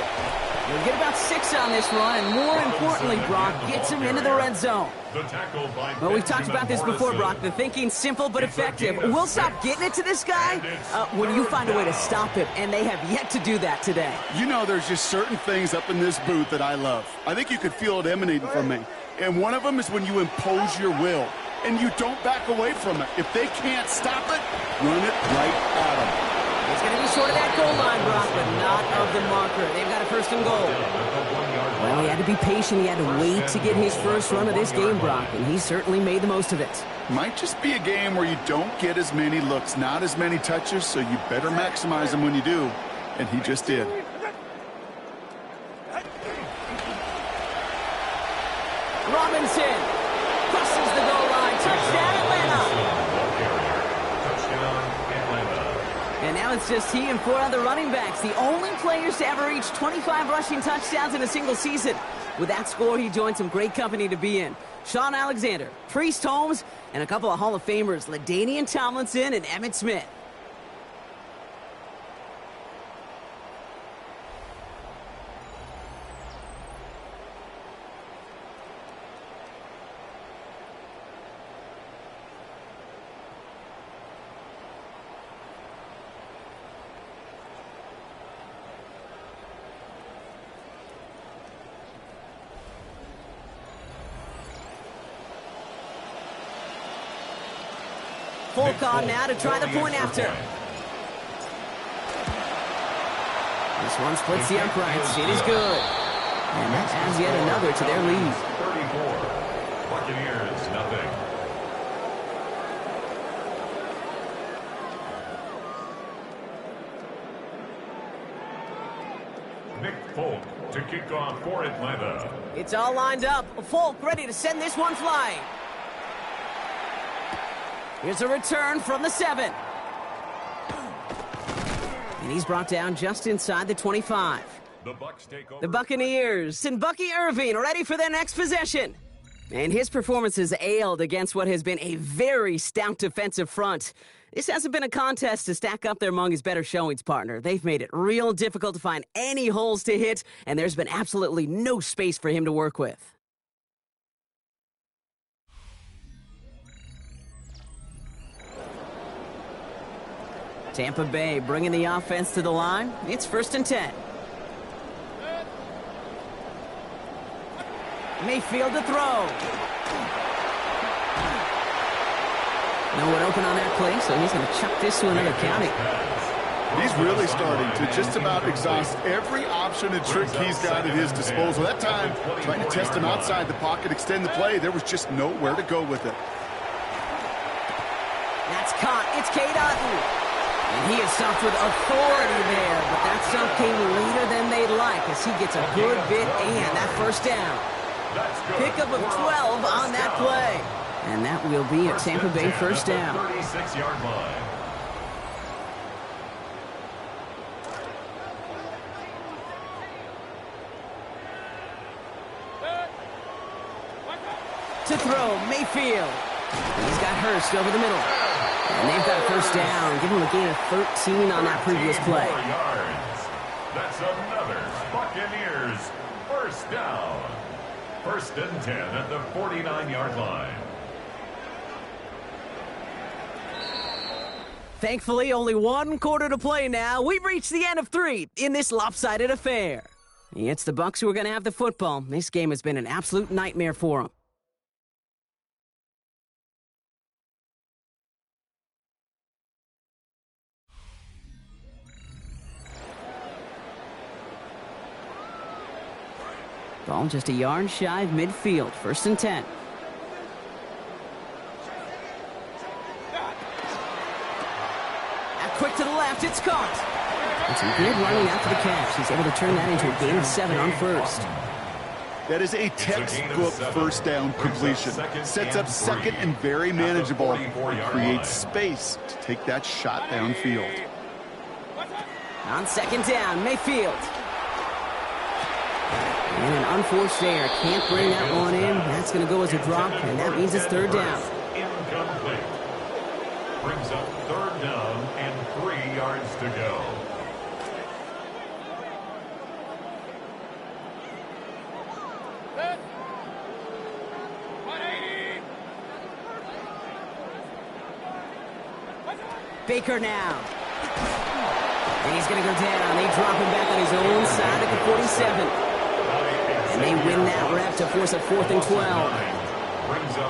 He'll get about 6 on this run, and more importantly, Brock gets him into the red zone. Well, we've talked about this before, Brock. The thinking's simple but effective. We'll stop getting it to this guy when you find a way to stop him, and they have yet to do that today. You know, there's just certain things up in this booth that I love. I think you could feel it emanating from me. And one of them is when you impose your will, and you don't back away from it. If they can't stop it, run it right at them. He's going to be short of that goal line, Brock, but not of the marker. They've got a first and goal. Well, he had to be patient. He had to wait to get his first run of this game, Brock, and he certainly made the most of it. Might just be a game where you don't get as many looks, not as many touches, so you better maximize them when you do, and he just did. Robinson crosses the goal line. Touchdown, Atlanta. And now it's just he and 4 other running backs, the only players to ever reach 25 rushing touchdowns in a single season. With that score, he joined some great company to be in. Sean Alexander, Priest Holmes, and a couple of Hall of Famers, LaDainian Tomlinson and Emmitt Smith. Folk on now to try the point after. This one splits the uprights. It is good. And that adds yet another to their lead. 34. Buccaneers, nothing. Nick Folk to kick off for Atlanta. It's all lined up. Folk ready to send this one flying. Here's a return from the 7. And he's brought down just inside the 25. The Bucs take over. The Buccaneers and Bucky Irving ready for their next possession. And his performance has ailed against what has been a very stout defensive front. This hasn't been a contest to stack up there among his better showings, partner. They've made it real difficult to find any holes to hit, and there's been absolutely no space for him to work with. Tampa Bay bringing the offense to the line. It's 1st and 10. Mayfield to throw. No one open on that play, so he's going to chuck this to another county. He's really starting to just about exhaust every option and trick he's got at his disposal. That time, trying to test him outside the pocket, extend the play, there was just nowhere to go with it. That's caught. It's Cade Otton. And he is stuffed with authority there, but that stuff came later than they'd like as he gets a good bit and that first down. Pickup of 12 on that play. And that will be a Tampa Bay first down. 36-yard line. To throw, Mayfield. And he's got Hurst over the middle. And they've got a first down. Give him a gain of 13 on that previous play. Yards. That's another Buccaneers first down. 1st and 10 at the 49-yard line. Thankfully, only one quarter to play now. We've reached the end of 3 in this lopsided affair. It's the Bucs who are going to have the football. This game has been an absolute nightmare for them. Ball just a yard shy of midfield. 1st and 10. Quick to the left, it's caught. And some good running after the catch. He's able to turn that into a gain of 7 on first. That is a textbook first down completion. Sets up second and very manageable. And creates space to take that shot downfield. On 2nd down, Mayfield. And an unforced error. Can't bring that one in. That's going to go as a drop, and that means it's 3rd down. Incomplete. Brings up 3rd down and 3 yards to go. Baker now. And he's going to go down. They drop him back on his own side at the 47. And they win that rep to force a 4th and 12.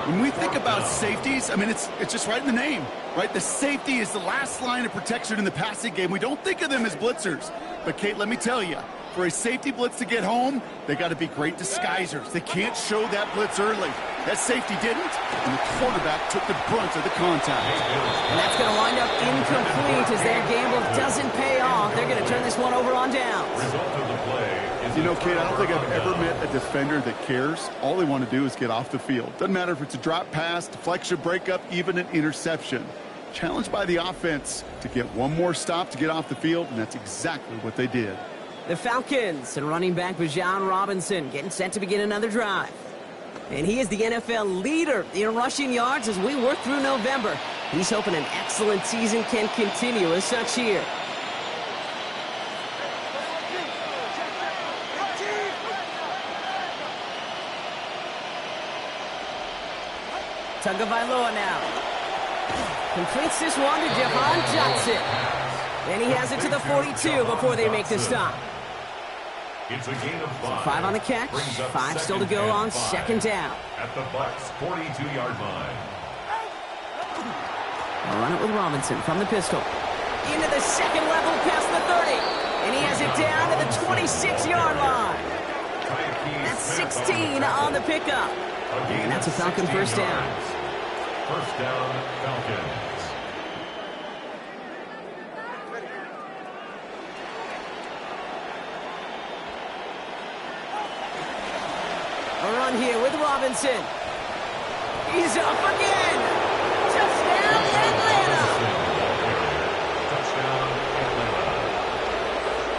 When we think about safeties, I mean, it's just right in the name, right? The safety is the last line of protection in the passing game. We don't think of them as blitzers. But, Kate, let me tell you, for a safety blitz to get home, they got to be great disguisers. They can't show that blitz early. That safety didn't, and the quarterback took the brunt of the contact. And that's going to wind up incomplete as their gamble doesn't pay off. They're going to turn this one over on downs. Result of the play. You know, Kate, I don't think I've ever met a defender that cares. All they want to do is get off the field. Doesn't matter if it's a drop pass, deflection, breakup, even an interception. Challenged by the offense to get one more stop to get off the field, and that's exactly what they did. The Falcons and running back Bijan Robinson getting set to begin another drive. And he is the NFL leader in rushing yards as we work through November. He's hoping an excellent season can continue as such here. Tagovailoa now. Completes this one to Jahan Johnson. And he has it to the 42 before they make the stop. It's a gain of 5. 5 on the catch, 5 still to go on 2nd down. At the Bucs' 42-yard line. I'll run it with Robinson from the pistol. Into the second level past the 30. And he has it down 26-yard line. That's 16 on the pickup. And that's a Falcon first down. First down, Falcons. A run here with Robinson. He's up again. Touchdown, Atlanta.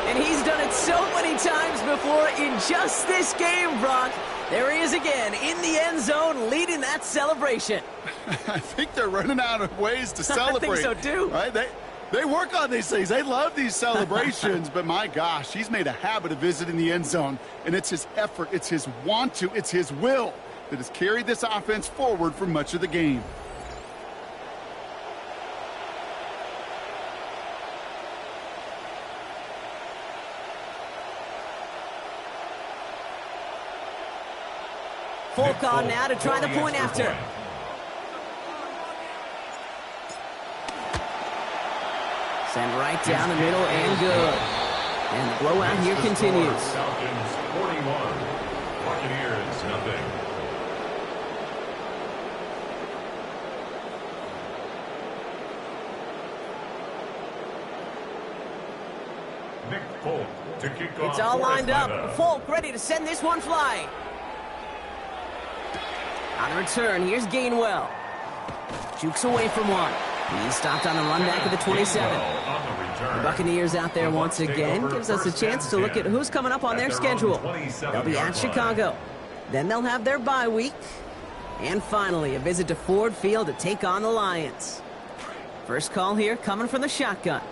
And he's done it so many times before in just this game, Brock. There he is again in the end zone leading that celebration. I think they're running out of ways to celebrate. I think so, too. Right? They work on these things. They love these celebrations. But, my gosh, he's made a habit of visiting the end zone. And it's his effort, it's his want to, it's his will that has carried this offense forward for much of the game. Folk on now to try the point after. Send right down the middle and good. And the blowout here continues. Falcons 41, Buccaneers nothing. Nick Folk to kick off. It's all lined Atlanta. up. Folk ready to send this one flying. On the return, here's Gainwell. Jukes away from one. He's stopped on the run back of the 27. The Buccaneers out there once again gives us a chance to look at who's coming up on their schedule. They'll be at Chicago. Then they'll have their bye week. And finally, a visit to Ford Field to take on the Lions. First call here coming from the shotgun.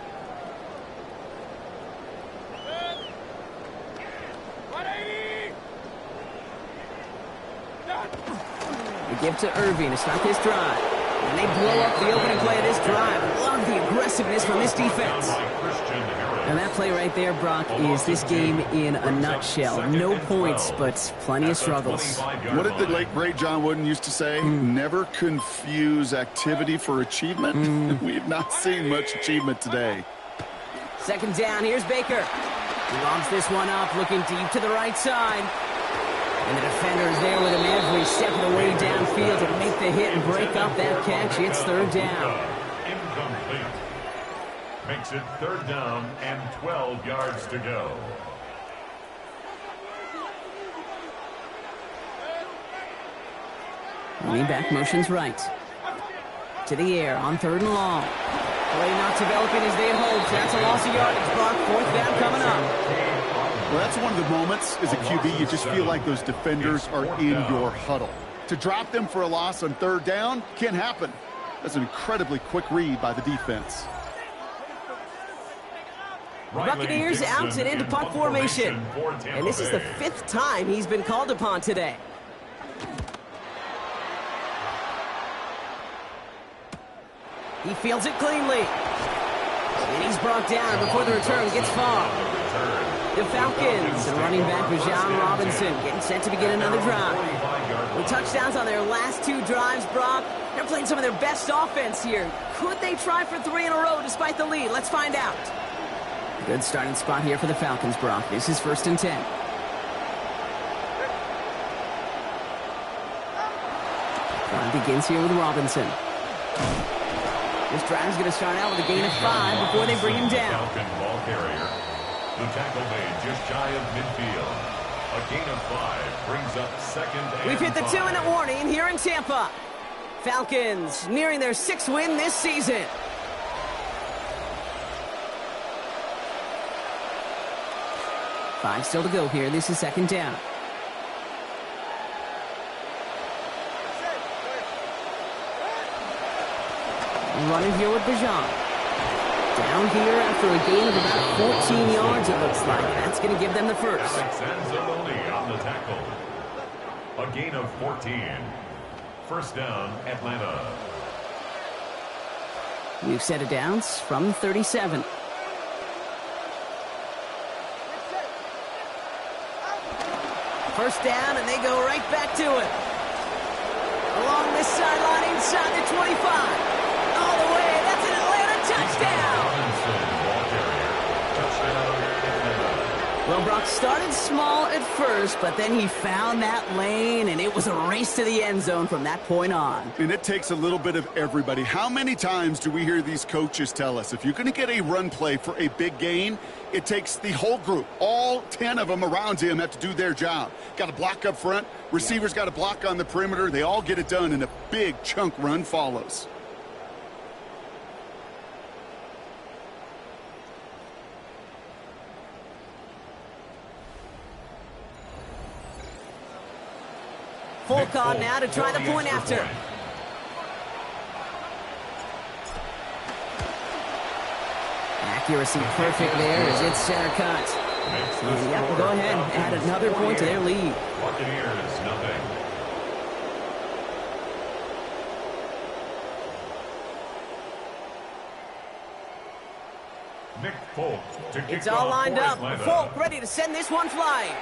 Give to Irving to start this drive. And they blow up the opening play of this drive. Love the aggressiveness from this defense. And that play right there, Brock, is this game in a nutshell. No points, but plenty of struggles. What did the late, great John Wooden used to say? Never confuse activity for achievement. We've not seen much achievement today. Second down, here's Baker. He lobs this one up, looking deep to the right side. And the defender is there with him every step of the way downfield to make the hit and break up that catch. It's third down. Incomplete. Makes it third down and 12 yards to go. Lean back motions right. To the air on third and long. Play not developing as they had hoped. That's a loss of yardage. Brock, fourth down coming up. Well, that's one of the moments as a QB you just feel like those defenders are in your huddle. To drop them for a loss on third down can't happen. That's an incredibly quick read by the defense. Buccaneers out and into punt formation. And this is the fifth time he's been called upon today. He fields it cleanly. And he's brought down before the return gets far. The Falcons and running back Bijan Robinson getting set to begin another drive. With touchdowns on their last two drives, Brock, they're playing some of their best offense here. Could they try for three in a row despite the lead? Let's find out. Good starting spot here for the Falcons, Brock. This is 1st and 10. Drive begins here with Robinson. This drive is going to start out with a gain of 5 before they bring him down. Falcon ball carrier. The tackle made just shy of midfield. A gain of 5 brings up second and We've hit the 5. 2-minute warning here in Tampa. Falcons nearing their 6th win this season. Five still to go here. This is second down. Running here with Bijan. Down here after a gain of about 14 yards, it looks like. That's going to give them the first. Zanzalone on the tackle. A gain of 14. First down, Atlanta. We've set it downs from 37. First down, and they go right back to it. Along this sideline inside the 25. All the way, that's an Atlanta touchdown. Robinson, ball carrier. Touchdown, Atlanta. Well, Brock started small at first, but then he found that lane, and it was a race to the end zone from that point on. And it takes a little bit of everybody. How many times do we hear these coaches tell us, if you're going to get a run play for a big gain, it takes the whole group, all 10 of them around him have to do their job. Got to block up front, receivers got to block on the perimeter. They all get it done, and a big chunk run follows. Folk on now to try the point after. Accuracy perfect there as it's center cut. Yep, go ahead, add another point to their lead. Buccaneers, nothing. Nick Folk to kick It's all off lined for up. Atlanta. Folk ready to send this one flying.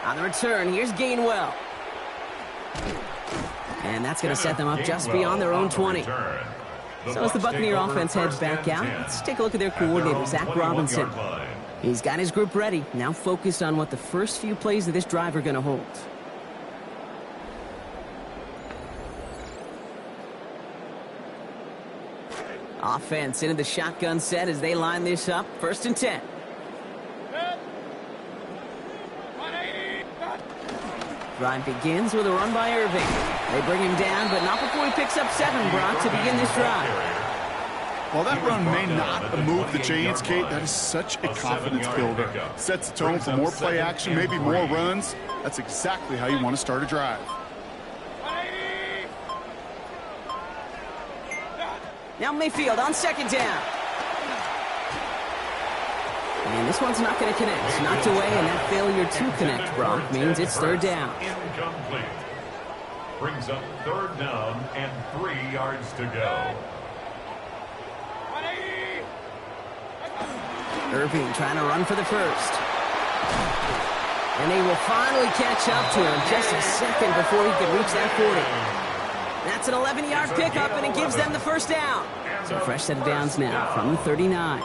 On the return, here's Gainwell. And that's going to set them up just beyond their own 20. So as the Buccaneer offense heads back out, let's take a look at their coordinator, Zach Robinson. He's got his group ready, now focused on what the first few plays of this drive are going to hold. Offense into the shotgun set as they line this up. 1st and 10. Drive begins with a run by Irving. They bring him down, but not before he picks up 7, Brock, to begin this drive. While that run may not move the chains, Kate, that is such a confidence builder. Sets the tone for more play action, maybe more runs. That's exactly how you want to start a drive. Now Mayfield on 2nd down. And this one's not going to connect. Knocked away, and that failure to connect, Brock, means it's 3rd down. Incomplete. Brings up 3rd down and 3 yards to go. Irving trying to run for the first. And they will finally catch up to him just a second before he can reach that 40. That's an 11-yard pickup, and it gives them the 1st down. So fresh set of downs now from the 39.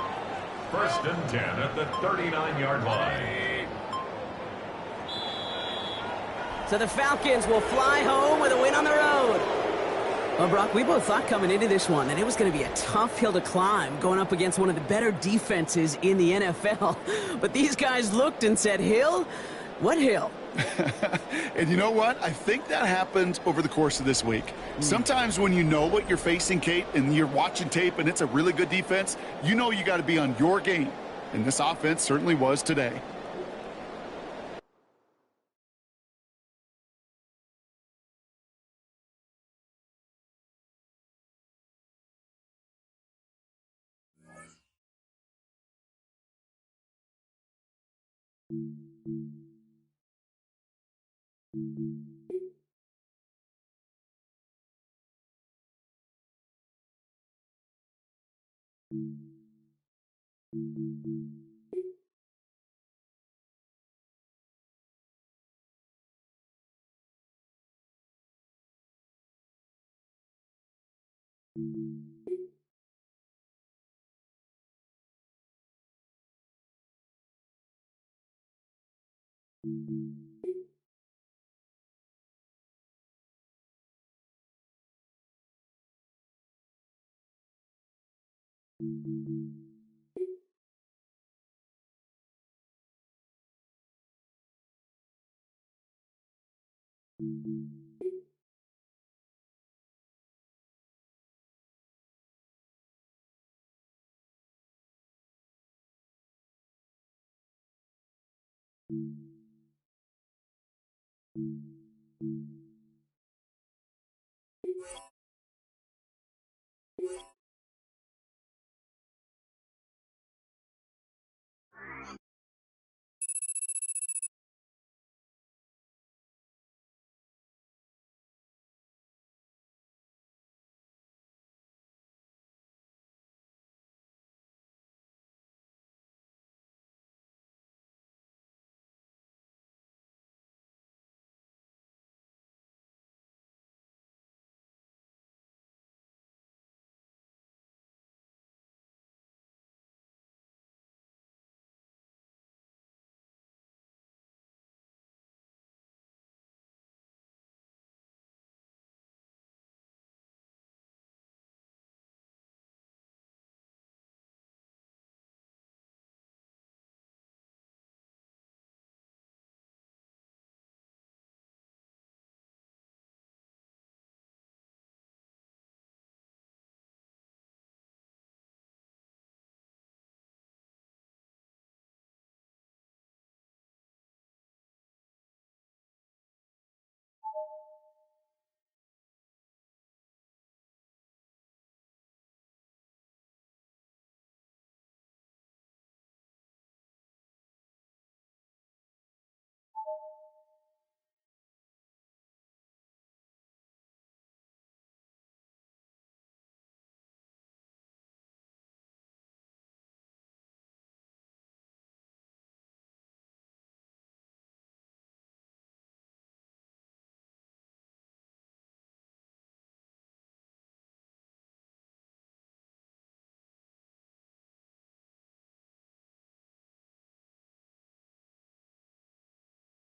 1st and 10 at the 39-yard line. So the Falcons will fly home with a win on the road. Well, Brock, we both thought coming into this one that it was going to be a tough hill to climb going up against one of the better defenses in the NFL. But these guys looked and said, Hill? What hill? And you know what? I think that happened over the course of this week. Sometimes when you know what you're facing, Kate, and you're watching tape and it's a really good defense, you know you got to be on your game. And this offense certainly was today.